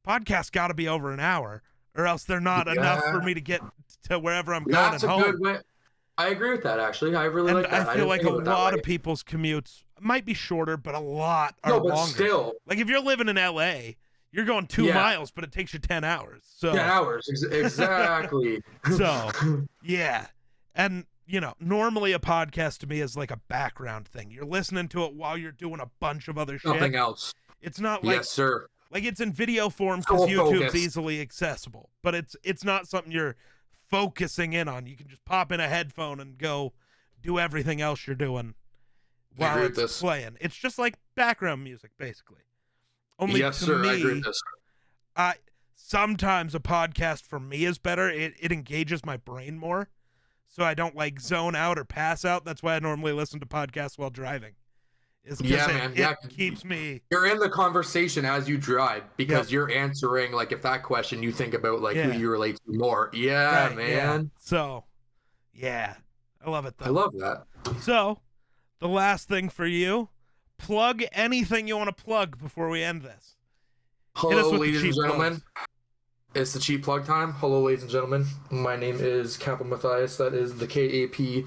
podcasts got to be over an hour or else they're not enough for me to get to wherever I'm going at home. Good way. I agree with that, actually. I really like that. I feel like a lot of people's commutes might be shorter, but a lot are longer. Still. Like if you're living in LA, you're going 2 miles, but it takes you 10 hours. So 10 hours, exactly. So, yeah. And, normally a podcast to me is like a background thing. You're listening to it while you're doing a bunch of other shit. Nothing else. It's not like, yes, sir. Like it's in video form because YouTube's easily accessible, but it's not something you're focusing in on. You can just pop in a headphone and go do everything else you're doing while it's playing. It's just like background music, basically. Only yes, to sir. me, I agree with this. Sometimes a podcast for me is better. It engages my brain more, so I don't like zone out or pass out. That's why I normally listen to podcasts while driving. It keeps me. You're in the conversation as you drive because you're answering, like, if that question you think about, like, who you relate to more. Yeah, right, man. Yeah. So, I love it, though. I love that. So, the last thing for you, plug anything you want to plug before we end this. Hello, ladies and gentlemen. It's the cheap plug time. Hello, ladies and gentlemen. My name is KapaaMatthias. That is the KapaaMatthias.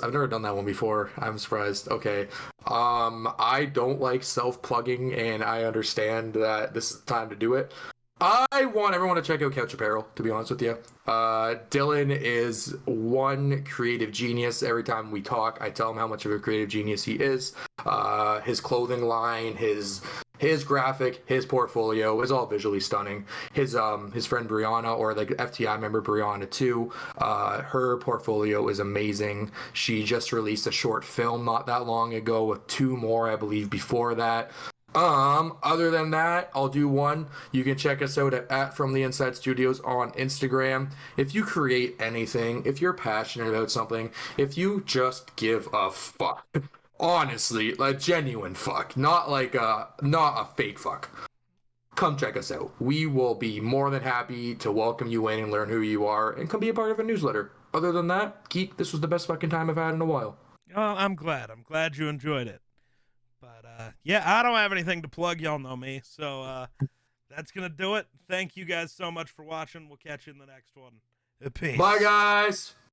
I've never done that one before. I'm surprised. Okay. I don't like self-plugging, and I understand that this is the time to do it. I want everyone to check out Couch Apparel, to be honest with you. Dylan is one creative genius. Every time we talk, I tell him how much of a creative genius he is. His clothing line, his graphic, his portfolio is all visually stunning. His friend Brianna, or like FTI member Brianna too, her portfolio is amazing. She just released a short film not that long ago with 2 more, I believe, before that. Other than that, I'll do one. You can check us out at From the Inside Studios on Instagram. If you create anything, if you're passionate about something, if you just give a fuck, honestly, a genuine fuck, not a fake fuck, come check us out. We will be more than happy to welcome you in and learn who you are and come be a part of a newsletter. Other than that, Geek, this was the best fucking time I've had in a while. Oh, I'm glad. I'm glad you enjoyed it. But yeah, I don't have anything to plug. Y'all know me. So that's going to do it. Thank you guys so much for watching. We'll catch you in the next one. Peace. Bye, guys.